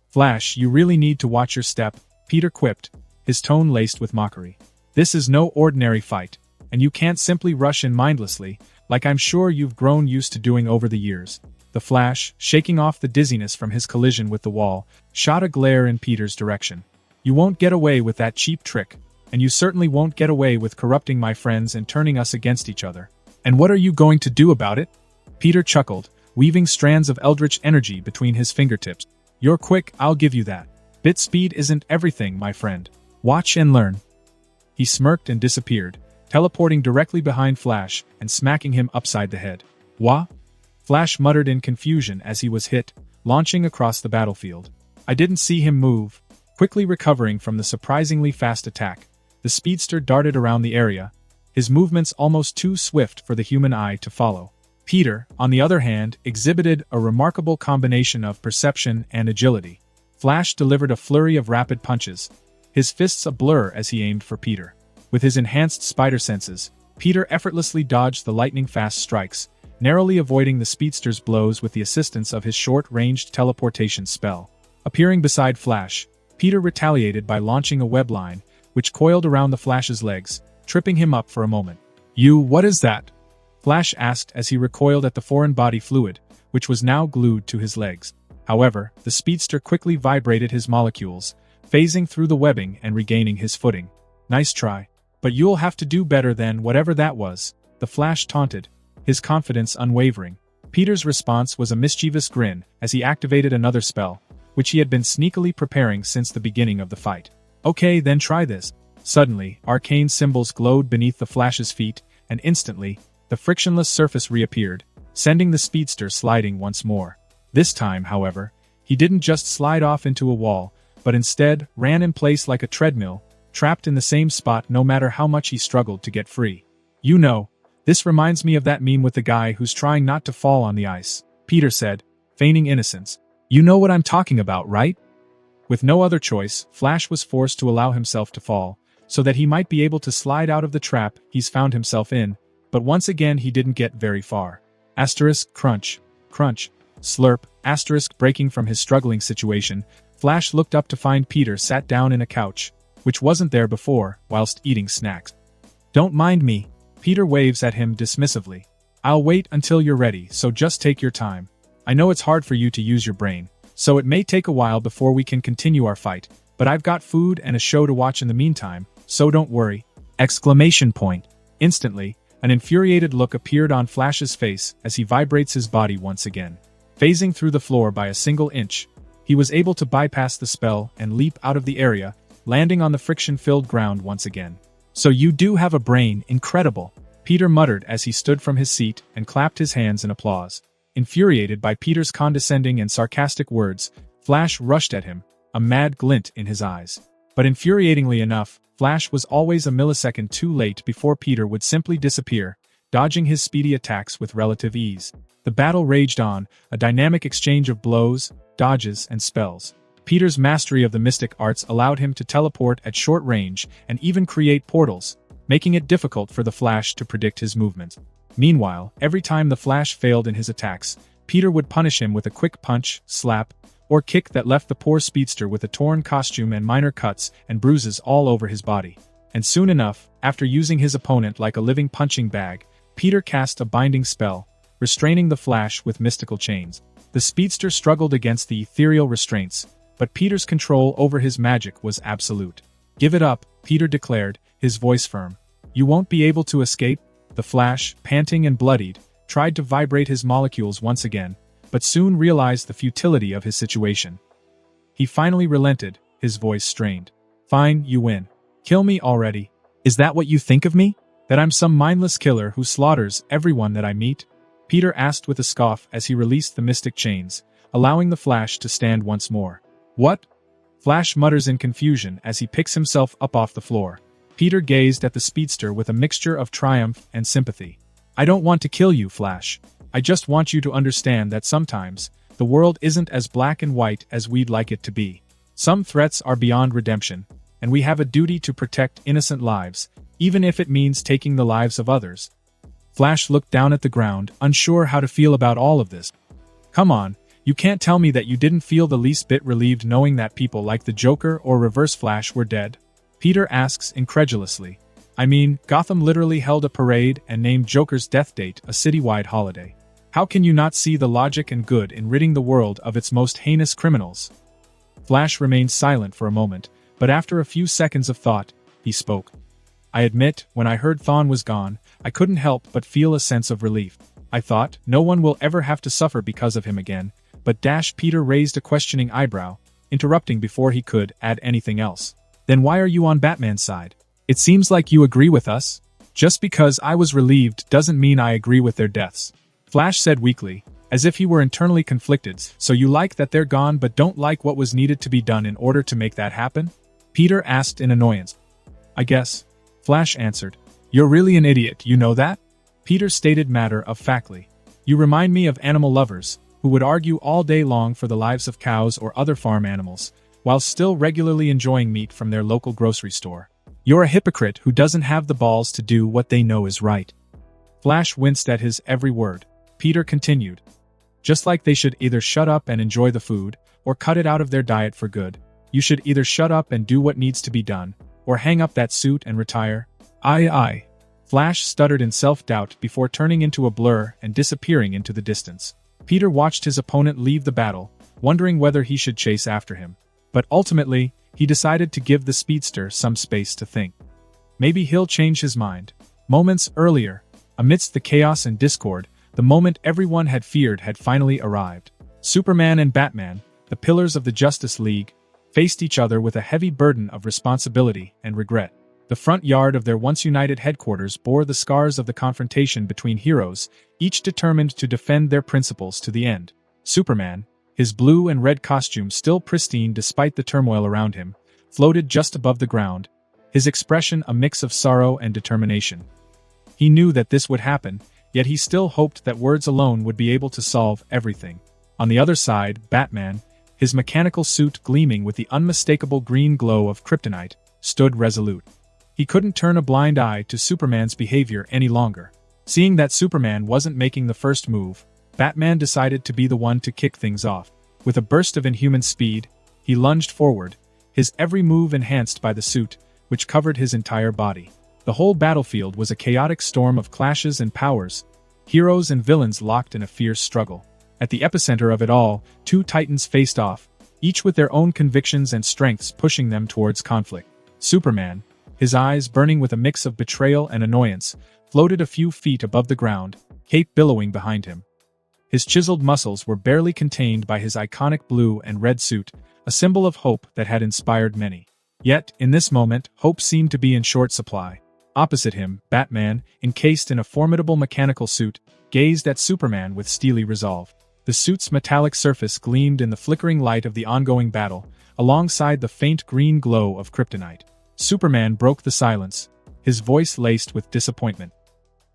[SPEAKER 1] "Flash, you really need to watch your step," Peter quipped, his tone laced with mockery. "This is no ordinary fight, and you can't simply rush in mindlessly, like I'm sure you've grown used to doing over the years." The Flash, shaking off the dizziness from his collision with the wall, shot a glare in Peter's direction. "You won't get away with that cheap trick, and you certainly won't get away with corrupting my friends and turning us against each other. And what are you going to do about it?" Peter chuckled, weaving strands of eldritch energy between his fingertips. "You're quick, I'll give you that. Bit speed isn't everything, my friend. Watch and learn." He smirked and disappeared, teleporting directly behind Flash and smacking him upside the head. "Wha?" Flash muttered in confusion as he was hit, launching across the battlefield. "I didn't see him move." Quickly recovering from the surprisingly fast attack, the speedster darted around the area, his movements almost too swift for the human eye to follow. Peter, on the other hand, exhibited a remarkable combination of perception and agility. Flash delivered a flurry of rapid punches, his fists a blur as he aimed for Peter. With his enhanced spider senses, Peter effortlessly dodged the lightning-fast strikes, narrowly avoiding the speedster's blows with the assistance of his short-ranged teleportation spell. Appearing beside Flash, Peter retaliated by launching a web line, which coiled around the Flash's legs, tripping him up for a moment. What is that?" Flash asked as he recoiled at the foreign body fluid, which was now glued to his legs. However, the speedster quickly vibrated his molecules, phasing through the webbing and regaining his footing. "Nice try. But you'll have to do better than whatever that was," the Flash taunted, his confidence unwavering. Peter's response was a mischievous grin as he activated another spell, which he had been sneakily preparing since the beginning of the fight. "Okay, then try this." Suddenly, arcane symbols glowed beneath the Flash's feet, and instantly, the frictionless surface reappeared, sending the speedster sliding once more. This time, however, he didn't just slide off into a wall, but instead ran in place like a treadmill, trapped in the same spot no matter how much he struggled to get free. You know, this reminds me of that meme with the guy who's trying not to fall on the ice, Peter said, feigning innocence. You know what I'm talking about, right? With no other choice, Flash was forced to allow himself to fall, so that he might be able to slide out of the trap he's found himself in, but once again he didn't get very far. Asterisk, crunch, crunch, slurp, asterisk. Breaking from his struggling situation, Flash looked up to find Peter sat down in a couch, which wasn't there before, whilst eating snacks. Don't mind me, Peter waves at him dismissively. I'll wait until you're ready, so just take your time. I know it's hard for you to use your brain, so it may take a while before we can continue our fight, but I've got food and a show to watch in the meantime, so don't worry. Exclamation point. Instantly, an infuriated look appeared on Flash's face as he vibrates his body once again. Phasing through the floor by a single inch, he was able to bypass the spell and leap out of the area, landing on the friction-filled ground once again. So you do have a brain, incredible, Peter muttered as he stood from his seat and clapped his hands in applause. Infuriated by Peter's condescending and sarcastic words, Flash rushed at him, a mad glint in his eyes. But infuriatingly enough, Flash was always a millisecond too late before Peter would simply disappear, dodging his speedy attacks with relative ease. The battle raged on, a dynamic exchange of blows, dodges, and spells. Peter's mastery of the mystic arts allowed him to teleport at short range and even create portals, making it difficult for the Flash to predict his movements. Meanwhile, every time the Flash failed in his attacks, Peter would punish him with a quick punch, slap, or kick that left the poor speedster with a torn costume and minor cuts and bruises all over his body. And soon enough, after using his opponent like a living punching bag, Peter cast a binding spell, restraining the Flash with mystical chains. The speedster struggled against the ethereal restraints, but Peter's control over his magic was absolute. Give it up, Peter declared, his voice firm. You won't be able to escape? The Flash, panting and bloodied, tried to vibrate his molecules once again, but soon realized the futility of his situation. He finally relented, his voice strained. Fine, you win. Kill me already. Is that what you think of me? That I'm some mindless killer who slaughters everyone that I meet? Peter asked with a scoff as he released the mystic chains, allowing the Flash to stand once more. What? Flash mutters in confusion as he picks himself up off the floor. Peter gazed at the speedster with a mixture of triumph and sympathy. I don't want to kill you, Flash. I just want you to understand that sometimes, the world isn't as black and white as we'd like it to be. Some threats are beyond redemption, and we have a duty to protect innocent lives, even if it means taking the lives of others. Flash looked down at the ground, unsure how to feel about all of this. Come on, you can't tell me that you didn't feel the least bit relieved knowing that people like the Joker or Reverse Flash were dead? Peter asks incredulously. I mean, Gotham literally held a parade and named Joker's death date a citywide holiday. How can you not see the logic and good in ridding the world of its most heinous criminals? Flash remained silent for a moment, but after a few seconds of thought, he spoke. I admit, when I heard Thawne was gone, I couldn't help but feel a sense of relief. I thought, no one will ever have to suffer because of him again, but Peter raised a questioning eyebrow, interrupting before he could add anything else. Then why are you on Batman's side? It seems like you agree with us. Just because I was relieved doesn't mean I agree with their deaths. Flash said weakly, as if he were internally conflicted. So you like that they're gone but don't like what was needed to be done in order to make that happen? Peter asked in annoyance. I guess. Flash answered. You're really an idiot, you know that? Peter stated matter-of-factly. You remind me of animal lovers, who would argue all day long for the lives of cows or other farm animals, while still regularly enjoying meat from their local grocery store. You're a hypocrite who doesn't have the balls to do what they know is right. Flash winced at his every word. Peter continued. Just like they should either shut up and enjoy the food, or cut it out of their diet for good, you should either shut up and do what needs to be done, or hang up that suit and retire. Aye. Flash stuttered in self-doubt before turning into a blur and disappearing into the distance. Peter watched his opponent leave the battle, wondering whether he should chase after him. But ultimately, he decided to give the speedster some space to think. Maybe he'll change his mind. Moments earlier, amidst the chaos and discord, the moment everyone had feared had finally arrived. Superman and Batman, the pillars of the Justice League, faced each other with a heavy burden of responsibility and regret. The front yard of their once united headquarters bore the scars of the confrontation between heroes, each determined to defend their principles to the end. Superman, his blue and red costume still pristine despite the turmoil around him, floated just above the ground, his expression a mix of sorrow and determination. He knew that this would happen, yet he still hoped that words alone would be able to solve everything. On the other side, Batman, his mechanical suit gleaming with the unmistakable green glow of kryptonite, stood resolute. He couldn't turn a blind eye to Superman's behavior any longer. Seeing that Superman wasn't making the first move, Batman decided to be the one to kick things off. With a burst of inhuman speed, he lunged forward, his every move enhanced by the suit, which covered his entire body. The whole battlefield was a chaotic storm of clashes and powers, heroes and villains locked in a fierce struggle. At the epicenter of it all, two titans faced off, each with their own convictions and strengths pushing them towards conflict. Superman, his eyes burning with a mix of betrayal and annoyance, floated a few feet above the ground, cape billowing behind him. His chiseled muscles were barely contained by his iconic blue and red suit, a symbol of hope that had inspired many. Yet, in this moment, hope seemed to be in short supply. Opposite him, Batman, encased in a formidable mechanical suit, gazed at Superman with steely resolve. The suit's metallic surface gleamed in the flickering light of the ongoing battle, alongside the faint green glow of kryptonite. Superman broke the silence, his voice laced with disappointment.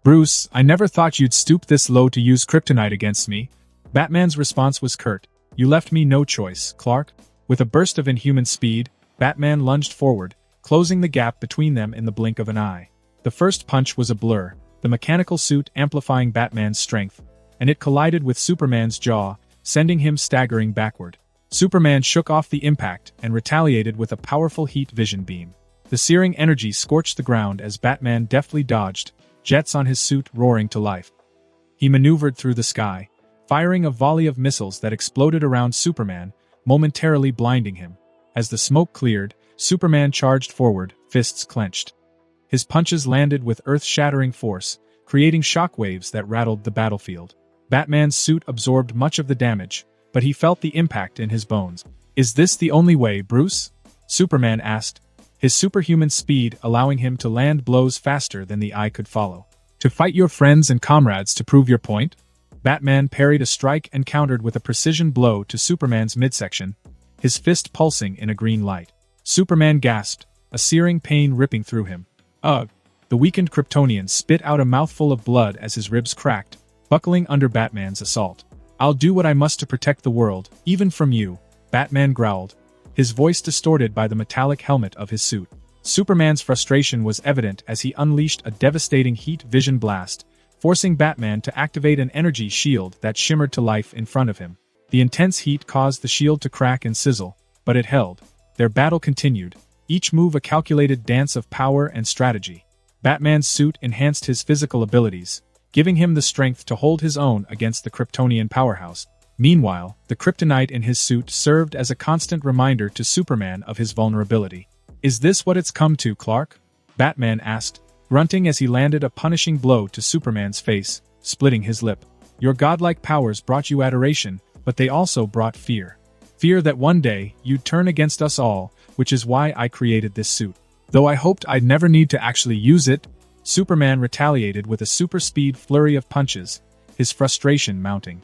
[SPEAKER 1] "Bruce, I never thought you'd stoop this low to use kryptonite against me." Batman's response was curt. "You left me no choice, Clark." With a burst of inhuman speed, Batman lunged forward, closing the gap between them in the blink of an eye. The first punch was a blur, the mechanical suit amplifying Batman's strength, and it collided with Superman's jaw, sending him staggering backward. Superman shook off the impact and retaliated with a powerful heat vision beam. The searing energy scorched the ground as Batman deftly dodged, jets on his suit roaring to life. He maneuvered through the sky, firing a volley of missiles that exploded around Superman, momentarily blinding him. As the smoke cleared, Superman charged forward, fists clenched. His punches landed with earth-shattering force, creating shockwaves that rattled the battlefield. Batman's suit absorbed much of the damage, but he felt the impact in his bones. "Is this the only way, Bruce?" Superman asked, his superhuman speed allowing him to land blows faster than the eye could follow. "To fight your friends and comrades to prove your point?" Batman parried a strike and countered with a precision blow to Superman's midsection, his fist pulsing in a green light. Superman gasped, a searing pain ripping through him. "Ugh!" The weakened Kryptonian spit out a mouthful of blood as his ribs cracked, buckling under Batman's assault. "I'll do what I must to protect the world, even from you," Batman growled, his voice distorted by the metallic helmet of his suit. Superman's frustration was evident as he unleashed a devastating heat vision blast, forcing Batman to activate an energy shield that shimmered to life in front of him. The intense heat caused the shield to crack and sizzle, but it held. Their battle continued, each move a calculated dance of power and strategy. Batman's suit enhanced his physical abilities, giving him the strength to hold his own against the Kryptonian powerhouse. Meanwhile, the kryptonite in his suit served as a constant reminder to Superman of his vulnerability. "Is this what it's come to, Clark?" Batman asked, grunting as he landed a punishing blow to Superman's face, splitting his lip. "Your godlike powers brought you adoration, but they also brought fear. Fear that one day, you'd turn against us all, which is why I created this suit. Though I hoped I'd never need to actually use it." Superman retaliated with a super-speed flurry of punches, his frustration mounting.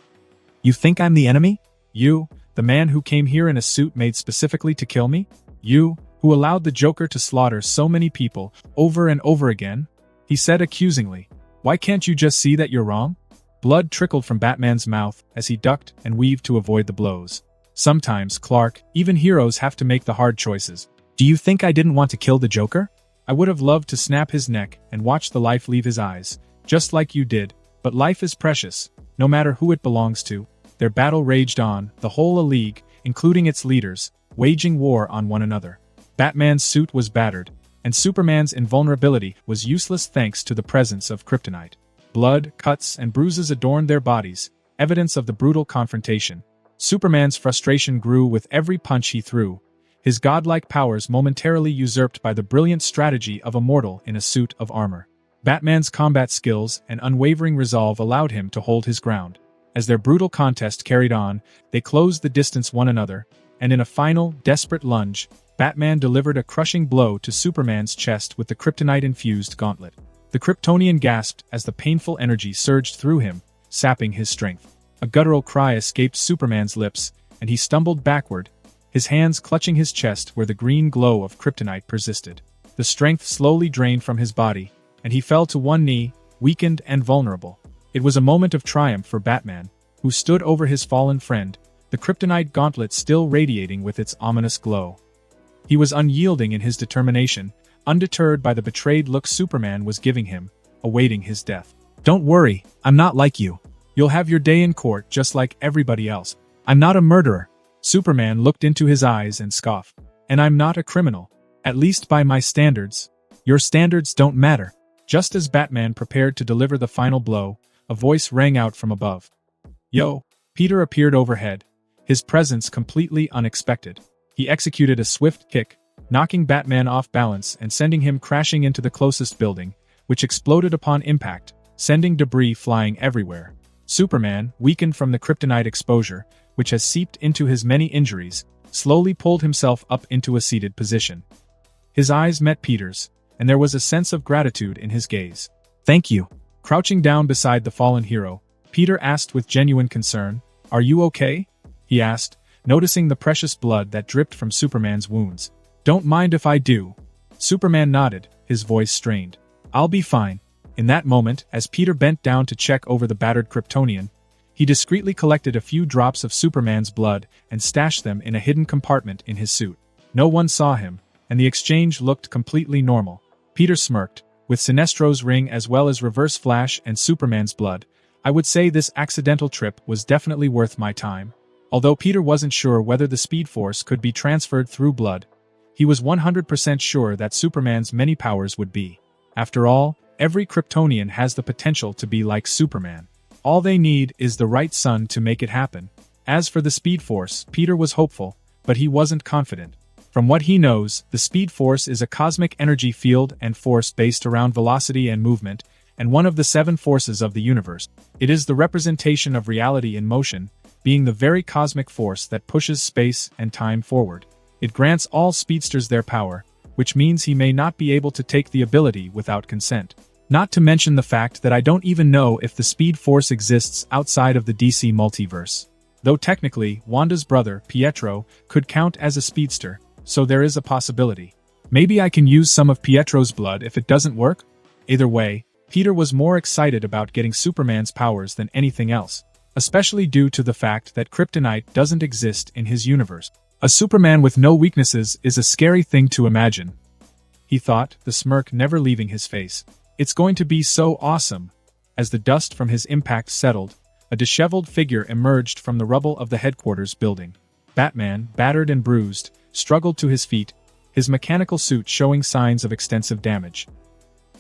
[SPEAKER 1] "You think I'm the enemy? You, the man who came here in a suit made specifically to kill me? You, who allowed the Joker to slaughter so many people, over and over again?" he said accusingly. "Why can't you just see that you're wrong?" Blood trickled from Batman's mouth as he ducked and weaved to avoid the blows. "Sometimes, Clark, even heroes have to make the hard choices. Do you think I didn't want to kill the Joker? I would have loved to snap his neck and watch the life leave his eyes, just like you did, but life is precious, no matter who it belongs to." Their battle raged on, the whole league, including its leaders, waging war on one another. Batman's suit was battered, and Superman's invulnerability was useless thanks to the presence of kryptonite. Blood, cuts, and bruises adorned their bodies, evidence of the brutal confrontation. Superman's frustration grew with every punch he threw, his godlike powers momentarily usurped by the brilliant strategy of a mortal in a suit of armor. Batman's combat skills and unwavering resolve allowed him to hold his ground. As their brutal contest carried on, they closed the distance one another, and in a final, desperate lunge, Batman delivered a crushing blow to Superman's chest with the kryptonite-infused gauntlet. The Kryptonian gasped as the painful energy surged through him, sapping his strength. A guttural cry escaped Superman's lips, and he stumbled backward, his hands clutching his chest where the green glow of kryptonite persisted. The strength slowly drained from his body, and he fell to one knee, weakened and vulnerable. It was a moment of triumph for Batman, who stood over his fallen friend, the kryptonite gauntlet still radiating with its ominous glow. He was unyielding in his determination, undeterred by the betrayed look Superman was giving him, awaiting his death. "Don't worry, I'm not like you. You'll have your day in court just like everybody else. I'm not a murderer." Superman looked into his eyes and scoffed. "And I'm not a criminal. At least by my standards. Your standards don't matter." Just as Batman prepared to deliver the final blow, a voice rang out from above. "Yo!" Peter appeared overhead, his presence completely unexpected. He executed a swift kick, knocking Batman off balance and sending him crashing into the closest building, which exploded upon impact, sending debris flying everywhere. Superman, weakened from the kryptonite exposure, which has seeped into his many injuries, slowly pulled himself up into a seated position. His eyes met Peter's, and there was a sense of gratitude in his gaze. "Thank you." Crouching down beside the fallen hero, Peter asked with genuine concern, "Are you okay?" he asked, noticing the precious blood that dripped from Superman's wounds. "Don't mind if I do." Superman nodded, his voice strained. "I'll be fine." In that moment, as Peter bent down to check over the battered Kryptonian, he discreetly collected a few drops of Superman's blood and stashed them in a hidden compartment in his suit. No one saw him, and the exchange looked completely normal. Peter smirked. "With Sinestro's ring as well as Reverse Flash and Superman's blood, I would say this accidental trip was definitely worth my time." Although Peter wasn't sure whether the Speed Force could be transferred through blood, he was 100% sure that Superman's many powers would be. After all, every Kryptonian has the potential to be like Superman. All they need is the right sun to make it happen. As for the Speed Force, Peter was hopeful, but he wasn't confident. From what he knows, the Speed Force is a cosmic energy field and force based around velocity and movement, and one of the 7 forces of the universe. It is the representation of reality in motion, being the very cosmic force that pushes space and time forward. It grants all speedsters their power, which means he may not be able to take the ability without consent. Not to mention the fact that I don't even know if the Speed Force exists outside of the DC multiverse. Though technically, Wanda's brother, Pietro, could count as a speedster, so there is a possibility. Maybe I can use some of Pietro's blood if it doesn't work? Either way, Peter was more excited about getting Superman's powers than anything else, especially due to the fact that kryptonite doesn't exist in his universe. A Superman with no weaknesses is a scary thing to imagine, he thought, the smirk never leaving his face. It's going to be so awesome. As the dust from his impact settled, a disheveled figure emerged from the rubble of the headquarters building. Batman, battered and bruised, struggled to his feet, his mechanical suit showing signs of extensive damage.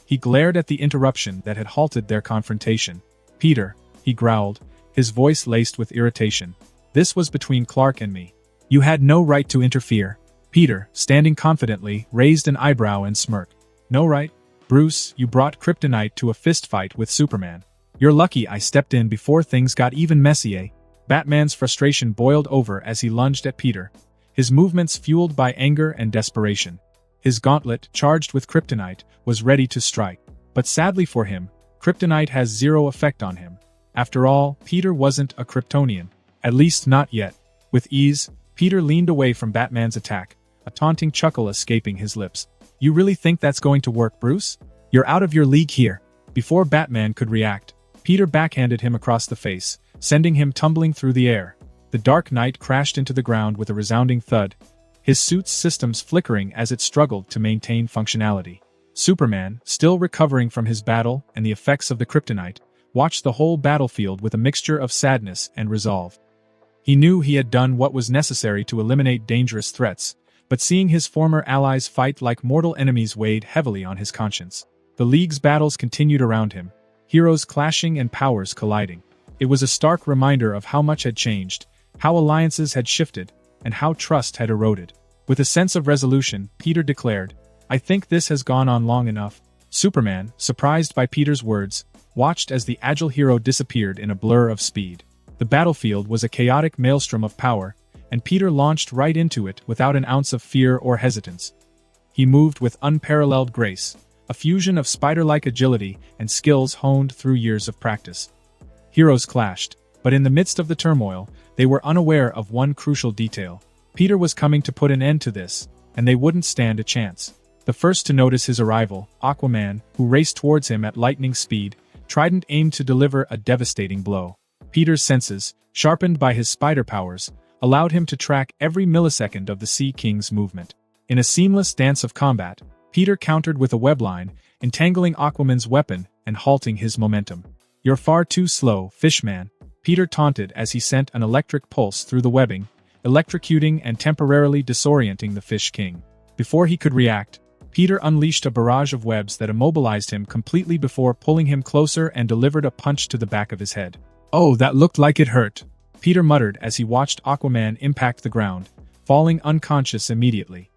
[SPEAKER 1] He glared at the interruption that had halted their confrontation. "Peter," he growled, his voice laced with irritation. "This was between Clark and me. You had no right to interfere." Peter, standing confidently, raised an eyebrow and smirked. "No right? Bruce, you brought kryptonite to a fistfight with Superman. You're lucky I stepped in before things got even messy, eh?" Batman's frustration boiled over as he lunged at Peter, his movements fueled by anger and desperation. His gauntlet, charged with kryptonite, was ready to strike. But sadly for him, kryptonite has zero effect on him. After all, Peter wasn't a Kryptonian. At least not yet. With ease, Peter leaned away from Batman's attack, a taunting chuckle escaping his lips. "You really think that's going to work, Bruce? You're out of your league here." Before Batman could react, Peter backhanded him across the face, sending him tumbling through the air. The Dark Knight crashed into the ground with a resounding thud, his suit's systems flickering as it struggled to maintain functionality. Superman, still recovering from his battle and the effects of the kryptonite, watched the whole battlefield with a mixture of sadness and resolve. He knew he had done what was necessary to eliminate dangerous threats, but seeing his former allies fight like mortal enemies weighed heavily on his conscience. The League's battles continued around him, heroes clashing and powers colliding. It was a stark reminder of how much had changed, how alliances had shifted, and how trust had eroded. With a sense of resolution, Peter declared, "I think this has gone on long enough." Superman, surprised by Peter's words, watched as the agile hero disappeared in a blur of speed. The battlefield was a chaotic maelstrom of power, and Peter launched right into it without an ounce of fear or hesitance. He moved with unparalleled grace, a fusion of spider-like agility and skills honed through years of practice. Heroes clashed, but in the midst of the turmoil, they were unaware of one crucial detail. Peter was coming to put an end to this, and they wouldn't stand a chance. The first to notice his arrival, Aquaman, who raced towards him at lightning speed, trident aimed to deliver a devastating blow. Peter's senses, sharpened by his spider powers, allowed him to track every millisecond of the Sea King's movement. In a seamless dance of combat, Peter countered with a webline, entangling Aquaman's weapon and halting his momentum. "You're far too slow, Fishman," Peter taunted as he sent an electric pulse through the webbing, electrocuting and temporarily disorienting the Fish King. Before he could react, Peter unleashed a barrage of webs that immobilized him completely before pulling him closer and delivered a punch to the back of his head. "Oh, that looked like it hurt," Peter muttered as he watched Aquaman impact the ground, falling unconscious immediately.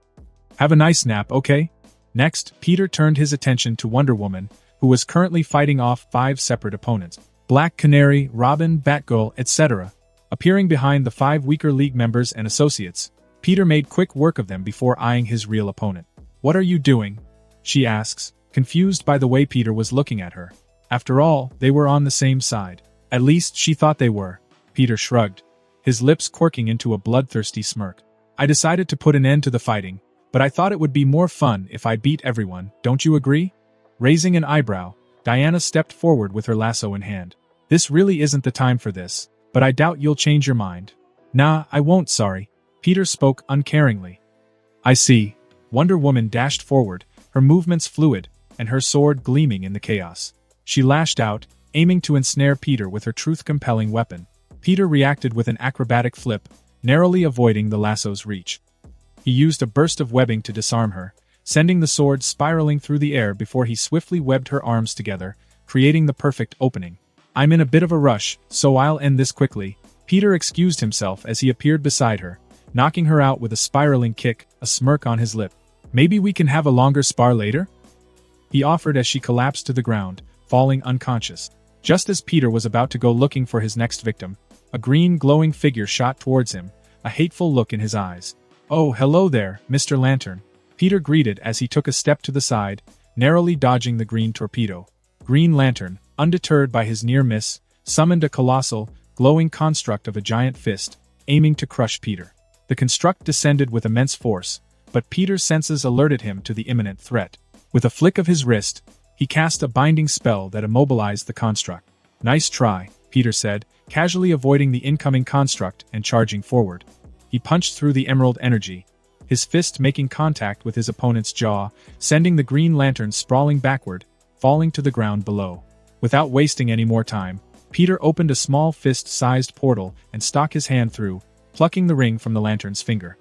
[SPEAKER 1] "Have a nice nap, okay?" Next, Peter turned his attention to Wonder Woman, who was currently fighting off 5 separate opponents. Black Canary, Robin, Batgirl, etc. Appearing behind the 5 weaker League members and associates, Peter made quick work of them before eyeing his real opponent. "What are you doing?" she asks, confused by the way Peter was looking at her. After all, they were on the same side. At least she thought they were. Peter shrugged, his lips quirking into a bloodthirsty smirk. "I decided to put an end to the fighting, but I thought it would be more fun if I beat everyone, don't you agree?" Raising an eyebrow, Diana stepped forward with her lasso in hand. "This really isn't the time for this, but I doubt you'll change your mind." "Nah, I won't, sorry." Peter spoke uncaringly. "I see." Wonder Woman dashed forward, her movements fluid, and her sword gleaming in the chaos. She lashed out, aiming to ensnare Peter with her truth-compelling weapon. Peter reacted with an acrobatic flip, narrowly avoiding the lasso's reach. He used a burst of webbing to disarm her, sending the sword spiraling through the air before he swiftly webbed her arms together, creating the perfect opening. "I'm in a bit of a rush, so I'll end this quickly," Peter excused himself as he appeared beside her, knocking her out with a spiraling kick, a smirk on his lip. "Maybe we can have a longer spar later?" he offered as she collapsed to the ground, falling unconscious. Just as Peter was about to go looking for his next victim, a green glowing figure shot towards him, a hateful look in his eyes. "Oh, hello there, Mr. Lantern," Peter greeted as he took a step to the side, narrowly dodging the green torpedo. Green Lantern, undeterred by his near miss, summoned a colossal, glowing construct of a giant fist, aiming to crush Peter. The construct descended with immense force, but Peter's senses alerted him to the imminent threat. With a flick of his wrist, he cast a binding spell that immobilized the construct. "Nice try," Peter said, casually avoiding the incoming construct and charging forward. He punched through the emerald energy, his fist making contact with his opponent's jaw, sending the Green Lantern sprawling backward, falling to the ground below. Without wasting any more time, Peter opened a small fist-sized portal and stuck his hand through, plucking the ring from the lantern's finger.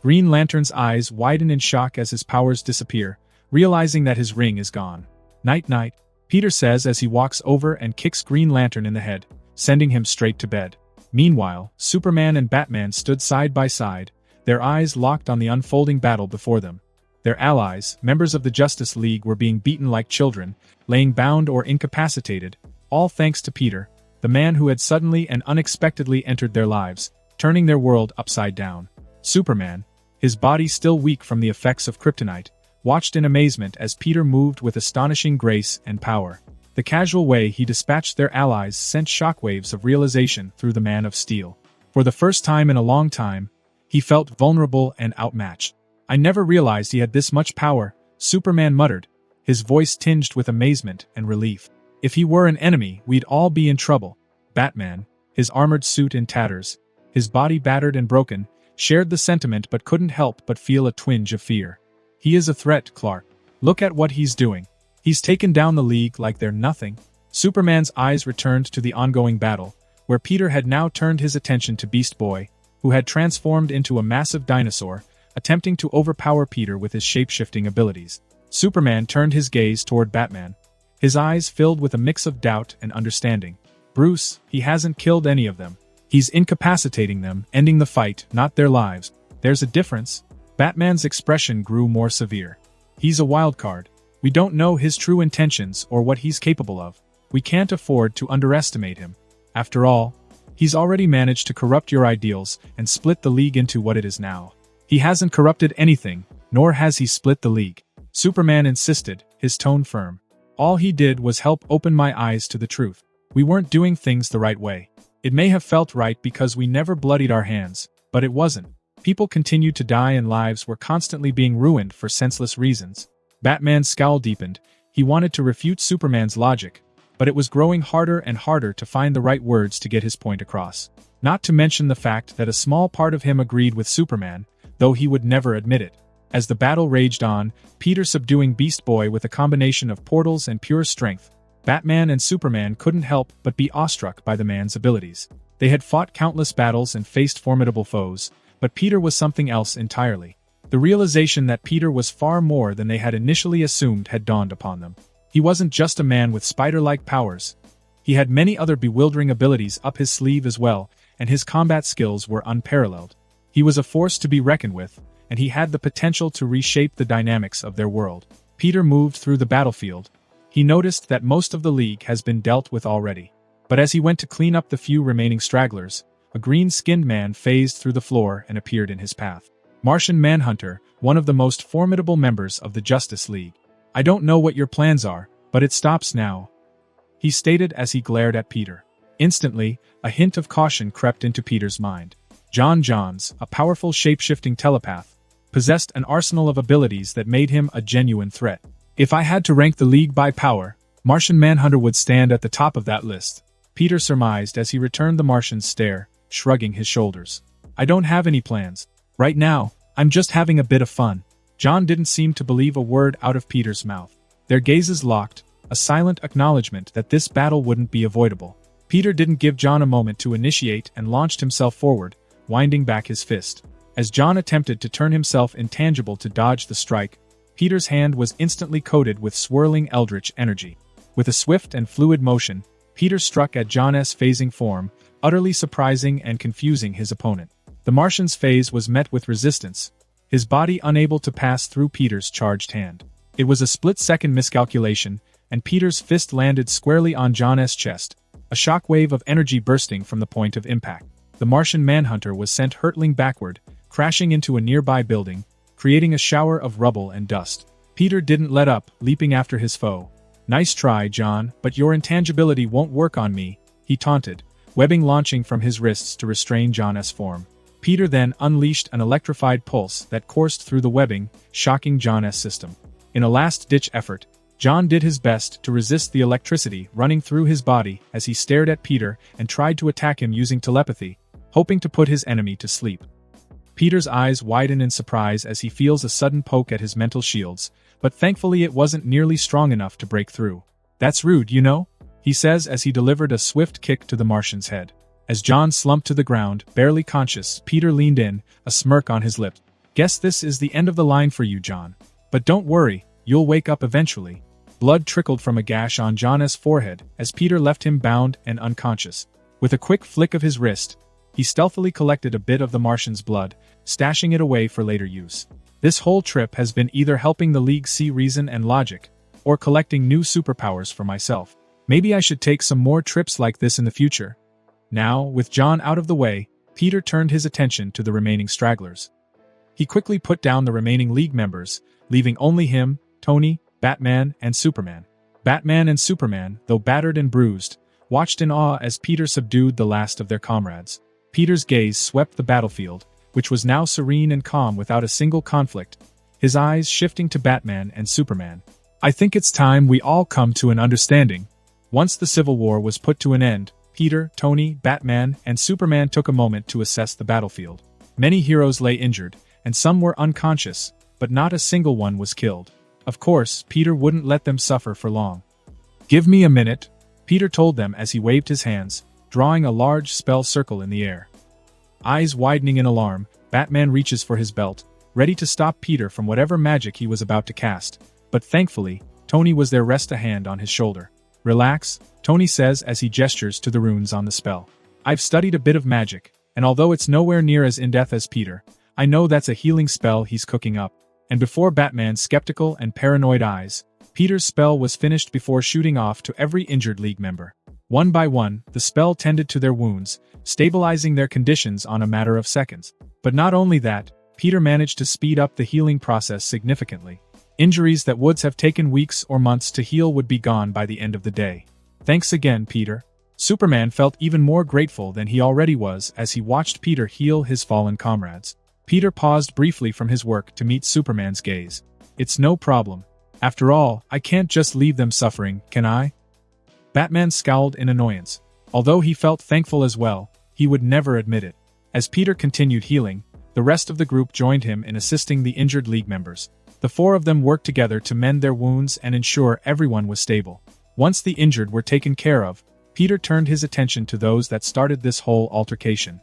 [SPEAKER 1] Green Lantern's eyes widen in shock as his powers disappear, realizing that his ring is gone. "Night-night," Peter says as he walks over and kicks Green Lantern in the head, sending him straight to bed. Meanwhile, Superman and Batman stood side by side, their eyes locked on the unfolding battle before them. Their allies, members of the Justice League, were being beaten like children, laying bound or incapacitated, all thanks to Peter, the man who had suddenly and unexpectedly entered their lives, turning their world upside down. Superman, his body still weak from the effects of kryptonite, watched in amazement as Peter moved with astonishing grace and power. The casual way he dispatched their allies sent shockwaves of realization through the Man of Steel. For the first time in a long time, he felt vulnerable and outmatched. "I never realized he had this much power," Superman muttered, his voice tinged with amazement and relief. "If he were an enemy, we'd all be in trouble." Batman, his armored suit in tatters, his body battered and broken, shared the sentiment but couldn't help but feel a twinge of fear. "He is a threat, Clark. Look at what he's doing. He's taken down the League like they're nothing." Superman's eyes returned to the ongoing battle, where Peter had now turned his attention to Beast Boy, who had transformed into a massive dinosaur, attempting to overpower Peter with his shape-shifting abilities. Superman turned his gaze toward Batman, his eyes filled with a mix of doubt and understanding. "Bruce, he hasn't killed any of them. He's incapacitating them, ending the fight, not their lives. There's a difference." Batman's expression grew more severe. "He's a wild card. We don't know his true intentions or what he's capable of. We can't afford to underestimate him. After all, He's already managed to corrupt your ideals and split the League into what it is now. He hasn't corrupted anything, nor has he split the League. Superman insisted, his tone firm. All he did was help open my eyes to the truth. We weren't doing things the right way. It may have felt right because we never bloodied our hands, but it wasn't. People continued to die and lives were constantly being ruined for senseless reasons. Batman's scowl deepened. He wanted to refute Superman's logic, but it was growing harder and harder to find the right words to get his point across. Not to mention the fact that a small part of him agreed with Superman, though he would never admit it. As the battle raged on, Peter subduing Beast Boy with a combination of portals and pure strength, Batman and Superman couldn't help but be awestruck by the man's abilities. They had fought countless battles and faced formidable foes, but Peter was something else entirely. The realization that Peter was far more than they had initially assumed had dawned upon them. He wasn't just a man with spider-like powers. He had many other bewildering abilities up his sleeve as well, and his combat skills were unparalleled. He was a force to be reckoned with, and he had the potential to reshape the dynamics of their world. Peter moved through the battlefield. He noticed that most of the League has been dealt with already. But as he went to clean up the few remaining stragglers, a green-skinned man phased through the floor and appeared in his path. Martian Manhunter, one of the most formidable members of the Justice League. I don't know what your plans are, but it stops now, he stated as he glared at Peter. Instantly, a hint of caution crept into Peter's mind. John Johns, a powerful shape-shifting telepath, possessed an arsenal of abilities that made him a genuine threat. If I had to rank the League by power, Martian Manhunter would stand at the top of that list, Peter surmised as he returned the Martian's stare, shrugging his shoulders. I don't have any plans. Right now, I'm just having a bit of fun. John didn't seem to believe a word out of Peter's mouth. Their gazes locked, a silent acknowledgement that this battle wouldn't be avoidable. Peter didn't give John a moment to initiate and launched himself forward, winding back his fist. As John attempted to turn himself intangible to dodge the strike, Peter's hand was instantly coated with swirling eldritch energy. With a swift and fluid motion, Peter struck at John's phasing form, utterly surprising and confusing his opponent. The Martian's phase was met with resistance, his body unable to pass through Peter's charged hand. It was a split-second miscalculation, and Peter's fist landed squarely on John's chest, a shockwave of energy bursting from the point of impact. The Martian Manhunter was sent hurtling backward, crashing into a nearby building, creating a shower of rubble and dust. Peter didn't let up, leaping after his foe. Nice try, John, but your intangibility won't work on me, he taunted, webbing launching from his wrists to restrain John's form. Peter then unleashed an electrified pulse that coursed through the webbing, shocking John's system. In a last-ditch effort, John did his best to resist the electricity running through his body as he stared at Peter and tried to attack him using telepathy, hoping to put his enemy to sleep. Peter's eyes widen in surprise as he feels a sudden poke at his mental shields, but thankfully it wasn't nearly strong enough to break through. That's rude, you know? He says as he delivered a swift kick to the Martian's head. As John slumped to the ground, barely conscious, Peter leaned in, a smirk on his lips. Guess this is the end of the line for you, John. But don't worry, you'll wake up eventually. Blood trickled from a gash on John's forehead as Peter left him bound and unconscious. With a quick flick of his wrist, he stealthily collected a bit of the Martian's blood, stashing it away for later use. This whole trip has been either helping the League see reason and logic, or collecting new superpowers for myself. Maybe I should take some more trips like this in the future. Now, with John out of the way, Peter turned his attention to the remaining stragglers. He quickly put down the remaining League members, leaving only him, Tony, Batman, and Superman. Batman and Superman, though battered and bruised, watched in awe as Peter subdued the last of their comrades. Peter's gaze swept the battlefield, which was now serene and calm without a single conflict, his eyes shifting to Batman and Superman. I think it's time we all come to an understanding. Once the Civil War was put to an end, Peter, Tony, Batman, and Superman took a moment to assess the battlefield. Many heroes lay injured, and some were unconscious, but not a single one was killed. Of course, Peter wouldn't let them suffer for long. Give me a minute, Peter told them as he waved his hands, drawing a large spell circle in the air. Eyes widening in alarm, Batman reaches for his belt, ready to stop Peter from whatever magic he was about to cast, but thankfully, Tony was there, rest a hand on his shoulder. Relax, Tony says as he gestures to the runes on the spell. I've studied a bit of magic, and although it's nowhere near as in-depth as Peter, I know that's a healing spell he's cooking up. And before Batman's skeptical and paranoid eyes, Peter's spell was finished before shooting off to every injured League member. One by one, the spell tended to their wounds, stabilizing their conditions on a matter of seconds. But not only that, Peter managed to speed up the healing process significantly. Injuries that would have taken weeks or months to heal would be gone by the end of the day. Thanks again, Peter. Superman felt even more grateful than he already was as he watched Peter heal his fallen comrades. Peter paused briefly from his work to meet Superman's gaze. It's no problem. After all, I can't just leave them suffering, can I? Batman scowled in annoyance. Although he felt thankful as well, he would never admit it. As Peter continued healing, the rest of the group joined him in assisting the injured League members. The four of them worked together to mend their wounds and ensure everyone was stable. Once the injured were taken care of, Peter turned his attention to those that started this whole altercation.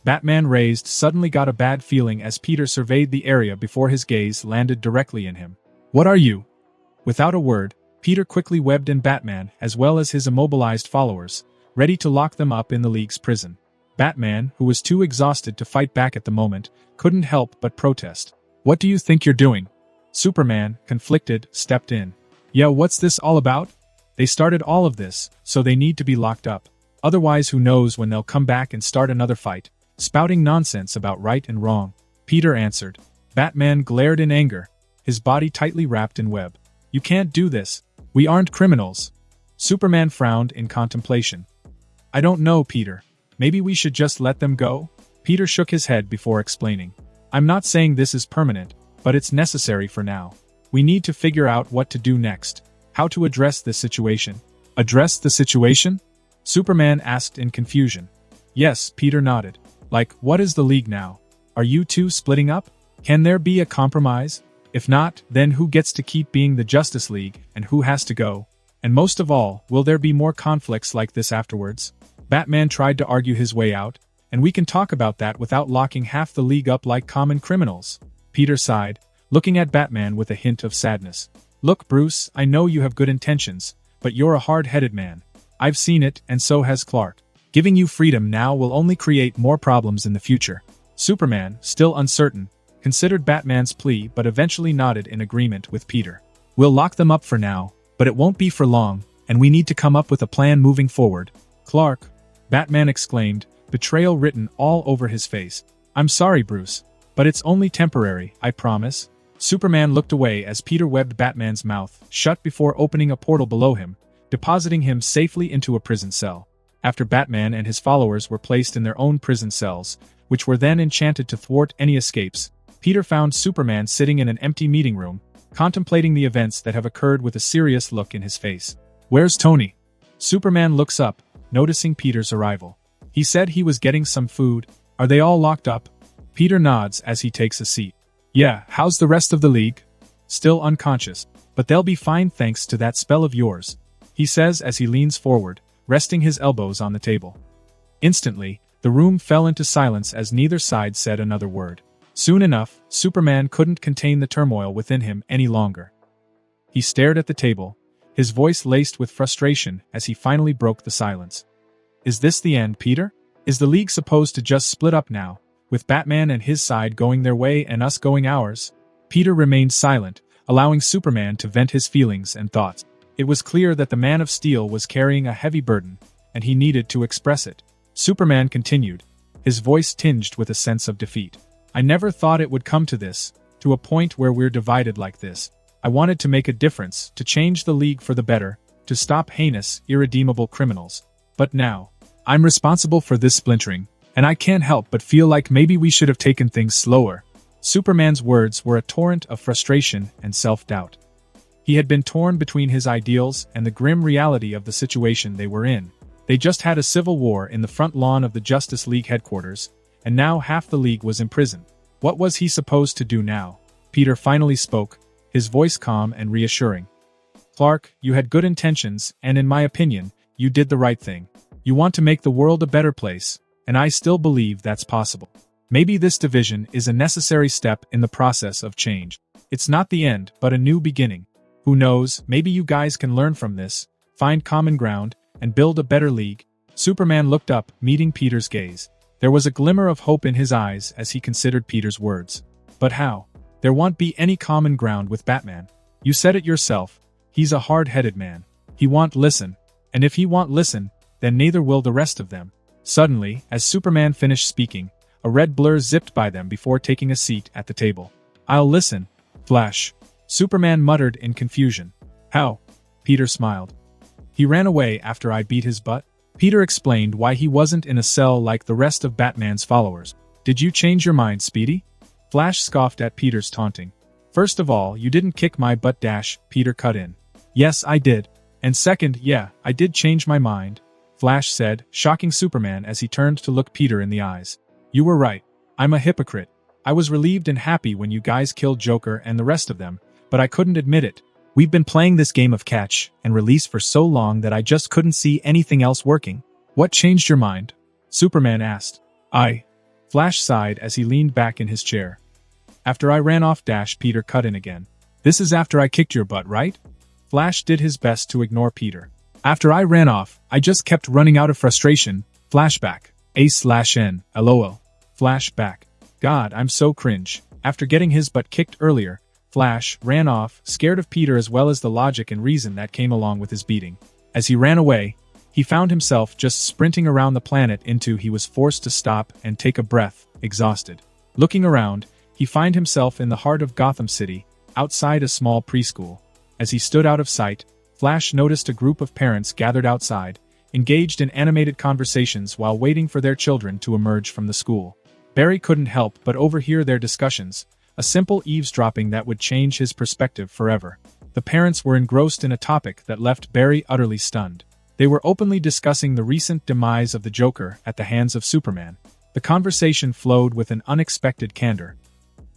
[SPEAKER 1] Batman raised suddenly got a bad feeling as Peter surveyed the area before his gaze landed directly in him. What are you? Without a word, Peter quickly webbed in Batman as well as his immobilized followers, ready to lock them up in the League's prison. Batman, who was too exhausted to fight back at the moment, couldn't help but protest. What do you think you're doing? Superman, conflicted, stepped in. Yeah, what's this all about? They started all of this, so they need to be locked up. Otherwise who knows when they'll come back and start another fight, spouting nonsense about right and wrong. Peter answered. Batman glared in anger, his body tightly wrapped in web. You can't do this. We aren't criminals. Superman frowned in contemplation. I don't know, Peter. Maybe we should just let them go? Peter shook his head before explaining. I'm not saying this is permanent, but it's necessary for now. We need to figure out what to do next. How to address this situation. Address the situation? Superman asked in confusion. Yes, Peter nodded. Like, what is the League now? Are you two splitting up? Can there be a compromise? If not, then who gets to keep being the Justice League, and who has to go? And most of all, will there be more conflicts like this afterwards? Batman tried to argue his way out, and we can talk about that without locking half the League up like common criminals. Peter sighed, looking at Batman with a hint of sadness. Look, Bruce, I know you have good intentions, but you're a hard-headed man. I've seen it, and so has Clark. Giving you freedom now will only create more problems in the future. Superman, still uncertain, considered Batman's plea but eventually nodded in agreement with Peter. We'll lock them up for now, but it won't be for long, and we need to come up with a plan moving forward. Clark, Batman exclaimed, betrayal written all over his face. I'm sorry, Bruce, but it's only temporary, I promise. Superman looked away as Peter webbed Batman's mouth shut before opening a portal below him, depositing him safely into a prison cell. After Batman and his followers were placed in their own prison cells, which were then enchanted to thwart any escapes, Peter found Superman sitting in an empty meeting room, contemplating the events that have occurred with a serious look in his face. Where's Tony? Superman looks up, noticing Peter's arrival. He said he was getting some food. Are they all locked up? Peter nods as he takes a seat. Yeah, how's the rest of the League? Still unconscious, but they'll be fine thanks to that spell of yours, he says as he leans forward, resting his elbows on the table. Instantly, the room fell into silence as neither side said another word. Soon enough, Superman couldn't contain the turmoil within him any longer. He stared at the table, his voice laced with frustration as he finally broke the silence. Is this the end, Peter? Is the League supposed to just split up now, with Batman and his side going their way and us going ours? Peter remained silent, allowing Superman to vent his feelings and thoughts. It was clear that the Man of Steel was carrying a heavy burden, and he needed to express it. Superman continued, his voice tinged with a sense of defeat. I never thought it would come to this, to a point where we're divided like this. I wanted to make a difference, to change the League for the better, to stop heinous, irredeemable criminals. But now, I'm responsible for this splintering, and I can't help but feel like maybe we should have taken things slower. Superman's words were a torrent of frustration and self-doubt. He had been torn between his ideals and the grim reality of the situation they were in. They just had a civil war in the front lawn of the Justice League headquarters, and now half the League was imprisoned. What was he supposed to do now? Peter finally spoke, his voice calm and reassuring. Clark, you had good intentions, and in my opinion, you did the right thing. You want to make the world a better place, and I still believe that's possible. Maybe this division is a necessary step in the process of change. It's not the end, but a new beginning. Who knows, maybe you guys can learn from this, find common ground, and build a better League. Superman looked up, meeting Peter's gaze. There was a glimmer of hope in his eyes as he considered Peter's words. But how? There won't be any common ground with Batman. You said it yourself, he's a hard-headed man. He won't listen. And if he won't listen, then neither will the rest of them. Suddenly, as Superman finished speaking, a red blur zipped by them before taking a seat at the table. "I'll listen." Flash. Superman muttered in confusion. "How?" Peter smiled. "He ran away after I beat his butt." Peter explained why he wasn't in a cell like the rest of Batman's followers. "Did you change your mind, Speedy?" Flash scoffed at Peter's taunting. "First of all, you didn't kick my butt, Peter cut in. "Yes, I did. And second, yeah, I did change my mind," Flash said, shocking Superman as he turned to look Peter in the eyes. "You were right. I'm a hypocrite. I was relieved and happy when you guys killed Joker and the rest of them, but I couldn't admit it. We've been playing this game of catch and release for so long that I just couldn't see anything else working." "What changed your mind?" Superman asked. Flash sighed as he leaned back in his chair. "After I ran off, Peter cut in again. "This is after I kicked your butt, right?" Flash did his best to ignore Peter. "After I ran off, I just kept running out of frustration." Flashback. A/N, LOL. Flashback. "God, I'm so cringe." After getting his butt kicked earlier, Flash ran off, scared of Peter as well as the logic and reason that came along with his beating. As he ran away, he found himself just sprinting around the planet until he was forced to stop and take a breath, exhausted. Looking around, he found himself in the heart of Gotham City, outside a small preschool. As he stood out of sight, Flash noticed a group of parents gathered outside, engaged in animated conversations while waiting for their children to emerge from the school. Barry couldn't help but overhear their discussions, a simple eavesdropping that would change his perspective forever. The parents were engrossed in a topic that left Barry utterly stunned. They were openly discussing the recent demise of the Joker at the hands of Superman. The conversation flowed with an unexpected candor.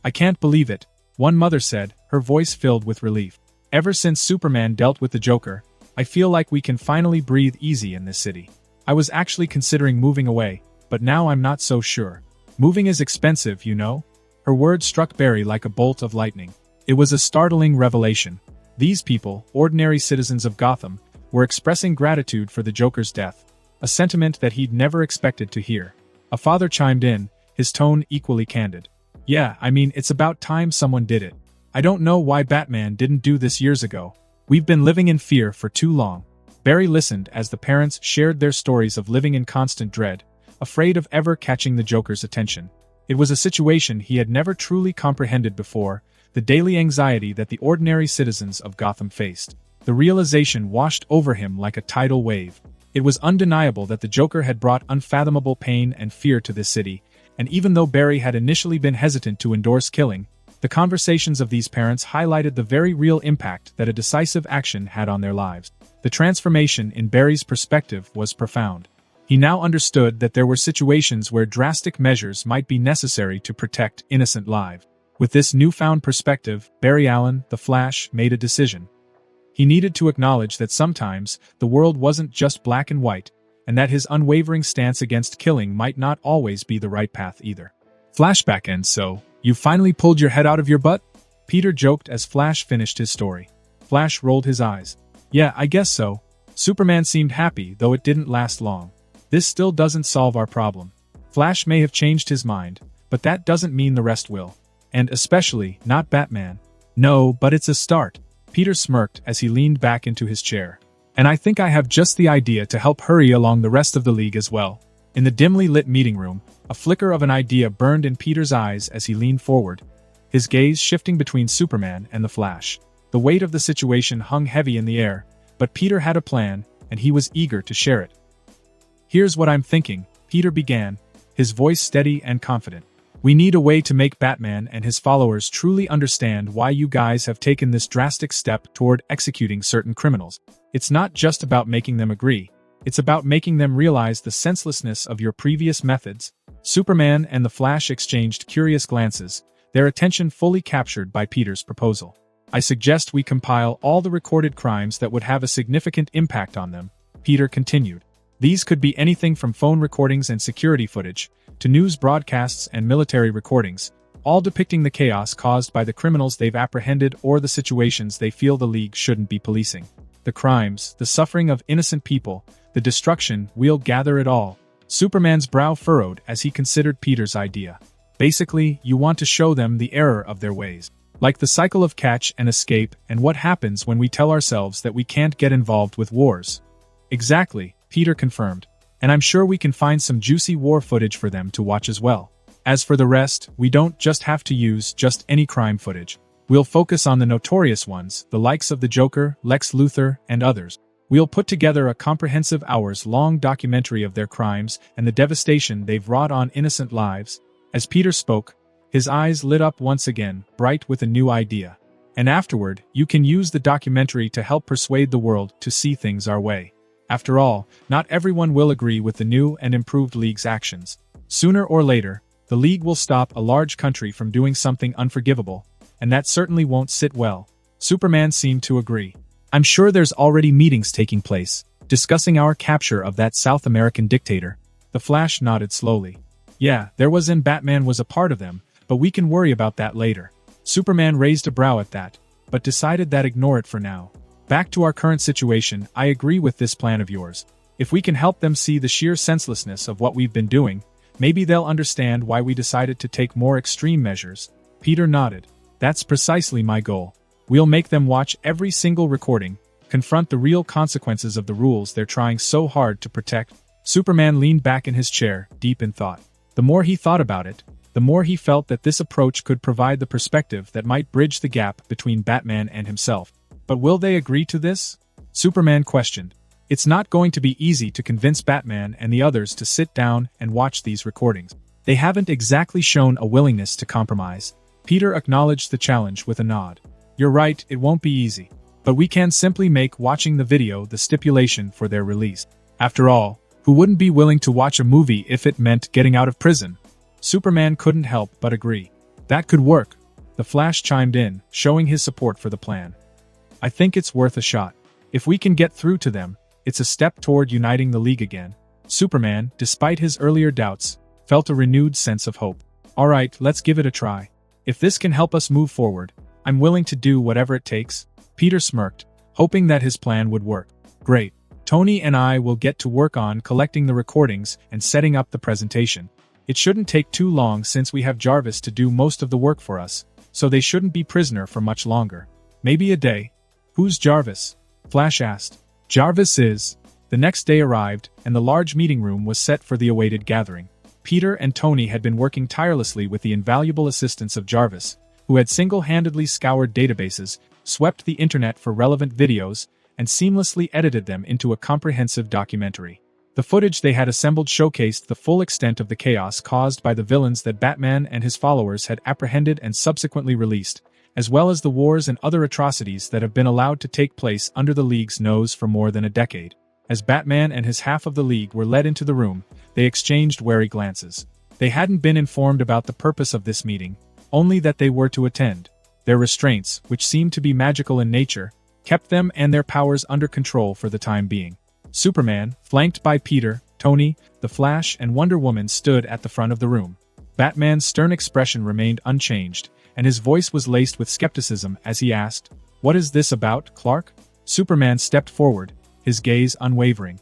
[SPEAKER 1] "I can't believe it," one mother said, her voice filled with relief. "Ever since Superman dealt with the Joker, I feel like we can finally breathe easy in this city. I was actually considering moving away, but now I'm not so sure. Moving is expensive, you know?" Her words struck Barry like a bolt of lightning. It was a startling revelation. These people, ordinary citizens of Gotham, were expressing gratitude for the Joker's death, a sentiment that he'd never expected to hear. A father chimed in, his tone equally candid. "Yeah, I mean, it's about time someone did it. I don't know why Batman didn't do this years ago. We've been living in fear for too long." Barry listened as the parents shared their stories of living in constant dread, afraid of ever catching the Joker's attention. It was a situation he had never truly comprehended before, the daily anxiety that the ordinary citizens of Gotham faced. The realization washed over him like a tidal wave. It was undeniable that the Joker had brought unfathomable pain and fear to this city, and even though Barry had initially been hesitant to endorse killing, the conversations of these parents highlighted the very real impact that a decisive action had on their lives. The transformation in Barry's perspective was profound. He now understood that there were situations where drastic measures might be necessary to protect innocent lives. With this newfound perspective, Barry Allen, the Flash, made a decision. He needed to acknowledge that sometimes the world wasn't just black and white, and that his unwavering stance against killing might not always be the right path either. Flashback. "And so, you finally pulled your head out of your butt?" Peter joked as Flash finished his story. Flash rolled his eyes. "Yeah, I guess so." Superman seemed happy, though it didn't last long. "This still doesn't solve our problem. Flash may have changed his mind, but that doesn't mean the rest will. And especially, not Batman." "No, but it's a start." Peter smirked as he leaned back into his chair. "And I think I have just the idea to help hurry along the rest of the league as well." In the dimly lit meeting room, a flicker of an idea burned in Peter's eyes as he leaned forward, his gaze shifting between Superman and the Flash. The weight of the situation hung heavy in the air, but Peter had a plan, and he was eager to share it. "Here's what I'm thinking," Peter began, his voice steady and confident. "We need a way to make Batman and his followers truly understand why you guys have taken this drastic step toward executing certain criminals. It's not just about making them agree. It's about making them realize the senselessness of your previous methods." Superman and the Flash exchanged curious glances, their attention fully captured by Peter's proposal. "I suggest we compile all the recorded crimes that would have a significant impact on them," Peter continued. "These could be anything from phone recordings and security footage, to news broadcasts and military recordings, all depicting the chaos caused by the criminals they've apprehended or the situations they feel the League shouldn't be policing. The crimes, the suffering of innocent people, the destruction, we'll gather it all." Superman's brow furrowed as he considered Peter's idea. "Basically, you want to show them the error of their ways. Like the cycle of catch and escape and what happens when we tell ourselves that we can't get involved with wars." Exactly, Peter confirmed. And I'm sure we can find some juicy war footage for them to watch as well. As for the rest, we don't just have to use just any crime footage. We'll focus on the notorious ones, the likes of the Joker, Lex Luthor, and others. We'll put together a comprehensive hours-long documentary of their crimes and the devastation they've wrought on innocent lives. As Peter spoke, his eyes lit up once again, bright with a new idea. And afterward, you can use the documentary to help persuade the world to see things our way. After all, not everyone will agree with the new and improved League's actions. Sooner or later, the League will stop a large country from doing something unforgivable, and that certainly won't sit well. Superman seemed to agree. I'm sure there's already meetings taking place, discussing our capture of that South American dictator. The Flash nodded slowly. Yeah, there was, and Batman was a part of them, but we can worry about that later. Superman raised a brow at that, but decided that ignore it for now. Back to our current situation, I agree with this plan of yours. If we can help them see the sheer senselessness of what we've been doing, maybe they'll understand why we decided to take more extreme measures. Peter nodded. That's precisely my goal. We'll make them watch every single recording, confront the real consequences of the rules they're trying so hard to protect. Superman leaned back in his chair, deep in thought. The more he thought about it, the more he felt that this approach could provide the perspective that might bridge the gap between Batman and himself. But will they agree to this? Superman questioned. It's not going to be easy to convince Batman and the others to sit down and watch these recordings. They haven't exactly shown a willingness to compromise. Peter acknowledged the challenge with a nod. You're right, it won't be easy. But we can simply make watching the video the stipulation for their release. After all, who wouldn't be willing to watch a movie if it meant getting out of prison? Superman couldn't help but agree. That could work. The Flash chimed in, showing his support for the plan. I think it's worth a shot. If we can get through to them, it's a step toward uniting the League again. Superman, despite his earlier doubts, felt a renewed sense of hope. All right, let's give it a try. If this can help us move forward, I'm willing to do whatever it takes. Peter smirked, hoping that his plan would work. Great. Tony and I will get to work on collecting the recordings and setting up the presentation. It shouldn't take too long since we have Jarvis to do most of the work for us, so they shouldn't be prisoner for much longer. Maybe a day. Who's Jarvis? Flash asked. Jarvis is. The next day arrived, and the large meeting room was set for the awaited gathering. Peter and Tony had been working tirelessly with the invaluable assistance of Jarvis, who had single-handedly scoured databases, swept the internet for relevant videos, and seamlessly edited them into a comprehensive documentary. The footage they had assembled showcased the full extent of the chaos caused by the villains that Batman and his followers had apprehended and subsequently released, as well as the wars and other atrocities that have been allowed to take place under the League's nose for more than a decade. As Batman and his half of the League were led into the room, they exchanged wary glances. They hadn't been informed about the purpose of this meeting, only that they were to attend. Their restraints, which seemed to be magical in nature, kept them and their powers under control for the time being. Superman, flanked by Peter, Tony, the Flash, and Wonder Woman stood at the front of the room. Batman's stern expression remained unchanged, and his voice was laced with skepticism as he asked, "What is this about, Clark?" Superman stepped forward, his gaze unwavering.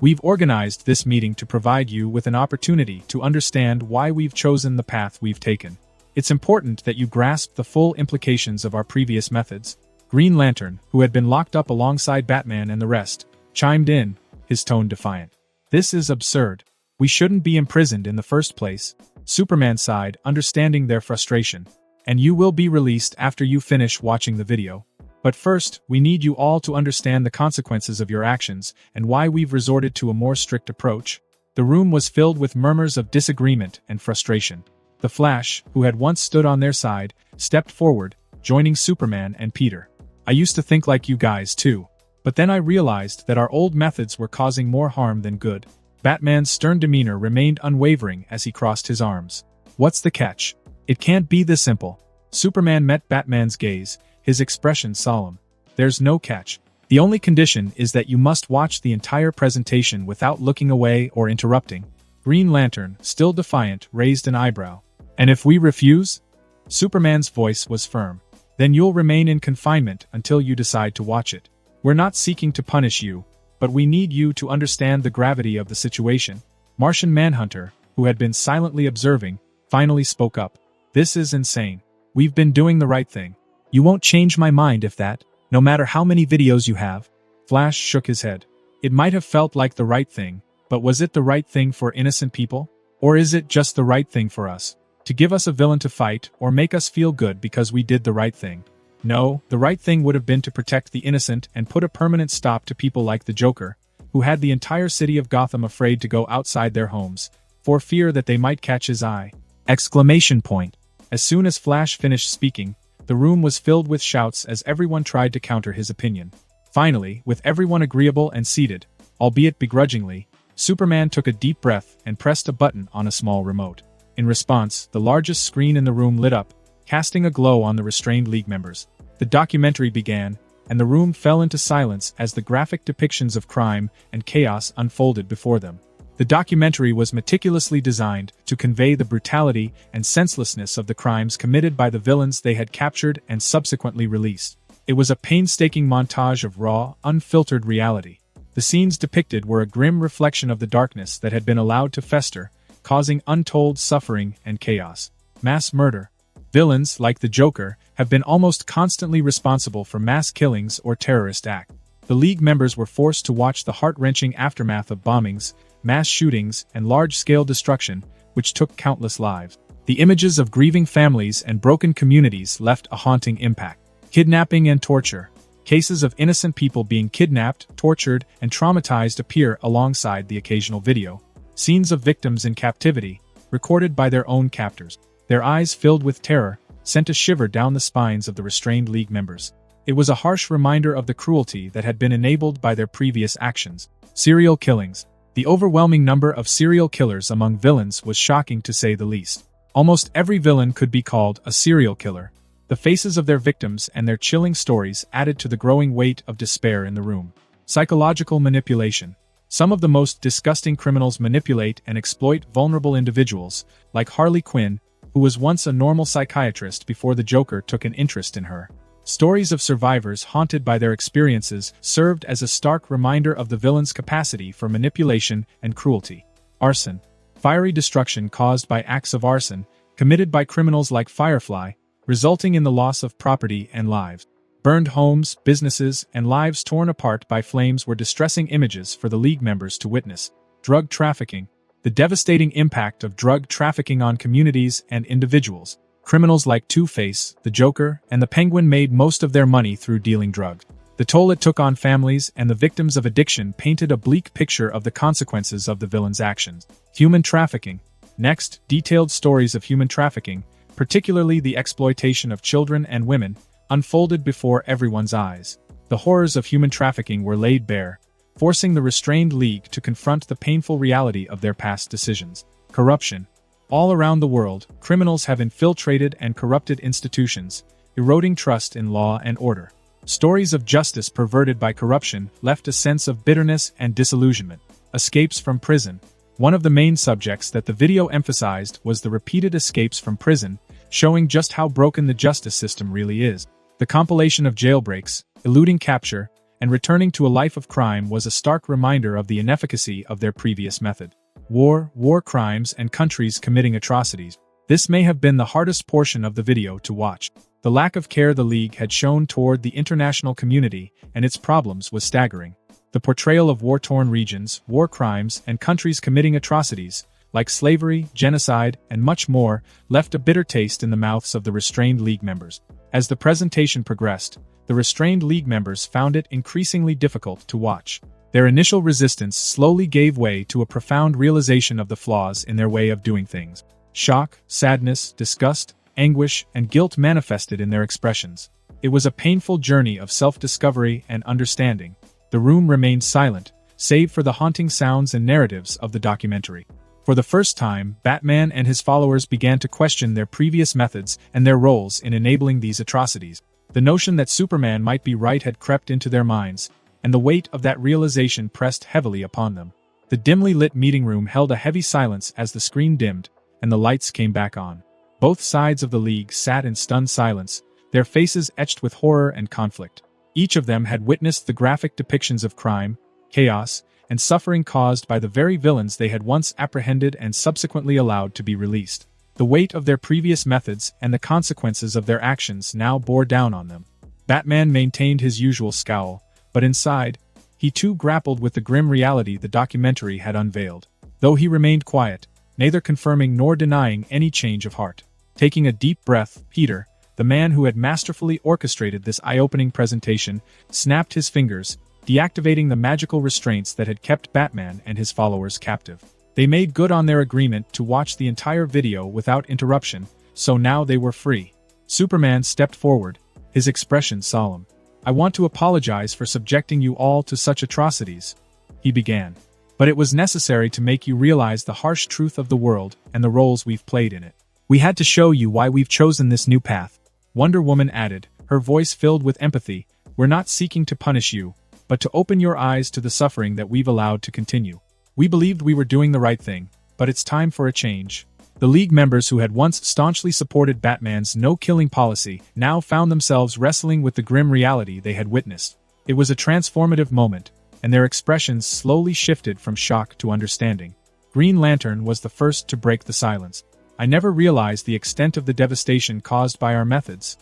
[SPEAKER 1] "We've organized this meeting to provide you with an opportunity to understand why we've chosen the path we've taken. It's important that you grasp the full implications of our previous methods." Green Lantern, who had been locked up alongside Batman and the rest, chimed in, his tone defiant. "This is absurd. We shouldn't be imprisoned in the first place." Superman sighed, understanding their frustration. "And you will be released after you finish watching the video. But first, we need you all to understand the consequences of your actions and why we've resorted to a more strict approach." The room was filled with murmurs of disagreement and frustration. The Flash, who had once stood on their side, stepped forward, joining Superman and Peter. "I used to think like you guys too. But then I realized that our old methods were causing more harm than good." Batman's stern demeanor remained unwavering as he crossed his arms. "What's the catch? It can't be this simple." Superman met Batman's gaze, his expression solemn. "There's no catch. The only condition is that you must watch the entire presentation without looking away or interrupting." Green Lantern, still defiant, raised an eyebrow. "And if we refuse?" Superman's voice was firm. "Then you'll remain in confinement until you decide to watch it. We're not seeking to punish you, but we need you to understand the gravity of the situation." Martian Manhunter, who had been silently observing, finally spoke up. "This is insane. We've been doing the right thing. You won't change my mind if that, no matter how many videos you have." Flash shook his head. It might have felt like the right thing, but was it the right thing for innocent people? Or is it just the right thing for us? To give us a villain to fight or make us feel good because we did the right thing? No, the right thing would have been to protect the innocent and put a permanent stop to people like the Joker, who had the entire city of Gotham afraid to go outside their homes, for fear that they might catch his eye. Exclamation point. As soon as Flash finished speaking, the room was filled with shouts as everyone tried to counter his opinion. Finally, with everyone agreeable and seated, albeit begrudgingly, Superman took a deep breath and pressed a button on a small remote. In response, the largest screen in the room lit up, casting a glow on the restrained League members. The documentary began, and the room fell into silence as the graphic depictions of crime and chaos unfolded before them. The documentary was meticulously designed to convey the brutality and senselessness of the crimes committed by the villains they had captured and subsequently released. It was a painstaking montage of raw, unfiltered reality. The scenes depicted were a grim reflection of the darkness that had been allowed to fester, causing untold suffering and chaos. Mass murder. Villains, like the Joker, have been almost constantly responsible for mass killings or terrorist acts. The League members were forced to watch the heart-wrenching aftermath of bombings, mass shootings, and large-scale destruction, which took countless lives. The images of grieving families and broken communities left a haunting impact. Kidnapping and torture. Cases of innocent people being kidnapped, tortured, and traumatized appear alongside the occasional video. Scenes of victims in captivity, recorded by their own captors. Their eyes filled with terror, sent a shiver down the spines of the restrained League members. It was a harsh reminder of the cruelty that had been enabled by their previous actions. Serial killings. The overwhelming number of serial killers among villains was shocking to say the least. Almost every villain could be called a serial killer. The faces of their victims and their chilling stories added to the growing weight of despair in the room. Psychological manipulation. Some of the most disgusting criminals manipulate and exploit vulnerable individuals, like Harley Quinn, who was once a normal psychiatrist before the Joker took an interest in her. Stories of survivors haunted by their experiences served as a stark reminder of the villain's capacity for manipulation and cruelty. Arson. Fiery destruction caused by acts of arson, committed by criminals like Firefly, resulting in the loss of property and lives. Burned homes, businesses, and lives torn apart by flames were distressing images for the League members to witness. Drug trafficking. The devastating impact of drug trafficking on communities and individuals. Criminals like Two-Face, the Joker, and the Penguin made most of their money through dealing drugs. The toll it took on families and the victims of addiction painted a bleak picture of the consequences of the villain's actions. Human trafficking. Next, detailed stories of human trafficking, particularly the exploitation of children and women, unfolded before everyone's eyes. The horrors of human trafficking were laid bare, forcing the restrained League to confront the painful reality of their past decisions. Corruption. All around the world, criminals have infiltrated and corrupted institutions, eroding trust in law and order. Stories of justice perverted by corruption left a sense of bitterness and disillusionment. Escapes from prison. One of the main subjects that the video emphasized was the repeated escapes from prison, showing just how broken the justice system really is. The compilation of jailbreaks, eluding capture, and returning to a life of crime was a stark reminder of the inefficacy of their previous method. War crimes, and countries committing atrocities. This may have been the hardest portion of the video to watch. The lack of care the League had shown toward the international community and its problems was staggering. The portrayal of war-torn regions, war crimes, and countries committing atrocities, like slavery, genocide, and much more, left a bitter taste in the mouths of the restrained League members. As the presentation progressed, the restrained League members found it increasingly difficult to watch. Their initial resistance slowly gave way to a profound realization of the flaws in their way of doing things. Shock, sadness, disgust, anguish, and guilt manifested in their expressions. It was a painful journey of self-discovery and understanding. The room remained silent, save for the haunting sounds and narratives of the documentary. For the first time, Batman and his followers began to question their previous methods and their roles in enabling these atrocities. The notion that Superman might be right had crept into their minds, and the weight of that realization pressed heavily upon them. The dimly lit meeting room held a heavy silence as the screen dimmed, and the lights came back on. Both sides of the League sat in stunned silence, their faces etched with horror and conflict. Each of them had witnessed the graphic depictions of crime, chaos, and suffering caused by the very villains they had once apprehended and subsequently allowed to be released. The weight of their previous methods and the consequences of their actions now bore down on them. Batman maintained his usual scowl, but inside, He too grappled with the grim reality the documentary had unveiled. Though he remained quiet, neither confirming nor denying any change of heart. Taking a deep breath, Peter, the man who had masterfully orchestrated this eye-opening presentation, snapped his fingers, deactivating the magical restraints that had kept Batman and his followers captive. They made good on their agreement to watch the entire video without interruption, so now they were free. Superman stepped forward, his expression solemn. "I want to apologize for subjecting you all to such atrocities," he began. "But it was necessary to make you realize the harsh truth of the world and the roles we've played in it. We had to show you why we've chosen this new path." Wonder Woman added, her voice filled with empathy, "We're not seeking to punish you, but to open your eyes to the suffering that we've allowed to continue. We believed we were doing the right thing, but it's time for a change." The League members who had once staunchly supported Batman's no-killing policy now found themselves wrestling with the grim reality they had witnessed. It was a transformative moment, and their expressions slowly shifted from shock to understanding. Green Lantern was the first to break the silence. "I never realized the extent of the devastation caused by our methods,"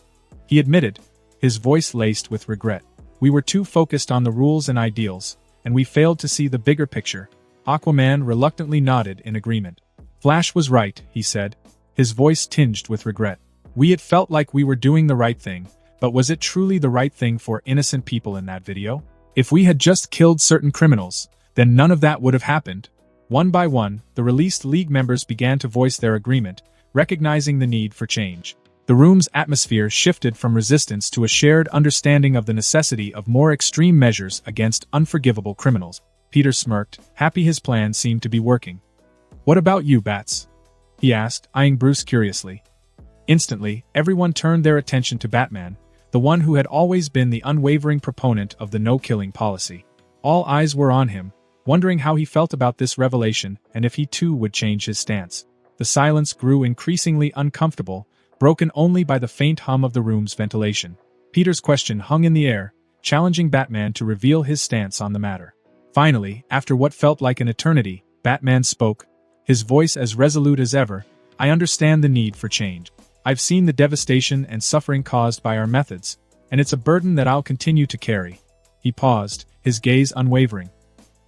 [SPEAKER 1] he admitted, his voice laced with regret. "We were too focused on the rules and ideals, and we failed to see the bigger picture." Aquaman reluctantly nodded in agreement. "Flash was right," he said, his voice tinged with regret. It felt like we were doing the right thing, but was it truly the right thing for innocent people in that video? If we had just killed certain criminals, then none of that would have happened." One by one, the released League members began to voice their agreement, recognizing the need for change. The room's atmosphere shifted from resistance to a shared understanding of the necessity of more extreme measures against unforgivable criminals. Peter smirked, happy his plan seemed to be working. "What about you, Bats?" he asked, eyeing Bruce curiously. Instantly, everyone turned their attention to Batman, the one who had always been the unwavering proponent of the no-killing policy. All eyes were on him, wondering how he felt about this revelation and if he too would change his stance. The silence grew increasingly uncomfortable, broken only by the faint hum of the room's ventilation. Peter's question hung in the air, challenging Batman to reveal his stance on the matter. Finally, after what felt like an eternity, Batman spoke, his voice as resolute as ever. "I understand the need for change. I've seen the devastation and suffering caused by our methods, and it's a burden that I'll continue to carry." He paused, his gaze unwavering.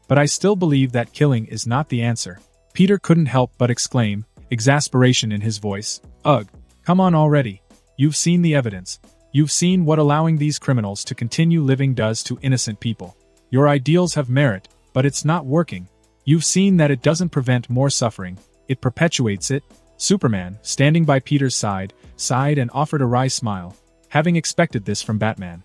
[SPEAKER 1] "But I still believe that killing is not the answer." Peter couldn't help but exclaim, exasperation in his voice. "Ugh, come on already. You've seen the evidence. You've seen what allowing these criminals to continue living does to innocent people. Your ideals have merit, but it's not working. You've seen that it doesn't prevent more suffering, it perpetuates it." Superman, standing by Peter's side, sighed and offered a wry smile, having expected this from Batman.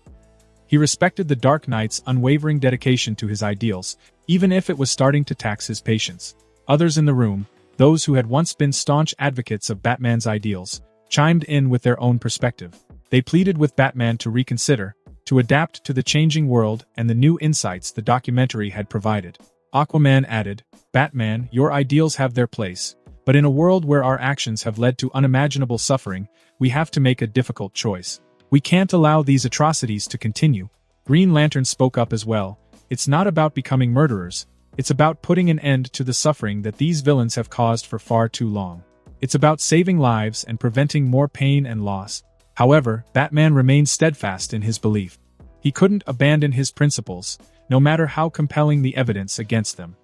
[SPEAKER 1] He respected the Dark Knight's unwavering dedication to his ideals, even if it was starting to tax his patience. Others in the room, those who had once been staunch advocates of Batman's ideals, chimed in with their own perspective. They pleaded with Batman to reconsider, to adapt to the changing world and the new insights the documentary had provided. Aquaman added, "Batman, your ideals have their place, but in a world where our actions have led to unimaginable suffering, we have to make a difficult choice. We can't allow these atrocities to continue." Green Lantern spoke up as well. "It's not about becoming murderers. It's about putting an end to the suffering that these villains have caused for far too long. It's about saving lives and preventing more pain and loss." However, Batman remained steadfast in his belief. He couldn't abandon his principles, no matter how compelling the evidence against them.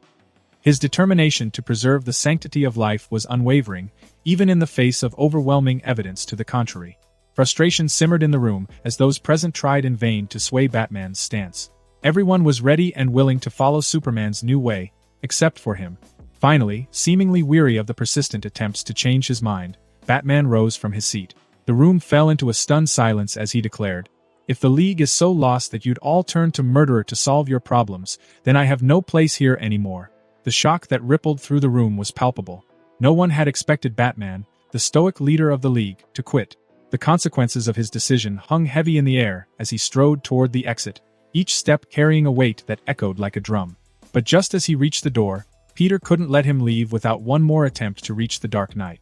[SPEAKER 1] His determination to preserve the sanctity of life was unwavering, even in the face of overwhelming evidence to the contrary. Frustration simmered in the room as those present tried in vain to sway Batman's stance. Everyone was ready and willing to follow Superman's new way, except for him. Finally, seemingly weary of the persistent attempts to change his mind, Batman rose from his seat. The room fell into a stunned silence as he declared, "If the League is so lost that you'd all turn to murder to solve your problems, then I have no place here anymore." The shock that rippled through the room was palpable. No one had expected Batman, the stoic leader of the League, to quit. The consequences of his decision hung heavy in the air as he strode toward the exit, each step carrying a weight that echoed like a drum. But just as he reached the door, Peter couldn't let him leave without one more attempt to reach the Dark Knight.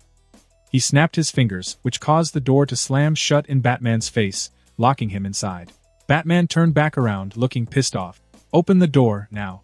[SPEAKER 1] He snapped his fingers, which caused the door to slam shut in Batman's face, locking him inside. Batman turned back around, looking pissed off. "Open the door, now,"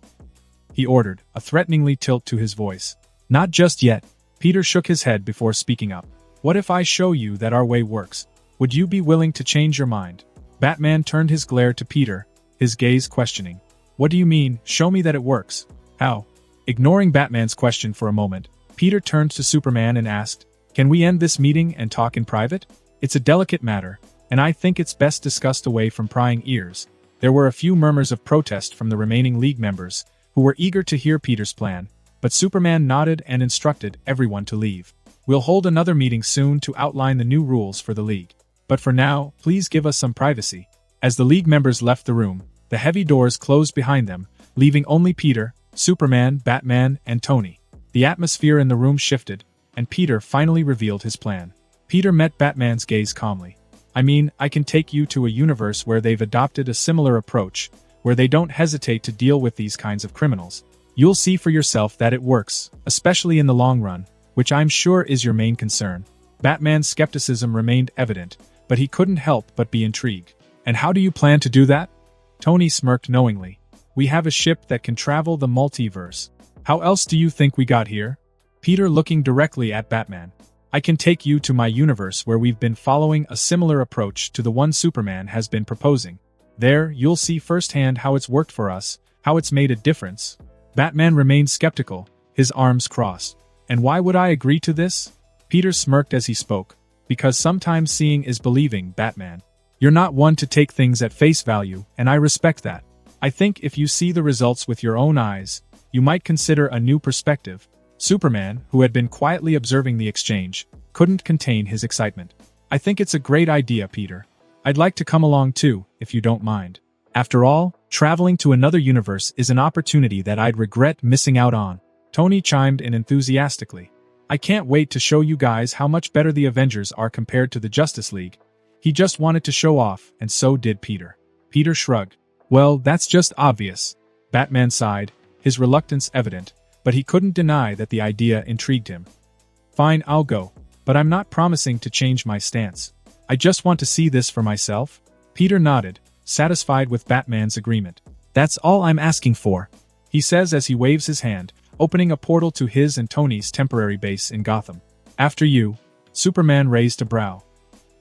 [SPEAKER 1] he ordered, a threateningly tilt to his voice. "Not just yet." Peter shook his head before speaking up. "What if I show you that our way works? Would you be willing to change your mind?" Batman turned his glare to Peter, his gaze questioning. What do you mean, show me that it works? How? Ignoring Batman's question for a moment, Peter turned to Superman and asked, "Can we end this meeting and talk in private? It's a delicate matter, and I think it's best discussed away from prying ears." There were a few murmurs of protest from the remaining League members, who were eager to hear Peter's plan, but Superman nodded and instructed everyone to leave. "We'll hold another meeting soon to outline the new rules for the League. But for now, please give us some privacy." As the League members left the room, the heavy doors closed behind them, leaving only Peter, Superman, Batman, and Tony. The atmosphere in the room shifted, and Peter finally revealed his plan. Peter met Batman's gaze calmly. "I mean, I can take you to a universe where they've adopted a similar approach, where they don't hesitate to deal with these kinds of criminals. You'll see for yourself that it works, especially in the long run, which I'm sure is your main concern." Batman's skepticism remained evident, but he couldn't help but be intrigued. "And how do you plan to do that?" Tony smirked knowingly. "We have a ship that can travel the multiverse. How else do you think we got here?" Peter looking directly at Batman. "I can take you to my universe where we've been following a similar approach to the one Superman has been proposing. There, you'll see firsthand how it's worked for us, how it's made a difference." Batman remained skeptical, his arms crossed. "And why would I agree to this?" Peter smirked as he spoke. "Because sometimes seeing is believing, Batman. You're not one to take things at face value, and I respect that. I think if you see the results with your own eyes, you might consider a new perspective." Superman, who had been quietly observing the exchange, couldn't contain his excitement. "I think it's a great idea, Peter. I'd like to come along too, if you don't mind. After all, traveling to another universe is an opportunity that I'd regret missing out on." Tony chimed in enthusiastically. "I can't wait to show you guys how much better the Avengers are compared to the Justice League." He just wanted to show off, and so did Peter. Peter shrugged. "Well, that's just obvious." Batman sighed, his reluctance evident, but he couldn't deny that the idea intrigued him. "Fine, I'll go, but I'm not promising to change my stance. I just want to see this for myself." Peter nodded, satisfied with Batman's agreement. "That's all I'm asking for," he says as he waves his hand, opening a portal to his and Tony's temporary base in Gotham. "After you." Superman raised a brow.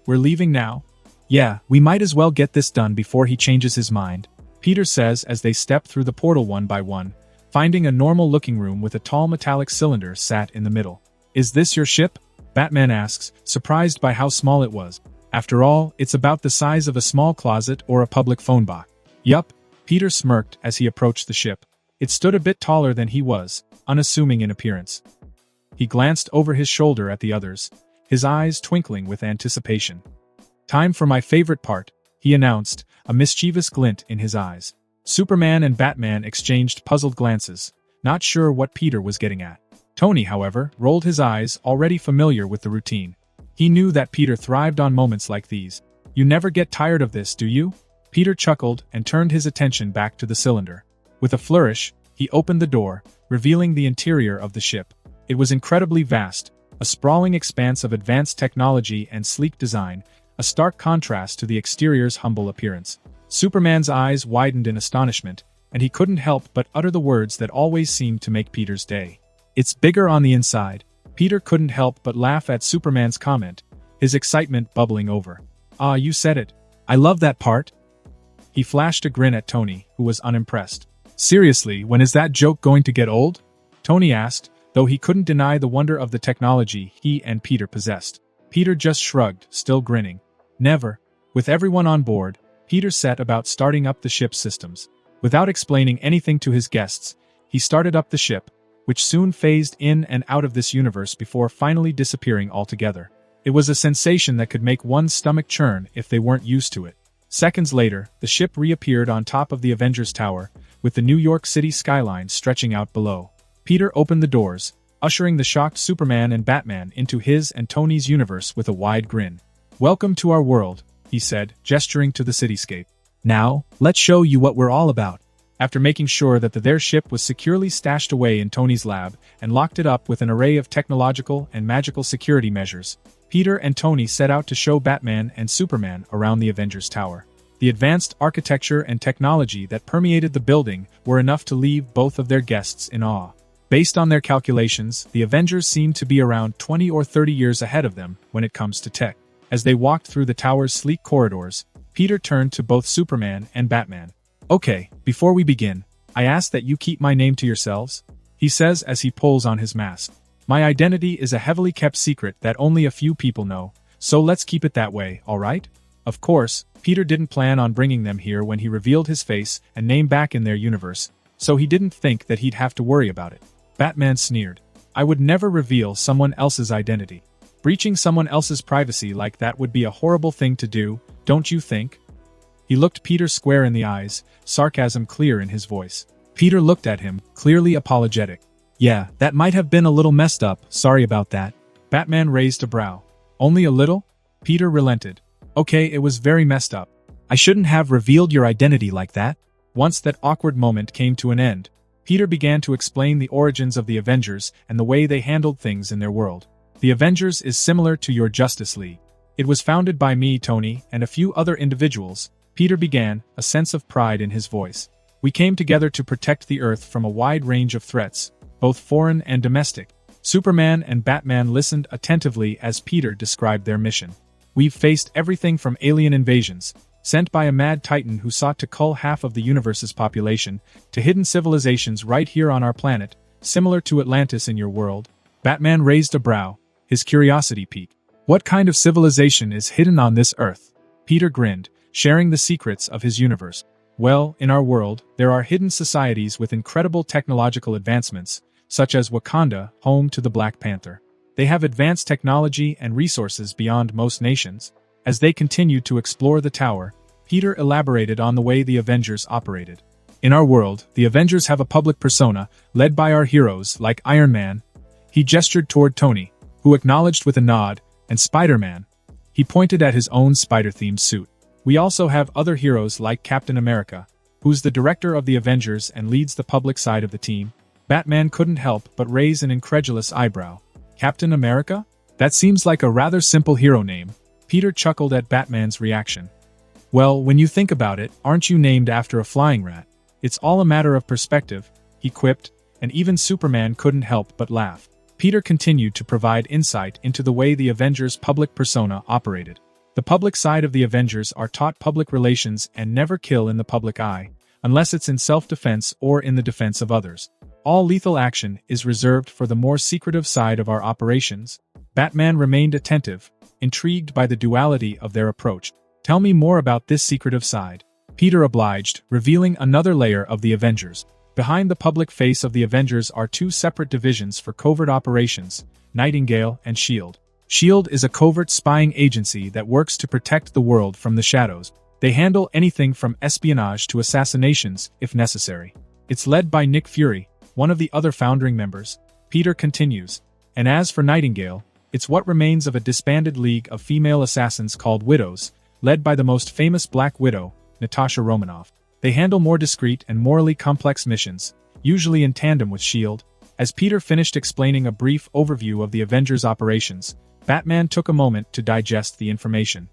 [SPEAKER 1] "We're leaving now?" "Yeah, we might as well get this done before he changes his mind," Peter says as they step through the portal one by one, finding a normal-looking room with a tall metallic cylinder sat in the middle. "Is this your ship?" Batman asks, surprised by how small it was. After all, it's about the size of a small closet or a public phone box. "Yup," Peter smirked as he approached the ship. It stood a bit taller than he was, unassuming in appearance. He glanced over his shoulder at the others, his eyes twinkling with anticipation. "Time for my favorite part," he announced, a mischievous glint in his eyes. Superman and Batman exchanged puzzled glances, not sure what Peter was getting at. Tony, however, rolled his eyes, already familiar with the routine. He knew that Peter thrived on moments like these. "You never get tired of this, do you?" Peter chuckled and turned his attention back to the cylinder. With a flourish, he opened the door, revealing the interior of the ship. It was incredibly vast, a sprawling expanse of advanced technology and sleek design, a stark contrast to the exterior's humble appearance. Superman's eyes widened in astonishment, and he couldn't help but utter the words that always seemed to make Peter's day. "It's bigger on the inside." Peter couldn't help but laugh at Superman's comment, his excitement bubbling over. "Ah, you said it. I love that part." He flashed a grin at Tony, who was unimpressed. "Seriously, when is that joke going to get old?" Tony asked, though he couldn't deny the wonder of the technology he and Peter possessed. Peter just shrugged, still grinning. "Never." With everyone on board, Peter set about starting up the ship's systems. Without explaining anything to his guests, he started up the ship, which soon phased in and out of this universe before finally disappearing altogether. It was a sensation that could make one's stomach churn if they weren't used to it. Seconds later, the ship reappeared on top of the Avengers Tower, with the New York City skyline stretching out below. Peter opened the doors, ushering the shocked Superman and Batman into his and Tony's universe with a wide grin. "Welcome to our world," he said, gesturing to the cityscape. "Now, let's show you what we're all about." After making sure that their ship was securely stashed away in Tony's lab and locked it up with an array of technological and magical security measures, Peter and Tony set out to show Batman and Superman around the Avengers Tower. The advanced architecture and technology that permeated the building were enough to leave both of their guests in awe. Based on their calculations, the Avengers seemed to be around 20 or 30 years ahead of them when it comes to tech. As they walked through the tower's sleek corridors, Peter turned to both Superman and Batman. "Okay, Before we begin, I ask that you keep my name to yourselves, he says as he pulls on his mask. My identity is a heavily kept secret that only a few people know, so let's keep it that way, alright? Of course, Peter didn't plan on bringing them here when he revealed his face and name back in their universe, so he didn't think that he'd have to worry about it. Batman sneered. I would never reveal someone else's identity. Breaching someone else's privacy like that would be a horrible thing to do, don't you think? He looked Peter square in the eyes, sarcasm clear in his voice. Peter looked at him, clearly apologetic. Yeah, that might have been a little messed up, sorry about that. Batman raised a brow. Only a little? Peter relented. Okay, it was very messed up. I shouldn't have revealed your identity like that. Once that awkward moment came to an end, Peter began to explain the origins of the Avengers and the way they handled things in their world. The Avengers is similar to your Justice League. It was founded by me, Tony, and a few other individuals, Peter began, a sense of pride in his voice. We came together to protect the Earth from a wide range of threats, both foreign and domestic. Superman and Batman listened attentively as Peter described their mission. We've faced everything from alien invasions, sent by a mad titan who sought to cull half of the universe's population, to hidden civilizations right here on our planet, similar to Atlantis in your world. Batman raised a brow, his curiosity piqued. What kind of civilization is hidden on this Earth? Peter grinned, sharing the secrets of his universe. Well, in our world, there are hidden societies with incredible technological advancements, such as Wakanda, home to the Black Panther. They have advanced technology and resources beyond most nations. As they continued to explore the tower, Peter elaborated on the way the Avengers operated. In our world, the Avengers have a public persona, led by our heroes like Iron Man. He gestured toward Tony, who acknowledged with a nod, and Spider-Man. He pointed at his own spider-themed suit. We also have other heroes like Captain America, who's the director of the Avengers and leads the public side of the team. Batman couldn't help but raise an incredulous eyebrow. Captain America? That seems like a rather simple hero name. Peter chuckled at Batman's reaction. Well, when you think about it, aren't you named after a flying rat? It's all a matter of perspective, he quipped, and even Superman couldn't help but laugh. Peter continued to provide insight into the way the Avengers' public persona operated. The public side of the Avengers are taught public relations and never kill in the public eye, unless it's in self-defense or in the defense of others. All lethal action is reserved for the more secretive side of our operations. Batman remained attentive, intrigued by the duality of their approach. Tell me more about this secretive side. Peter obliged, revealing another layer of the Avengers. Behind the public face of the Avengers are two separate divisions for covert operations, Nightingale and S.H.I.E.L.D. S.H.I.E.L.D. is a covert spying agency that works to protect the world from the shadows. They handle anything from espionage to assassinations, if necessary. It's led by Nick Fury, one of the other founding members. Peter continues. And as for Nightingale, it's what remains of a disbanded league of female assassins called Widows, led by the most famous Black Widow, Natasha Romanoff. They handle more discreet and morally complex missions, usually in tandem with S.H.I.E.L.D. As Peter finished explaining a brief overview of the Avengers' operations, Batman took a moment to digest the information.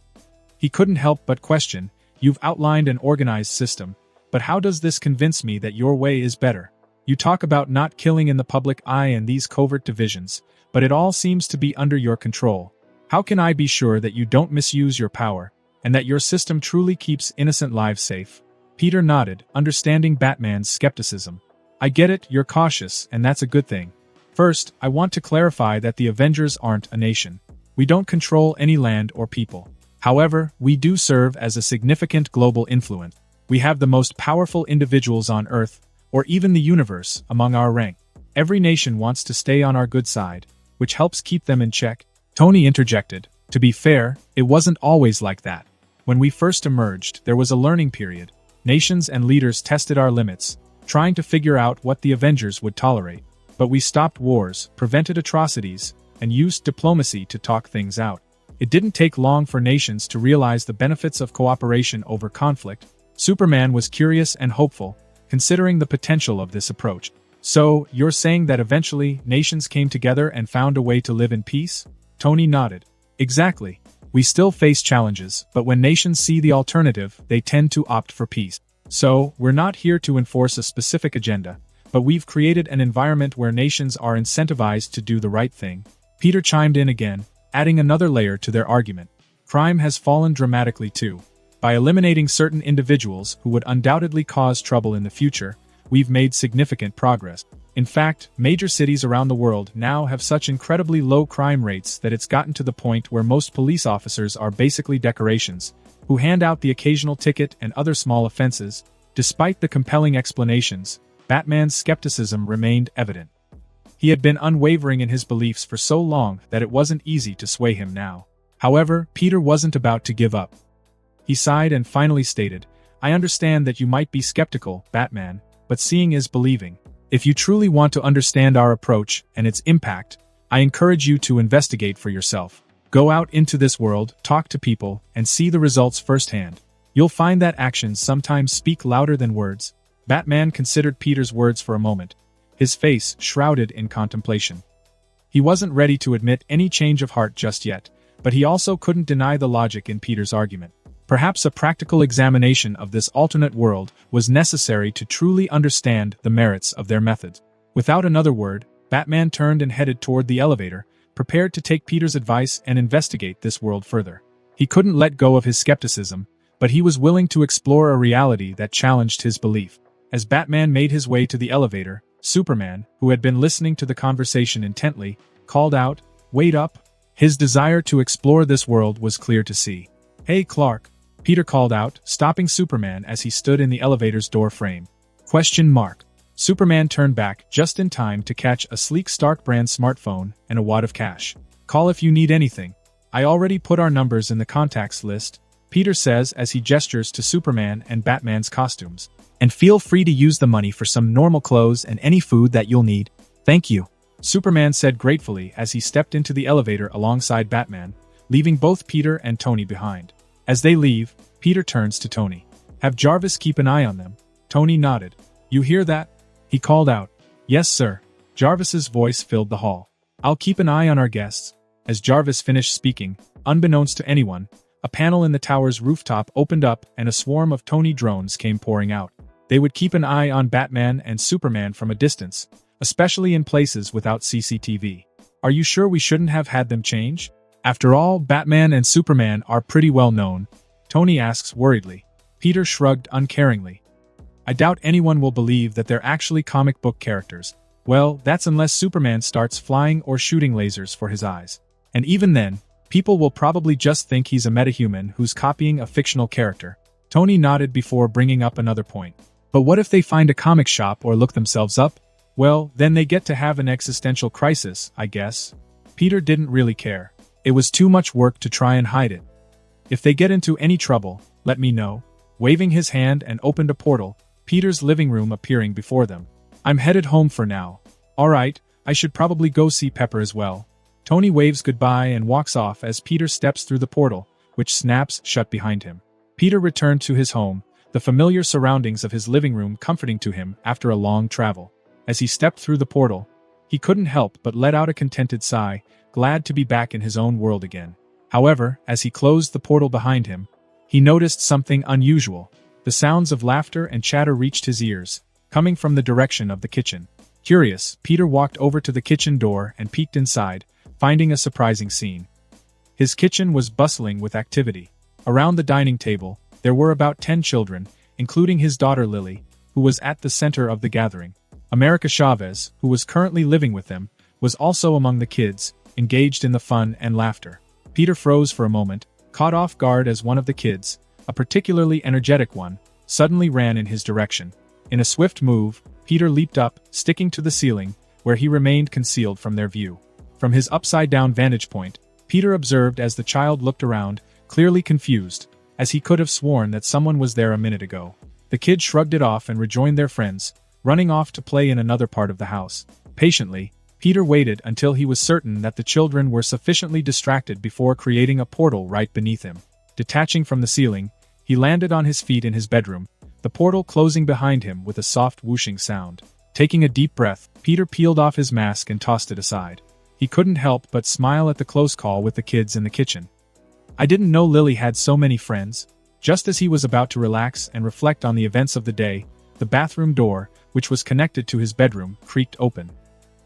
[SPEAKER 1] He couldn't help but question, you've outlined an organized system, but how does this convince me that your way is better? You talk about not killing in the public eye and these covert divisions, but it all seems to be under your control. How can I be sure that you don't misuse your power, and that your system truly keeps innocent lives safe? Peter nodded, understanding Batman's skepticism. I get it, you're cautious, and that's a good thing. First, I want to clarify that the Avengers aren't a nation. We don't control any land or people. However, we do serve as a significant global influence. We have the most powerful individuals on Earth, or even the universe, among our rank. Every nation wants to stay on our good side, which helps keep them in check. Tony interjected. To be fair, it wasn't always like that. When we first emerged, there was a learning period. Nations and leaders tested our limits, trying to figure out what the Avengers would tolerate. But we stopped wars, prevented atrocities, and used diplomacy to talk things out. It didn't take long for nations to realize the benefits of cooperation over conflict. Superman was curious and hopeful, considering the potential of this approach. So, you're saying that eventually, nations came together and found a way to live in peace? Tony nodded. Exactly. We still face challenges, but when nations see the alternative, they tend to opt for peace. So, we're not here to enforce a specific agenda, but we've created an environment where nations are incentivized to do the right thing. Peter chimed in again, adding another layer to their argument. Crime has fallen dramatically too. By eliminating certain individuals who would undoubtedly cause trouble in the future, we've made significant progress. In fact, major cities around the world now have such incredibly low crime rates that it's gotten to the point where most police officers are basically decorations, who hand out the occasional ticket and other small offenses. Despite the compelling explanations, Batman's skepticism remained evident. He had been unwavering in his beliefs for so long that it wasn't easy to sway him now. However, Peter wasn't about to give up. He sighed and finally stated, "I understand that you might be skeptical, Batman, but seeing is believing. If you truly want to understand our approach and its impact, I encourage you to investigate for yourself. Go out into this world, talk to people, and see the results firsthand. You'll find that actions sometimes speak louder than words." Batman considered Peter's words for a moment, his face shrouded in contemplation. He wasn't ready to admit any change of heart just yet, but he also couldn't deny the logic in Peter's argument. Perhaps a practical examination of this alternate world was necessary to truly understand the merits of their methods. Without another word, Batman turned and headed toward the elevator, prepared to take Peter's advice and investigate this world further. He couldn't let go of his skepticism, but he was willing to explore a reality that challenged his belief. As Batman made his way to the elevator, Superman, who had been listening to the conversation intently, called out, "Wait up!" His desire to explore this world was clear to see. "Hey, Clark," Peter called out, stopping Superman as he stood in the elevator's door frame. Superman turned back just in time to catch a sleek Stark brand smartphone and a wad of cash. "Call if you need anything. I already put our numbers in the contacts list," Peter says as he gestures to Superman and Batman's costumes. "And feel free to use the money for some normal clothes and any food that you'll need. Thank you," Superman said gratefully as he stepped into the elevator alongside Batman, leaving both Peter and Tony behind. As they leave, Peter turns to Tony. "Have Jarvis keep an eye on them." Tony nodded. "You hear that?" he called out. "Yes, sir." Jarvis's voice filled the hall. "I'll keep an eye on our guests." As Jarvis finished speaking, unbeknownst to anyone, a panel in the tower's rooftop opened up and a swarm of Tony drones came pouring out. They would keep an eye on Batman and Superman from a distance, especially in places without CCTV. "Are you sure we shouldn't have had them change? After all, Batman and Superman are pretty well known," Tony asks worriedly. Peter shrugged uncaringly. "I doubt anyone will believe that they're actually comic book characters. Well, that's unless Superman starts flying or shooting lasers for his eyes. And even then, people will probably just think he's a metahuman who's copying a fictional character." Tony nodded before bringing up another point. "But what if they find a comic shop or look themselves up? Well, then they get to have an existential crisis, I guess." Peter didn't really care. It was too much work to try and hide it. "If they get into any trouble, let me know." Waving his hand and opened a portal, Peter's living room appearing before them. "I'm headed home for now." "Alright, I should probably go see Pepper as well." Tony waves goodbye and walks off as Peter steps through the portal, which snaps shut behind him. Peter returned to his home, the familiar surroundings of his living room comforting to him after a long travel. As he stepped through the portal, he couldn't help but let out a contented sigh, glad to be back in his own world again. However, as he closed the portal behind him, he noticed something unusual. The sounds of laughter and chatter reached his ears, coming from the direction of the kitchen. Curious, Peter walked over to the kitchen door and peeked inside, finding a surprising scene. His kitchen was bustling with activity. Around the dining table, there were about 10 children, including his daughter Lily, who was at the center of the gathering. America Chavez, who was currently living with them, was also among the kids, engaged in the fun and laughter. Peter froze for a moment, caught off guard as one of the kids, a particularly energetic one, suddenly ran in his direction. In a swift move, Peter leaped up, sticking to the ceiling, where he remained concealed from their view. From his upside-down vantage point, Peter observed as the child looked around, clearly confused, as he could have sworn that someone was there a minute ago. The kid shrugged it off and rejoined their friends, running off to play in another part of the house. Patiently, Peter waited until he was certain that the children were sufficiently distracted before creating a portal right beneath him. Detaching from the ceiling, he landed on his feet in his bedroom, the portal closing behind him with a soft whooshing sound. Taking a deep breath, Peter peeled off his mask and tossed it aside. He couldn't help but smile at the close call with the kids in the kitchen. "I didn't know Lily had so many friends." Just as he was about to relax and reflect on the events of the day, the bathroom door, which was connected to his bedroom, creaked open.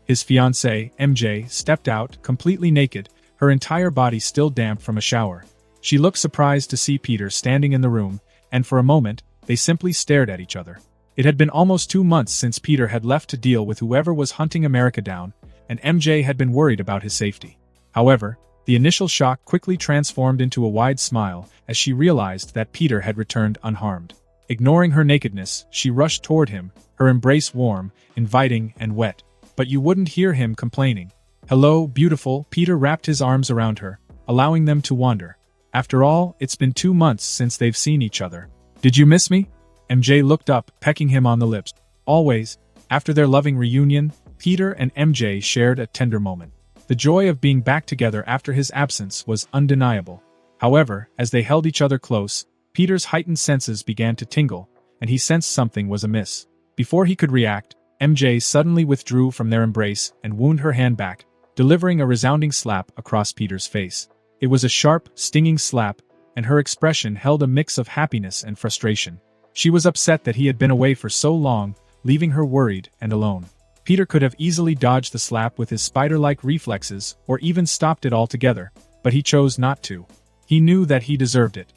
[SPEAKER 1] His fiancée, MJ, stepped out, completely naked, her entire body still damp from a shower. She looked surprised to see Peter standing in the room, and for a moment, they simply stared at each other. It had been almost 2 months since Peter had left to deal with whoever was hunting America down, and MJ had been worried about his safety. However, the initial shock quickly transformed into a wide smile as she realized that Peter had returned unharmed. Ignoring her nakedness, she rushed toward him, her embrace warm, inviting, and wet. But you wouldn't hear him complaining. "Hello, beautiful," Peter wrapped his arms around her, allowing them to wander. "After all, it's been 2 months since they've seen each other. Did you miss me?" MJ looked up, pecking him on the lips. Always. After their loving reunion, Peter and MJ shared a tender moment. The joy of being back together after his absence was undeniable. However, as they held each other close, Peter's heightened senses began to tingle, and he sensed something was amiss. Before he could react, MJ suddenly withdrew from their embrace and wound her hand back, delivering a resounding slap across Peter's face. It was a sharp, stinging slap, and her expression held a mix of happiness and frustration. She was upset that he had been away for so long, leaving her worried and alone. Peter could have easily dodged the slap with his spider-like reflexes or even stopped it altogether, but he chose not to. He knew that he deserved it.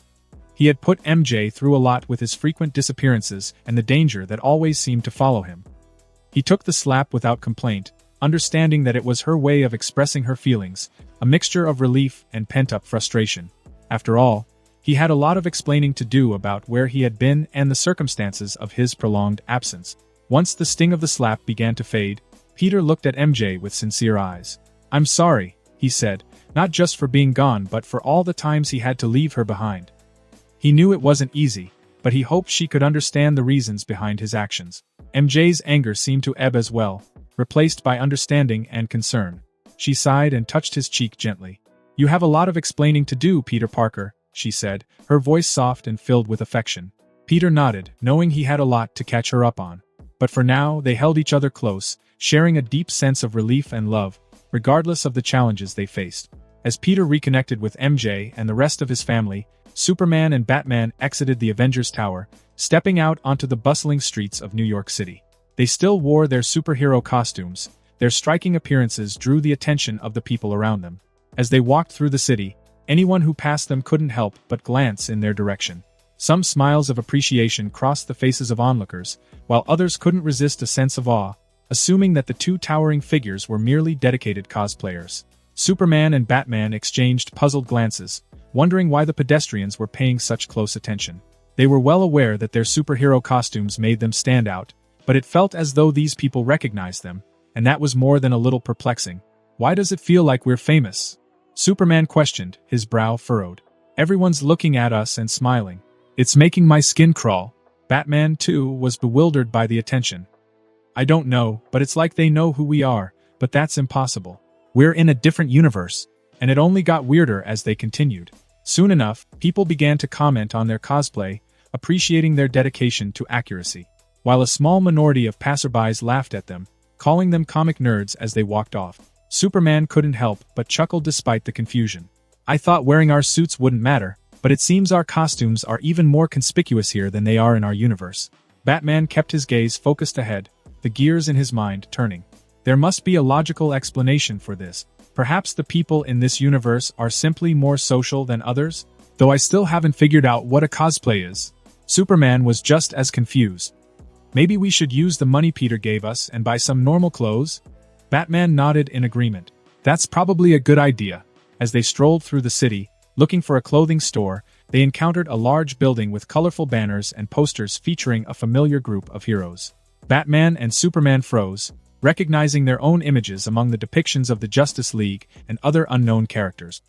[SPEAKER 1] He had put MJ through a lot with his frequent disappearances and the danger that always seemed to follow him. He took the slap without complaint, understanding that it was her way of expressing her feelings, a mixture of relief and pent-up frustration. After all, he had a lot of explaining to do about where he had been and the circumstances of his prolonged absence. Once the sting of the slap began to fade, Peter looked at MJ with sincere eyes. "I'm sorry," he said, not just for being gone but for all the times he had to leave her behind. He knew it wasn't easy, but he hoped she could understand the reasons behind his actions. MJ's anger seemed to ebb as well, replaced by understanding and concern. She sighed and touched his cheek gently. "You have a lot of explaining to do, Peter Parker," she said, her voice soft and filled with affection. Peter nodded, knowing he had a lot to catch her up on. But for now, they held each other close, sharing a deep sense of relief and love, regardless of the challenges they faced. As Peter reconnected with MJ and the rest of his family, Superman and Batman exited the Avengers Tower, stepping out onto the bustling streets of New York City. They still wore their superhero costumes. Their striking appearances drew the attention of the people around them. As they walked through the city, anyone who passed them couldn't help but glance in their direction. Some smiles of appreciation crossed the faces of onlookers, while others couldn't resist a sense of awe, assuming that the two towering figures were merely dedicated cosplayers. Superman and Batman exchanged puzzled glances, wondering why the pedestrians were paying such close attention. They were well aware that their superhero costumes made them stand out, but it felt as though these people recognized them, and that was more than a little perplexing. "Why does it feel like we're famous?" Superman questioned, his brow furrowed. "Everyone's looking at us and smiling. It's making my skin crawl." Batman, too, was bewildered by the attention. "I don't know, but it's like they know who we are, but that's impossible. We're in a different universe." And it only got weirder as they continued. Soon enough, people began to comment on their cosplay, appreciating their dedication to accuracy, while a small minority of passerbys laughed at them, calling them comic nerds as they walked off. Superman couldn't help but chuckle despite the confusion. "I thought wearing our suits wouldn't matter, but it seems our costumes are even more conspicuous here than they are in our universe." Batman kept his gaze focused ahead, the gears in his mind turning. There must be a logical explanation for this. Perhaps the people in this universe are simply more social than others? Though I still haven't figured out what a cosplay is. Superman was just as confused. "Maybe we should use the money Peter gave us and buy some normal clothes?" Batman nodded in agreement. "That's probably a good idea." As they strolled through the city, looking for a clothing store, they encountered a large building with colorful banners and posters featuring a familiar group of heroes. Batman and Superman froze, recognizing their own images among the depictions of the Justice League and other unknown characters.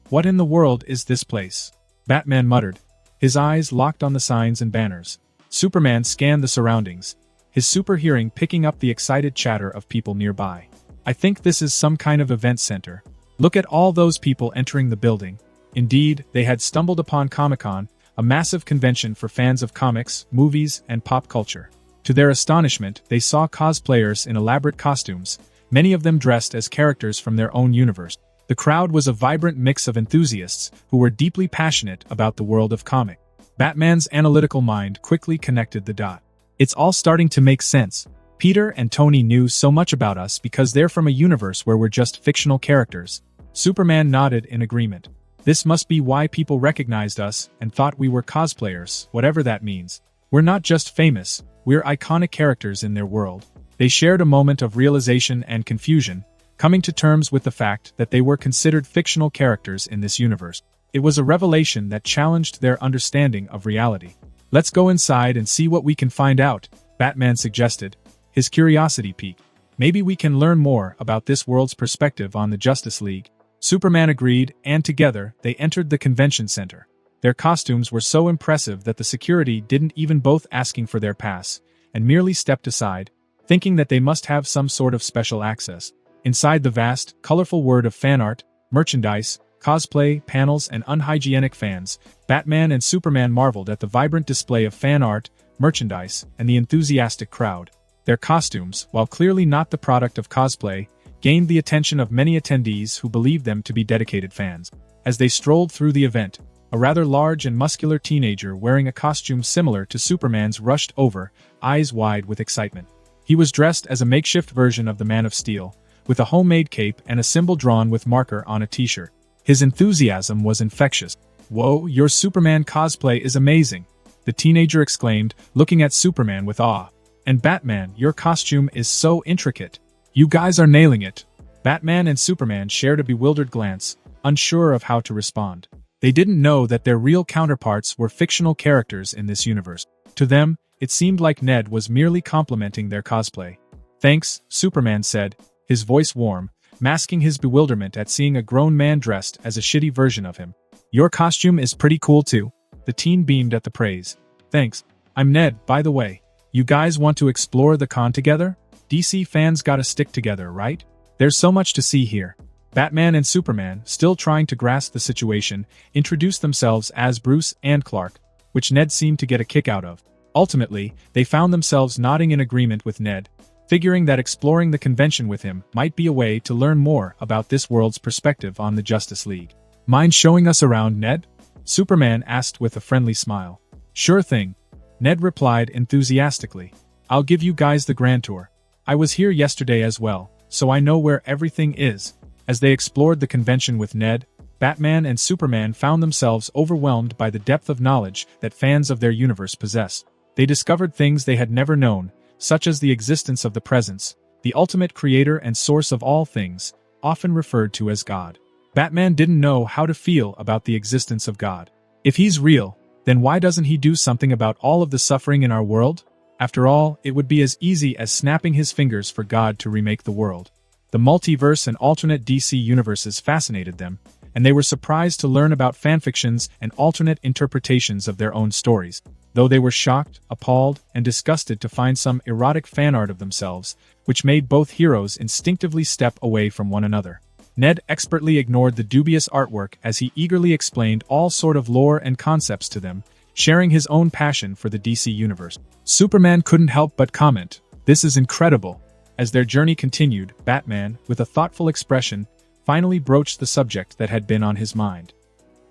[SPEAKER 1] "What in the world is this place?" Batman muttered, his eyes locked on the signs and banners. Superman scanned the surroundings, his super hearing picking up the excited chatter of people nearby. "I think this is some kind of event center. Look at all those people entering the building." Indeed, they had stumbled upon Comic-Con, a massive convention for fans of comics, movies, and pop culture. To their astonishment, they saw cosplayers in elaborate costumes, many of them dressed as characters from their own universe. The crowd was a vibrant mix of enthusiasts who were deeply passionate about the world of comic. Batman's analytical mind quickly connected the dot. "It's all starting to make sense. Peter and Tony knew so much about us because they're from a universe where we're just fictional characters." Superman nodded in agreement. This must be why people recognized us and thought we were cosplayers, whatever that means. We're not just famous, we're iconic characters in their world. They shared a moment of realization and confusion, coming to terms with the fact that they were considered fictional characters in this universe. It was a revelation that challenged their understanding of reality. "Let's go inside and see what we can find out," Batman suggested, his curiosity piqued. "Maybe we can learn more about this world's perspective on the Justice League." Superman agreed, and together, they entered the convention center. Their costumes were so impressive that the security didn't even bother asking for their pass, and merely stepped aside, thinking that they must have some sort of special access. Inside the vast, colorful world of fan art, merchandise, cosplay, panels, and unhygienic fans, Batman and Superman marveled at the vibrant display of fan art, merchandise, and the enthusiastic crowd. Their costumes, while clearly not the product of cosplay, gained the attention of many attendees who believed them to be dedicated fans. As they strolled through the event, a rather large and muscular teenager wearing a costume similar to Superman's rushed over, eyes wide with excitement. He was dressed as a makeshift version of the Man of Steel, with a homemade cape and a symbol drawn with marker on a t-shirt. His enthusiasm was infectious. "Whoa, your Superman cosplay is amazing," the teenager exclaimed, looking at Superman with awe. "And Batman, your costume is so intricate. You guys are nailing it." Batman and Superman shared a bewildered glance, unsure of how to respond. They didn't know that their real counterparts were fictional characters in this universe. To them, it seemed like Ned was merely complimenting their cosplay. "Thanks," Superman said, his voice warm, masking his bewilderment at seeing a grown man dressed as a shitty version of him. "Your costume is pretty cool too." The teen beamed at the praise. "Thanks. I'm Ned, by the way. You guys want to explore the con together? DC fans gotta stick together, right? There's so much to see here." Batman and Superman, still trying to grasp the situation, introduced themselves as Bruce and Clark, which Ned seemed to get a kick out of. Ultimately, they found themselves nodding in agreement with Ned, figuring that exploring the convention with him might be a way to learn more about this world's perspective on the Justice League. "Mind showing us around, Ned?" Superman asked with a friendly smile. "Sure thing," Ned replied enthusiastically. "I'll give you guys the grand tour. I was here yesterday as well, so I know where everything is." As they explored the convention with Ned, Batman and Superman found themselves overwhelmed by the depth of knowledge that fans of their universe possess. They discovered things they had never known, such as the existence of the Presence, the ultimate creator and source of all things, often referred to as God. Batman didn't know how to feel about the existence of God. If he's real, then why doesn't he do something about all of the suffering in our world? After all, it would be as easy as snapping his fingers for God to remake the world. The multiverse and alternate DC universes fascinated them, and they were surprised to learn about fanfictions and alternate interpretations of their own stories. Though they were shocked, appalled, and disgusted to find some erotic fan art of themselves, which made both heroes instinctively step away from one another. Ned expertly ignored the dubious artwork as he eagerly explained all sort of lore and concepts to them, sharing his own passion for the DC universe. Superman couldn't help but comment, "This is incredible." As their journey continued, Batman, with a thoughtful expression, finally broached the subject that had been on his mind.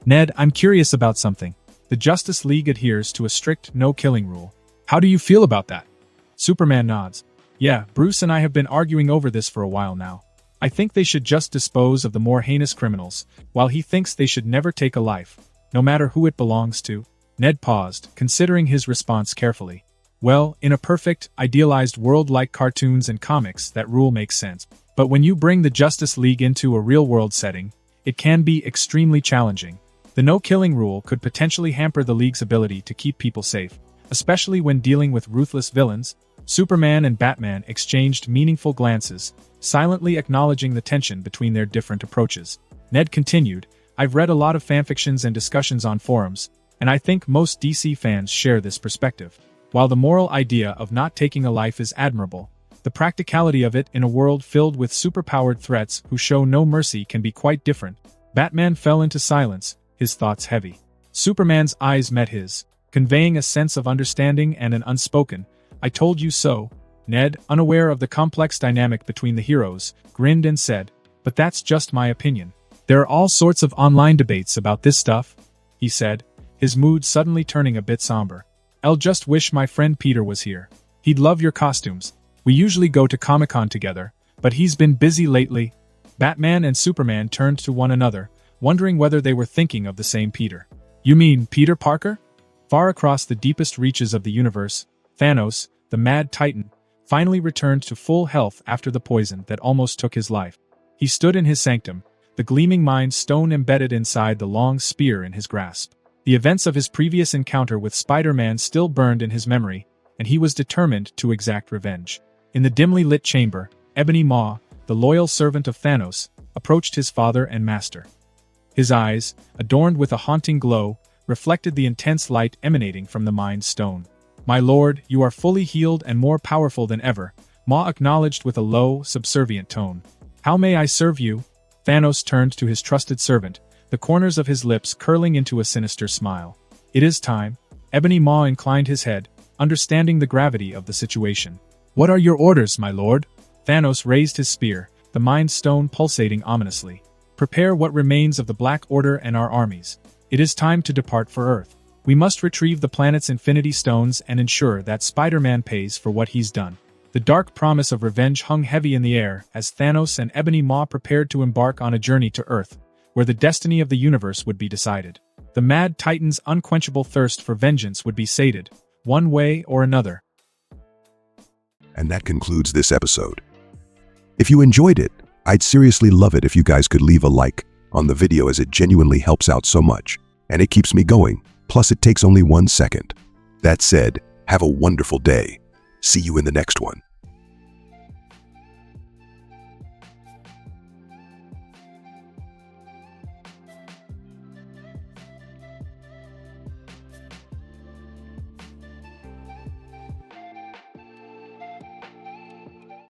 [SPEAKER 1] "Ned, I'm curious about something. The Justice League adheres to a strict no-killing rule. How do you feel about that?" Superman nods. "Yeah, Bruce and I have been arguing over this for a while now. I think they should just dispose of the more heinous criminals, while he thinks they should never take a life, no matter who it belongs to." Ned paused, considering his response carefully. "Well, in a perfect, idealized world like cartoons and comics, that rule makes sense. But when you bring the Justice League into a real-world setting, it can be extremely challenging. The no-killing rule could potentially hamper the League's ability to keep people safe, especially when dealing with ruthless villains." Superman and Batman exchanged meaningful glances, silently acknowledging the tension between their different approaches. Ned continued, "I've read a lot of fanfictions and discussions on forums, and I think most DC fans share this perspective. While the moral idea of not taking a life is admirable, the practicality of it in a world filled with superpowered threats who show no mercy can be quite different." Batman fell into silence, his thoughts heavy. Superman's eyes met his, conveying a sense of understanding and an unspoken, "I told you so." Ned, unaware of the complex dynamic between the heroes, grinned and said, "But that's just my opinion. There are all sorts of online debates about this stuff," he said, his mood suddenly turning a bit somber. "I'll just wish my friend Peter was here. He'd love your costumes. We usually go to Comic-Con together, but he's been busy lately." Batman and Superman turned to one another, wondering whether they were thinking of the same Peter. You mean Peter Parker? Far across the deepest reaches of the universe, Thanos, the Mad Titan, finally returned to full health after the poison that almost took his life. He stood in his sanctum, the gleaming Mind Stone embedded inside the long spear in his grasp. The events of his previous encounter with Spider-Man still burned in his memory, and he was determined to exact revenge. In the dimly lit chamber, Ebony Maw, the loyal servant of Thanos, approached his father and master. His eyes, adorned with a haunting glow, reflected the intense light emanating from the Mind Stone. "My lord, you are fully healed and more powerful than ever," Maw acknowledged with a low, subservient tone. "How may I serve you?" Thanos turned to his trusted servant, the corners of his lips curling into a sinister smile. "It is time." Ebony Maw inclined his head, understanding the gravity of the situation. "What are your orders, my lord?" Thanos raised his spear, the Mind Stone pulsating ominously. "Prepare what remains of the Black Order and our armies. It is time to depart for Earth. We must retrieve the planet's Infinity Stones and ensure that Spider-Man pays for what he's done." The dark promise of revenge hung heavy in the air as Thanos and Ebony Maw prepared to embark on a journey to Earth, where the destiny of the universe would be decided. The Mad Titan's unquenchable thirst for vengeance would be sated, one way or another.
[SPEAKER 2] And that concludes this episode. If you enjoyed it, I'd seriously love it if you guys could leave a like on the video, as it genuinely helps out so much, and it keeps me going, plus it takes only 1 second. That said, have a wonderful day. See you in the next one.